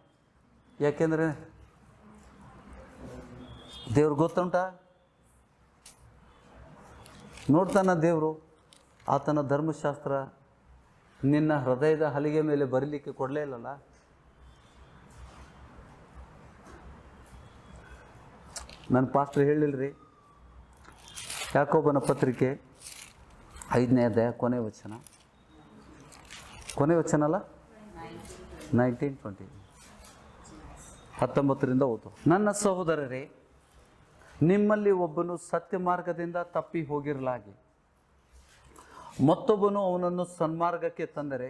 ಯಾಕೆಂದರೆ ದೇವ್ರು ಗೊತ್ತುಂಟ, ನೋಡ್ತಾನ ದೇವರು. ಆತನ ಧರ್ಮಶಾಸ್ತ್ರ ನಿನ್ನ ಹೃದಯದ ಹಲಿಗೆ ಮೇಲೆ ಬರೀಲಿಕ್ಕೆ ಕೊಡಲೇ ಇಲ್ಲಲ್ಲ. ನನ್ನ ಪಾಸ್ಟರ್ ಹೇಳಿಲ್ರಿ, ಯಾಕೋಬನ ಪತ್ರಿಕೆ 5ನೇ ಅಧ್ಯಾಯ ಕೊನೆ ವಚನ ಅಲ್ಲ, 19-20 19ರಿಂದ ಓದು. ನನ್ನ ಸಹೋದರರೇ, ನಿಮ್ಮಲ್ಲಿ ಒಬ್ಬನು ಸತ್ಯ ಮಾರ್ಗದಿಂದ ತಪ್ಪಿ ಹೋಗಿರಲಾಗಿ ಮತ್ತೊಬ್ಬನು ಅವನನ್ನು ಸನ್ಮಾರ್ಗಕ್ಕೆ ತಂದರೆ,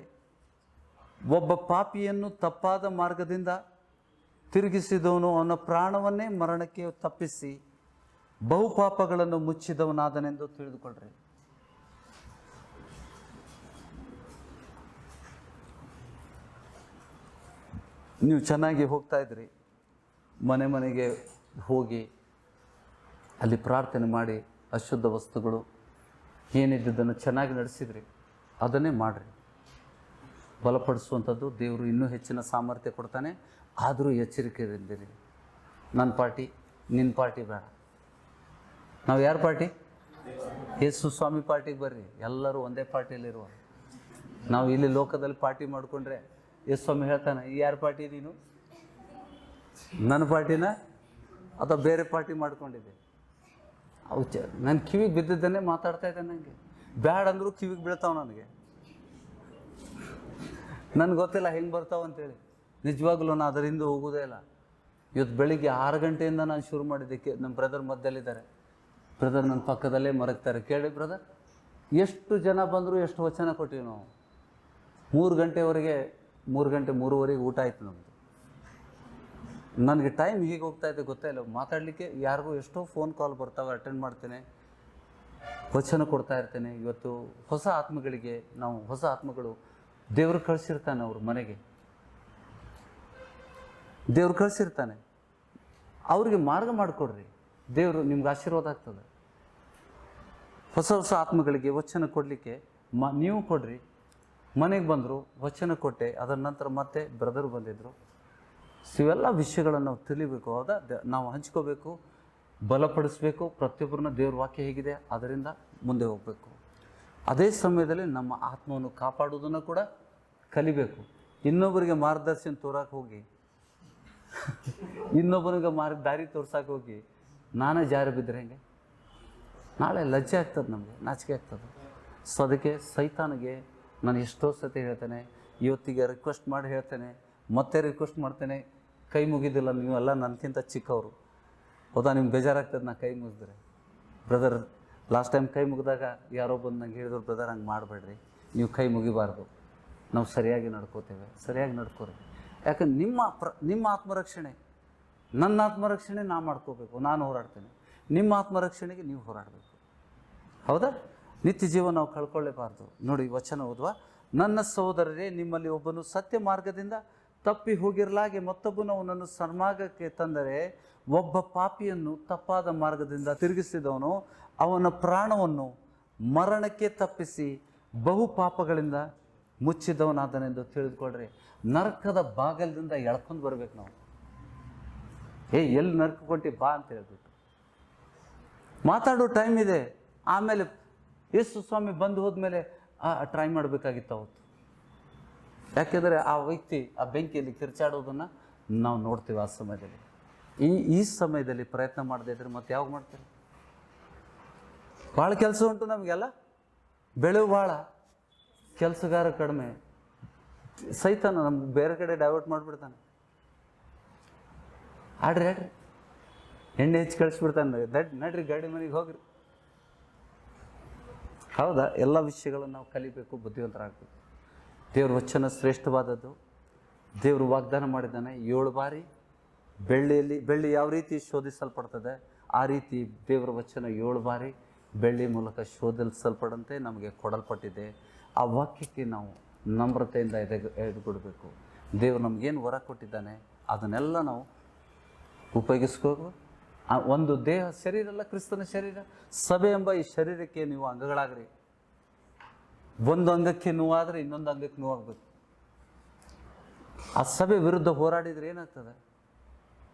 ಒಬ್ಬ ಪಾಪಿಯನ್ನು ತಪ್ಪಾದ ಮಾರ್ಗದಿಂದ ತಿರುಗಿಸಿದವನು ಅವನ ಪ್ರಾಣವನ್ನೇ ಮರಣಕ್ಕೆ ತಪ್ಪಿಸಿ ಬಹುಪಾಪಗಳನ್ನು ಮುಚ್ಚಿದವನಾದನೆಂದು ತಿಳಿದುಕೊಳ್ಳ್ರಿ. ನೀವು ಚೆನ್ನಾಗಿ ಹೋಗ್ತಾ ಇದ್ರಿ, ಮನೆಗೆ ಹೋಗಿ ಅಲ್ಲಿ ಪ್ರಾರ್ಥನೆ ಮಾಡಿ ಅಶುದ್ಧ ವಸ್ತುಗಳು ಏನಿದ್ದನ್ನು ಚೆನ್ನಾಗಿ ನಡೆಸಿದ್ರಿ, ಅದನ್ನೇ ಮಾಡಿರಿ. ಬಲಪಡಿಸುವಂಥದ್ದು ದೇವರು ಇನ್ನೂ ಹೆಚ್ಚಿನ ಸಾಮರ್ಥ್ಯ ಕೊಡ್ತಾನೆ. ಆದರೂ ಎಚ್ಚರಿಕೆಯಿಂದಿರಿ. ನನ್ನ ಪಾರ್ಟಿ ನಿನ್ನ ಪಾರ್ಟಿ ಬೇಡ. ನಾವು ಯಾರ ಪಾರ್ಟಿ? ಯೇಸು ಸ್ವಾಮಿ ಪಾರ್ಟಿಗೆ ಬರ್ರಿ. ಎಲ್ಲರೂ ಒಂದೇ ಪಾರ್ಟಿಯಲ್ಲಿರುವ. ನಾವು ಇಲ್ಲಿ ಲೋಕದಲ್ಲಿ ಪಾರ್ಟಿ ಮಾಡಿಕೊಂಡ್ರೆ ಯೇಸು ಸ್ವಾಮಿ ಹೇಳ್ತಾನೆ, ಈ ಯಾರ ಪಾರ್ಟಿ ನೀನು? ನನ್ನ ಪಾರ್ಟಿನ ಅಥವಾ ಬೇರೆ ಪಾರ್ಟಿ ಮಾಡ್ಕೊಂಡಿದ್ದೆ? ಅವು ನನ್ನ ಕಿವಿಗೆ ಬಿದ್ದಿದ್ದನ್ನೇ ಮಾತಾಡ್ತಾ ಇದ್ದೆ. ನನಗೆ ಬ್ಯಾಡ್ ಅಂದರೂ ಕಿವಿಗೆ ಬೀಳ್ತಾವೆ. ನನಗೆ ಗೊತ್ತಿಲ್ಲ ಹೆಂಗೆ ಬರ್ತಾವೆ ಅಂತೇಳಿ. ನಿಜವಾಗ್ಲೂ ನಾನು ಅದರಿಂದ ಹೋಗೋದೇ ಇಲ್ಲ. ಇವತ್ತು ಬೆಳಿಗ್ಗೆ 6 ಗಂಟೆಯಿಂದ ನಾನು ಶುರು ಮಾಡಿದ್ದಕ್ಕೆ ನಮ್ಮ ಬ್ರದರ್ ಮಧ್ಯದಲ್ಲಿದ್ದಾರೆ. ಬ್ರದರ್ ನನ್ನ ಪಕ್ಕದಲ್ಲೇ ಮರಗ್ತಾರೆ. ಕೇಳಿ ಬ್ರದರ್, ಎಷ್ಟು ಜನ ಬಂದರೂ ಎಷ್ಟು ವಚನ ಕೊಟ್ಟಿವಿ ನಾವು. 3 ಗಂಟೆವರೆಗೆ 3:30 ಊಟ ಆಯಿತು ನಮ್ಮದು. ನನಗೆ ಟೈಮ್ ಹೀಗೆ ಹೋಗ್ತಾ ಇದೆ ಗೊತ್ತೇ ಇಲ್ಲ. ಮಾತಾಡಲಿಕ್ಕೆ ಯಾರಿಗೂ ಎಷ್ಟೋ ಫೋನ್ ಕಾಲ್ ಬರ್ತಾವೆ, ಅಟೆಂಡ್ ಮಾಡ್ತೇನೆ, ವಚನ ಕೊಡ್ತಾ ಇರ್ತೇನೆ. ಇವತ್ತು ಹೊಸ ಆತ್ಮಗಳು ದೇವರು ಕಳಿಸಿರ್ತಾನೆ. ಅವ್ರ ಮನೆಗೆ ದೇವ್ರು ಕಳಿಸಿರ್ತಾನೆ. ಅವ್ರಿಗೆ ಮಾರ್ಗ ಮಾಡಿಕೊಡ್ರಿ. ದೇವರು ನಿಮ್ಗೆ ಆಶೀರ್ವಾದ ಆಗ್ತದೆ. ಹೊಸ ಆತ್ಮಗಳಿಗೆ ವಚನ ಕೊಡಲಿಕ್ಕೆ ನೀವು ಕೊಡ್ರಿ. ಮನೆಗೆ ಬಂದರು, ವಚನ ಕೊಟ್ಟೆ. ಅದರ ನಂತರ ಮತ್ತೆ ಬ್ರದರ್ ಬಂದಿದ್ದರು. ಇವೆಲ್ಲ ವಿಷಯಗಳನ್ನು ನಾವು ತಿಳಿಬೇಕು. ಹೌದಾ? ನಾವು ಹಂಚ್ಕೋಬೇಕು, ಬಲಪಡಿಸ್ಬೇಕು. ಪ್ರತಿಯೊಬ್ಬರನ್ನ ದೇವ್ರ ವಾಕ್ಯ ಹೇಗಿದೆ ಅದರಿಂದ ಮುಂದೆ ಹೋಗಬೇಕು. ಅದೇ ಸಮಯದಲ್ಲಿ ನಮ್ಮ ಆತ್ಮವನ್ನು ಕಾಪಾಡುವುದನ್ನು ಕೂಡ ಕಲಿಬೇಕು. ಇನ್ನೊಬ್ಬರಿಗೆ ಮಾರ್ಗದರ್ಶನ ತೋರಕ್ಕೆ ಹೋಗಿ, ಇನ್ನೊಬ್ಬನಿಗೆ ದಾರಿ ತೋರ್ಸಕ್ಕೆ ಹೋಗಿ ನಾನೇ ಜಾರಿ ಬಿದ್ದರೆ ಹೆಂಗೆ? ನಾಳೆ ಲಜ್ಜೆ ಆಗ್ತದೆ, ನಮಗೆ ನಾಚಿಕೆ ಆಗ್ತದೆ. ಸೊ ಅದಕ್ಕೆ ಸೈತಾನಿಗೆ ನಾನು ಎಷ್ಟೋ ಸತಿ ಹೇಳ್ತೇನೆ, ಇವತ್ತಿಗೆ ರಿಕ್ವೆಸ್ಟ್ ಮಾಡಿ ಹೇಳ್ತೇನೆ, ಮತ್ತೆ ರಿಕ್ವೆಸ್ಟ್ ಮಾಡ್ತೇನೆ. ಕೈ ಮುಗಿದಿಲ್ಲ, ನೀವೆಲ್ಲ ನನಗಿಂತ ಚಿಕ್ಕವರು. ಹೌದಾ? ನಿಮ್ಗೆ ಬೇಜಾರಾಗ್ತದೆ ನಾ ಕೈ ಮುಗಿದ್ರೆ. ಬ್ರದರ್, ಲಾಸ್ಟ್ ಟೈಮ್ ಕೈ ಮುಗಿದಾಗ ಯಾರೋ ಬಂದು ನಂಗೆ ಹೇಳಿದ್ರು, ಬ್ರದರ್ ಹಂಗೆ ಮಾಡಬೇಡ್ರಿ, ನೀವು ಕೈ ಮುಗಿಬಾರ್ದು, ನಾವು ಸರಿಯಾಗಿ ನಡ್ಕೋತೇವೆ. ಸರಿಯಾಗಿ ನಡ್ಕೋರಿ. ಯಾಕಂದ್ರೆ ನಿಮ್ಮ ಆತ್ಮರಕ್ಷಣೆ, ನನ್ನ ಆತ್ಮರಕ್ಷಣೆ ನಾನು ಮಾಡ್ಕೋಬೇಕು, ನಾನು ಹೋರಾಡ್ತೇನೆ. ನಿಮ್ಮ ಆತ್ಮರಕ್ಷಣೆಗೆ ನೀವು ಹೋರಾಡಬೇಕು. ಹೌದಾ? ನಿತ್ಯ ಜೀವ ನಾವು ಕಳ್ಕೊಳ್ಳೇಬಾರ್ದು. ನೋಡಿ ವಚನ ಓದುವ. ನನ್ನ ಸಹೋದರರೇ, ನಿಮ್ಮಲ್ಲಿ ಒಬ್ಬನು ಸತ್ಯ ಮಾರ್ಗದಿಂದ ತಪ್ಪಿ ಹೋಗಿರಲಾಗಿ ಮತ್ತೊಬ್ಬನು ಅವನನ್ನು ಸನ್ಮಾರ್ಗಕ್ಕೆ ತಂದರೆ, ಒಬ್ಬ ಪಾಪಿಯನ್ನು ತಪ್ಪಾದ ಮಾರ್ಗದಿಂದ ತಿರುಗಿಸಿದವನು ಅವನ ಪ್ರಾಣವನ್ನು ಮರಣಕ್ಕೆ ತಪ್ಪಿಸಿ ಬಹು ಪಾಪಗಳಿಂದ ಮುಚ್ಚಿದವನಾದನೆಂದು ತಿಳಿದುಕೊಳ್ಳ್ರಿ. ನರಕದ ಬಾಗಲದಿಂದ ಎಳ್ಕೊಂಡು ಬರ್ಬೇಕು ನಾವು. ಎಲ್ಲಿ ನರ್ಕೊಂಡಿ ಬಾ ಅಂತ ಹೇಳ್ಬಿಟ್ಟು ಮಾತಾಡೋ ಟೈಮ್ ಇದೆ. ಆಮೇಲೆ ಯೇಸು ಸ್ವಾಮಿ ಬಂದು ಹೋದ್ಮೇಲೆ ಟ್ರೈ ಮಾಡಬೇಕಾಗಿತ್ತು ಅವತ್ತು. ಯಾಕೆಂದರೆ ಆ ವ್ಯಕ್ತಿ ಆ ಬೆಂಕಿಯಲ್ಲಿ ಕಿರ್ಚಾಡೋದನ್ನು ನಾವು ನೋಡ್ತೀವಿ. ಆ ಸಮಯದಲ್ಲಿ ಈ ಸಮಯದಲ್ಲಿ ಪ್ರಯತ್ನ ಮಾಡದೇ ಇದ್ರೆ ಮತ್ತೆ ಯಾವಾಗ ಮಾಡ್ತೀರಿ? ಭಾಳ ಕೆಲಸ ಉಂಟು ನಮಗೆಲ್ಲ. ಬೆಳೆವು ಭಾಳ, ಕೆಲಸಗಾರ ಕಡಿಮೆ. ಸೈತಾನ ನಮ್ಗೆ ಬೇರೆ ಕಡೆ ಡೈವರ್ಟ್ ಮಾಡಿಬಿಡ್ತಾನೆ. ಆಡ್ರಿ ಎಣ್ಣೆ ಹೆಚ್ಚು ಕಳಿಸ್ಬಿಡ್ತಾನೆ. ನಡ್ರಿ ಗಾಡಿ ಮನೆಗೆ ಹೋಗ್ರಿ. ಹೌದಾ? ಎಲ್ಲ ವಿಷಯಗಳನ್ನು ನಾವು ಕಲಿಬೇಕು, ಬುದ್ಧಿವಂತರಾಗಬೇಕು. ದೇವ್ರ ವಚನ ಶ್ರೇಷ್ಠವಾದದ್ದು. ದೇವರು ವಾಗ್ದಾನ ಮಾಡಿದ್ದಾನೆ 7 ಬಾರಿ ಬೆಳ್ಳಿ ಯಾವ ರೀತಿ ಶೋಧಿಸಲ್ಪಡ್ತದೆ ಆ ರೀತಿ ದೇವರ ವಚನ 7 ಬಾರಿ ಬೆಳ್ಳಿ ಮೂಲಕ ಶೋಧಿಸಲ್ಪಡಂತೆ ನಮಗೆ ಕೊಡಲ್ಪಟ್ಟಿದೆ. ಆ ವಾಕ್ಯಕ್ಕೆ ನಾವು ನಮ್ರತೆಯಿಂದ ಎದುರುಗೊಡಬೇಕು. ದೇವರು ನಮಗೇನು ವರ ಕೊಟ್ಟಿದ್ದಾನೆ ಅದನ್ನೆಲ್ಲ ನಾವು ಉಪಯೋಗಿಸ್ಕೋಬೇಕು. ಒಂದು ದೇಹ ಶರೀರ ಅಲ್ಲ, ಕ್ರಿಸ್ತನ ಶರೀರ. ಸಭೆ ಎಂಬ ಈ ಶರೀರಕ್ಕೆ ನೀವು ಅಂಗಗಳಾಗ್ರಿ. ಒಂದು ಅಂಗಕ್ಕೆ ನೋವಾದರೆ ಇನ್ನೊಂದು ಅಂಗಕ್ಕೆ ನೋವಾಗಬೇಕು. ಆ ಸಭೆ ವಿರುದ್ಧ ಹೋರಾಡಿದ್ರೆ ಏನಾಗ್ತದೆ?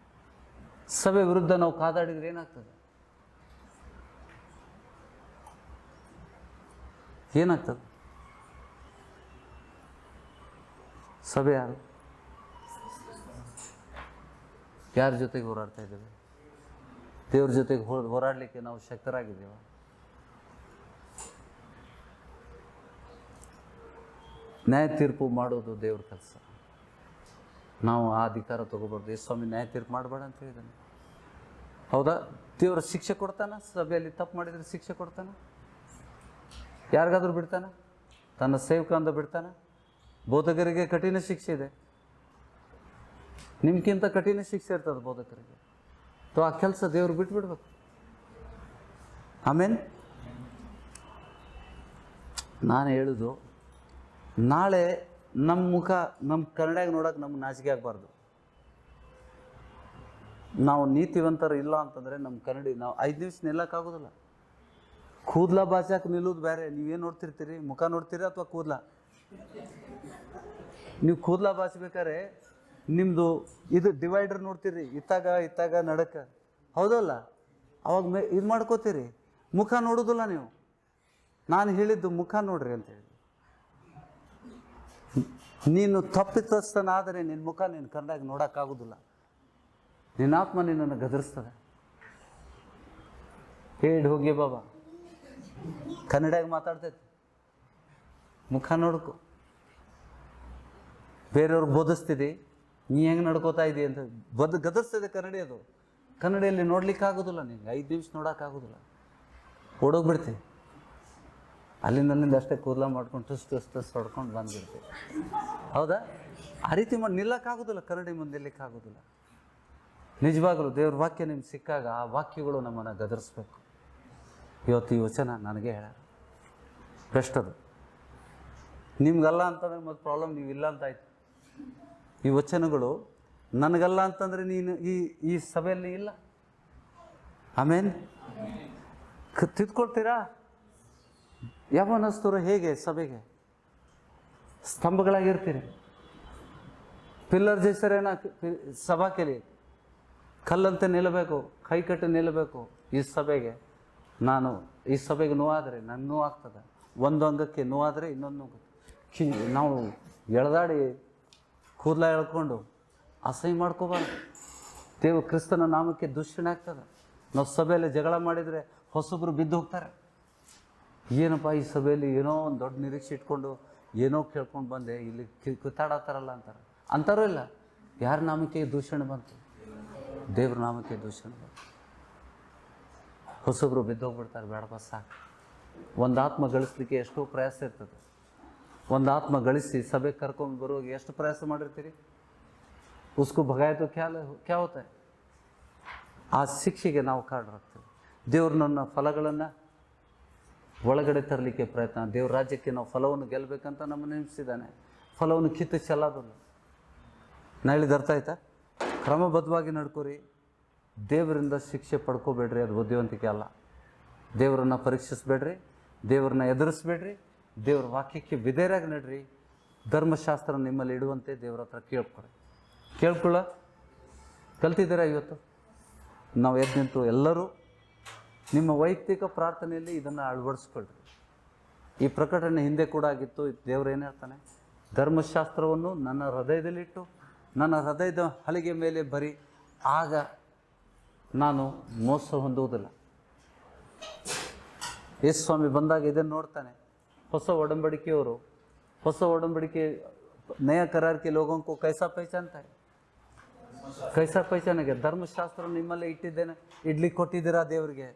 ಸಭೆ ವಿರುದ್ಧ ನಾವು ಕಾದಾಡಿದ್ರೆ ಏನಾಗ್ತದೆ? ಏನಾಗ್ತದೆ? ಸಭೆ ಯಾರು? ಯಾರ ಜೊತೆಗೆ ಹೋರಾಡ್ತಾ ಇದ್ದೇವೆ? ದೇವ್ರ ಜೊತೆಗೆ ಹೋರಾಡಲಿಕ್ಕೆ ನಾವು ಶಕ್ತರಾಗಿದ್ದೇವೆ? ನ್ಯಾಯ ತೀರ್ಪು ಮಾಡೋದು ದೇವ್ರ ಕೆಲಸ. ನಾವು ಆ ಅಧಿಕಾರ ತಗೋಬಾರ್ದು. ಸ್ವಾಮಿ ನ್ಯಾಯ ತೀರ್ಪು ಮಾಡಬೇಡ ಅಂತ ಹೇಳಿದ್ದಾನೆ. ಹೌದಾ? ದೇವ್ರ ಶಿಕ್ಷೆ ಕೊಡ್ತಾನ? ಸಭೆಯಲ್ಲಿ ತಪ್ಪು ಮಾಡಿದರೆ ಶಿಕ್ಷೆ ಕೊಡ್ತಾನ? ಯಾರಿಗಾದ್ರೂ ಬಿಡ್ತಾನ? ತನ್ನ ಸೇವಕ ಅಂತ ಬಿಡ್ತಾನ? ಬೋಧಕರಿಗೆ ಕಠಿಣ ಶಿಕ್ಷೆ ಇದೆ. ನಿಮ್ಗಿಂತ ಕಠಿಣ ಶಿಕ್ಷೆ ಇರ್ತದೆ ಬೋಧಕರಿಗೆ. ಆ ಕೆಲಸ ದೇವ್ರು ಬಿಟ್ಬಿಡ್ಬೇಕು. ಆಮೇಲೆ ನಾನು ಹೇಳುದು, ನಾಳೆ ನಮ್ಮ ಮುಖ ನಮ್ಮ ಕನ್ನಡಾಗ ನೋಡೋಕೆ ನಮ್ಗೆ ನಾಚಿಕೆ ಆಗಬಾರ್ದು. ನಾವು ನೀತಿವಂತರು ಇಲ್ಲ ಅಂತಂದರೆ ನಮ್ಮ ಕನ್ನಡಿ ನಾವು 5 ನಿಮಿಷ ನಿಲ್ಲಕ್ಕಾಗೋದಿಲ್ಲ. ಕೂದಲ ಬಾಚಾಕೆ ನಿಲ್ಲೋದು ಬೇರೆ. ನೀವೇನು ನೋಡ್ತಿರ್ತೀರಿ? ಮುಖ ನೋಡ್ತೀರಿ ಅಥವಾ ಕೂದಲ? ನೀವು ಕೂದಲ ಬಾಚ್ಬೇಕಾದ್ರೆ ನಿಮ್ಮದು ಇದು ಡಿವೈಡರ್ ನೋಡ್ತೀರಿ, ಇತ್ತಾಗ ನಡಕ, ಹೌದಲ್ಲ? ಅವಾಗ ಇದು ಮಾಡ್ಕೋತೀರಿ, ಮುಖ ನೋಡೋದಿಲ್ಲ ನೀವು. ನಾನು ಹೇಳಿದ್ದು ಮುಖ ನೋಡ್ರಿ ಅಂತೇಳಿ. ನೀನು ತಪ್ಪಿತಸ್ಥನಾದರೆ ನಿನ್ನ ಮುಖ ನೀನು ಕನ್ನಡಾಗ ನೋಡೋಕ್ಕಾಗೋದಿಲ್ಲ. ನಿನ್ನ ಆತ್ಮ ನಿನ್ನನ್ನು ಗದರಿಸ್ತದೆ. ಹೇಳಿ ಹೋಗಿ ಬಾಬಾ ಕನ್ನಡಾಗ ಮಾತಾಡ್ತೈತಿ, ಮುಖ ನೋಡ್ಕೊ. ಬೇರೆಯವ್ರಿಗೆ ಬೋಧಿಸ್ತಿದ್ದಿ, ನೀ ಹೆಂಗೆ ನಡ್ಕೋತಾ ಇದ್ದೀ ಅಂತ ಗದರಿಸ್ತದೆ ಕನ್ನಡಿ. ಅದು ಕನ್ನಡಿಯಲ್ಲಿ ನೋಡ್ಲಿಕ್ಕೆ ಆಗೋದಿಲ್ಲ. ನಿಂಗೆ 5 ನಿಮಿಷ ನೋಡೋಕ್ಕಾಗೋದಿಲ್ಲ, ಓಡೋಗ್ಬಿಡ್ತೀವಿ. ಅಲ್ಲಿಂದ ಅಷ್ಟೇ ಕೂದಲ ಮಾಡ್ಕೊಂಡು ಟುಸ್ ಹೊಡ್ಕೊಂಡು ಬಂದ್ಬಿಡ್ತೀವಿ. ಹೌದಾ? ಆ ರೀತಿ ಮಾಡಿ ನಿಲ್ಲಕ್ಕಾಗೋದಿಲ್ಲ. ಕನ್ನಡಿ ಮುಂದೆ ನಿಲ್ಲಕ್ಕಾಗೋದಿಲ್ಲ. ನಿಜವಾಗಲೂ ದೇವ್ರ ವಾಕ್ಯ ನಿಮ್ಗೆ ಸಿಕ್ಕಾಗ ಆ ವಾಕ್ಯಗಳು ನಮ್ಮನ್ನು ಗದರಿಸ್ಬೇಕು. ಇವತ್ತು ಈ ವಚನ ನನಗೆ ಹೇಳ ಬೆಸ್ಟ್. ಅದು ನಿಮ್ಗಲ್ಲ ಅಂತಂದ್ರೆ ಮತ್ತು ಪ್ರಾಬ್ಲಮ್, ನೀವು ಇಲ್ಲ ಅಂತ ಆಯ್ತು. ಈ ವಚನಗಳು ನನಗಲ್ಲ ಅಂತಂದರೆ ನೀನು ಈ ಸಭೆಯಲ್ಲಿ ಇಲ್ಲ. ಆಮೇಲೆ ತಿದ್ಕೊಳ್ತೀರಾ? ಯಾವನಸ್ತರು ಹೇಗೆ ಸಭೆಗೆ ಸ್ತಂಭಗಳಾಗಿರ್ತೀರಿ. ಪಿಲ್ಲರ್ ಜೈಸರೇನ ಸಭಾ ಕೇಳಿ ಕಲ್ಲಂತೆ ನಿಲ್ಲಬೇಕು, ಕೈ ಕಟ್ಟಿ ನಿಲ್ಲಬೇಕು. ಈ ಸಭೆಗೆ ಈ ಸಭೆಗೆ ನೋವಾದರೆ ನನ್ನ ನೋವಾಗ್ತದೆ. ಒಂದು ಅಂಗಕ್ಕೆ ನೋವಾದರೆ ಇನ್ನೊಂದು ನಾವು ಎಳೆದಾಡಿ ಕೂದಲ ಎಳ್ಕೊಂಡು ಅಸಹ್ಯ ಮಾಡ್ಕೋಬಾರ್ದು. ದೇವ ಕ್ರಿಸ್ತನ ನಾಮಕ್ಕೆ ದೂಷಣೆ ಆಗ್ತದೆ. ನಾವು ಸಭೆಯಲ್ಲಿ ಜಗಳ ಮಾಡಿದರೆ ಹೊಸೊಬ್ಬರು ಬಿದ್ದು ಹೋಗ್ತಾರೆ. ಏನಪ್ಪ ಈ ಸಭೆಯಲ್ಲಿ ಏನೋ ಒಂದು ದೊಡ್ಡ ನಿರೀಕ್ಷೆ ಇಟ್ಕೊಂಡು ಏನೋ ಕೇಳ್ಕೊಂಡು ಬಂದೆ, ಇಲ್ಲಿ ಕಿತ್ತಾಡತ್ತಾರಲ್ಲ ಅಂತಾರೋ ಇಲ್ಲ. ಯಾರ ನಾಮಕ್ಕೆ ದೂಷಣೆ ಬಂತು? ದೇವ್ರ ನಾಮಕ್ಕೆ ದೂಷಣೆ ಬಂತು. ಹೊಸೊಬ್ಬರು ಬಿದ್ದೋಗ್ಬಿಡ್ತಾರೆ. ಬೇಡಪ್ಪ ಸಾಕು. ಒಂದು ಆತ್ಮ ಗಳಿಸ್ಲಿಕ್ಕೆ ಎಷ್ಟೋ ಪ್ರಯಾಸ ಇರ್ತದೆ. ಒಂದು ಆತ್ಮ ಗಳಿಸಿ ಸಭೆಗೆ ಕರ್ಕೊಂಡು ಬರುವಾಗ ಎಷ್ಟು ಪ್ರಯಾಸ ಮಾಡಿರ್ತೀರಿ? ಉಸ್ಕು ಭಗಾಯ ತೋ ಕ್ಯಾ ಹೋತಾ ಹೈ? ಆ ಶಿಕ್ಷೆಗೆ ನಾವು ಕಾರಣರಾಗ್ತೇವೆ. ದೇವ್ರು ನನ್ನ ಫಲಗಳನ್ನು ಒಳಗಡೆ ತರಲಿಕ್ಕೆ ಪ್ರಯತ್ನ. ದೇವ್ರ ರಾಜ್ಯಕ್ಕೆ ನಾವು ಫಲವನ್ನು ಗೆಲ್ಲಬೇಕಂತ ನಮ್ಮನ್ನು ನೆನಪಿಸಿದ್ದಾನೆ. ಫಲವನ್ನು ಕಿತ್ತು ಚೆಲ್ಲೋದಿಲ್ಲ. ನಾ ಹೇಳಿದ ಅರ್ಥ ಆಯ್ತಾ? ಕ್ರಮಬದ್ಧವಾಗಿ ನಡ್ಕೋರಿ. ದೇವರಿಂದ ಶಿಕ್ಷೆ ಪಡ್ಕೋಬೇಡ್ರಿ, ಅದು ಬುದ್ಧಿವಂತಿಕೆ ಅಲ್ಲ. ದೇವರನ್ನು ಪರೀಕ್ಷಿಸಬೇಡ್ರಿ, ದೇವರನ್ನ ಎದುರಿಸ್ಬೇಡ್ರಿ, ದೇವ್ರ ವಾಕ್ಯಕ್ಕೆ ವಿಧೇಯರಾಗಿ ನಡ್ರಿ. ಧರ್ಮಶಾಸ್ತ್ರ ನಿಮ್ಮಲ್ಲಿ ಇಡುವಂತೆ ದೇವ್ರ ಹತ್ರ ಕೇಳ್ಕೊಳ್ಳ ಕಲ್ತಿದ್ದೀರಾ? ಇವತ್ತು ನಾವು ಎದ್ದು ನಿಂತು ಎಲ್ಲರೂ ನಿಮ್ಮ ವೈಯಕ್ತಿಕ ಪ್ರಾರ್ಥನೆಯಲ್ಲಿ ಇದನ್ನು ಅಳವಡಿಸ್ಕೊಳ್ರಿ. ಈ ಪ್ರಕಟಣೆ ಹಿಂದೆ ಕೂಡ ಆಗಿತ್ತು. ದೇವ್ರು ಏನು ಹೇಳ್ತಾನೆ? ಧರ್ಮಶಾಸ್ತ್ರವನ್ನು ನನ್ನ ಹೃದಯದಲ್ಲಿಟ್ಟು ನನ್ನ ಹೃದಯದ ಹಲಿಗೆ ಮೇಲೆ ಬರಿ, ಆಗ ನಾನು ಮೋಸ ಹೊಂದುವುದಿಲ್ಲ. ಯೇಸು ಸ್ವಾಮಿ ಬಂದಾಗ ಇದನ್ನು ನೋಡ್ತಾನೆ. ಹೊಸ ಒಡಂಬಡಿಕೆಯವರು, ಹೊಸ ಒಡಂಬಡಿಕೆ ನಯ करार के लोगों को कैसा पहचानता है? कैसा पहचानेಗೆ? ಧರ್ಮಶಾಸ್ತ್ರ ನಿಮ್ಮಲ್ಲೇ ಇಡ್ಲಿಕ್ಕೆ ಕೊಟ್ಟಿದ್ದೀರಾ ದೇವರಿಗೆ?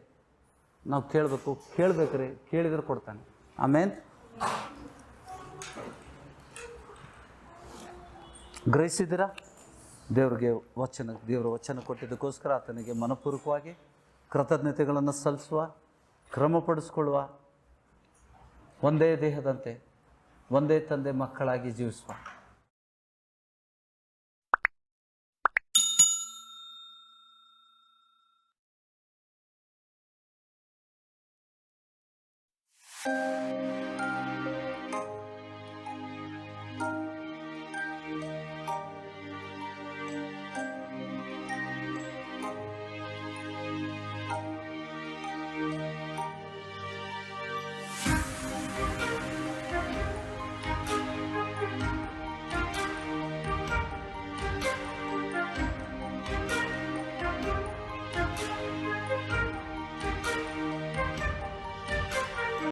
ನಾವು ಕೇಳಬೇಕ್ರಿ. ಕೇಳಿದ್ರೆ ಕೊಡ್ತಾನೆ. ಆಮೇಲೆ ಗ್ರಹಿಸಿದ್ದೀರಾ? ದೇವರ ವಚನ ಕೊಟ್ಟಿದ್ದಕ್ಕೋಸ್ಕರ ಆತನಿಗೆ ಮನಪೂರ್ವಕವಾಗಿ ಕೃತಜ್ಞತೆಗಳನ್ನು ಸಲ್ಲಿಸುವ, ಕ್ರಮಪಡಿಸ್ಕೊಳ್ಳುವ, ಒಂದೇ ದೇಹದಂತೆ ಒಂದೇ ತಂದೆ ಮಕ್ಕಳಾಗಿ ಜೀವಿಸುವ.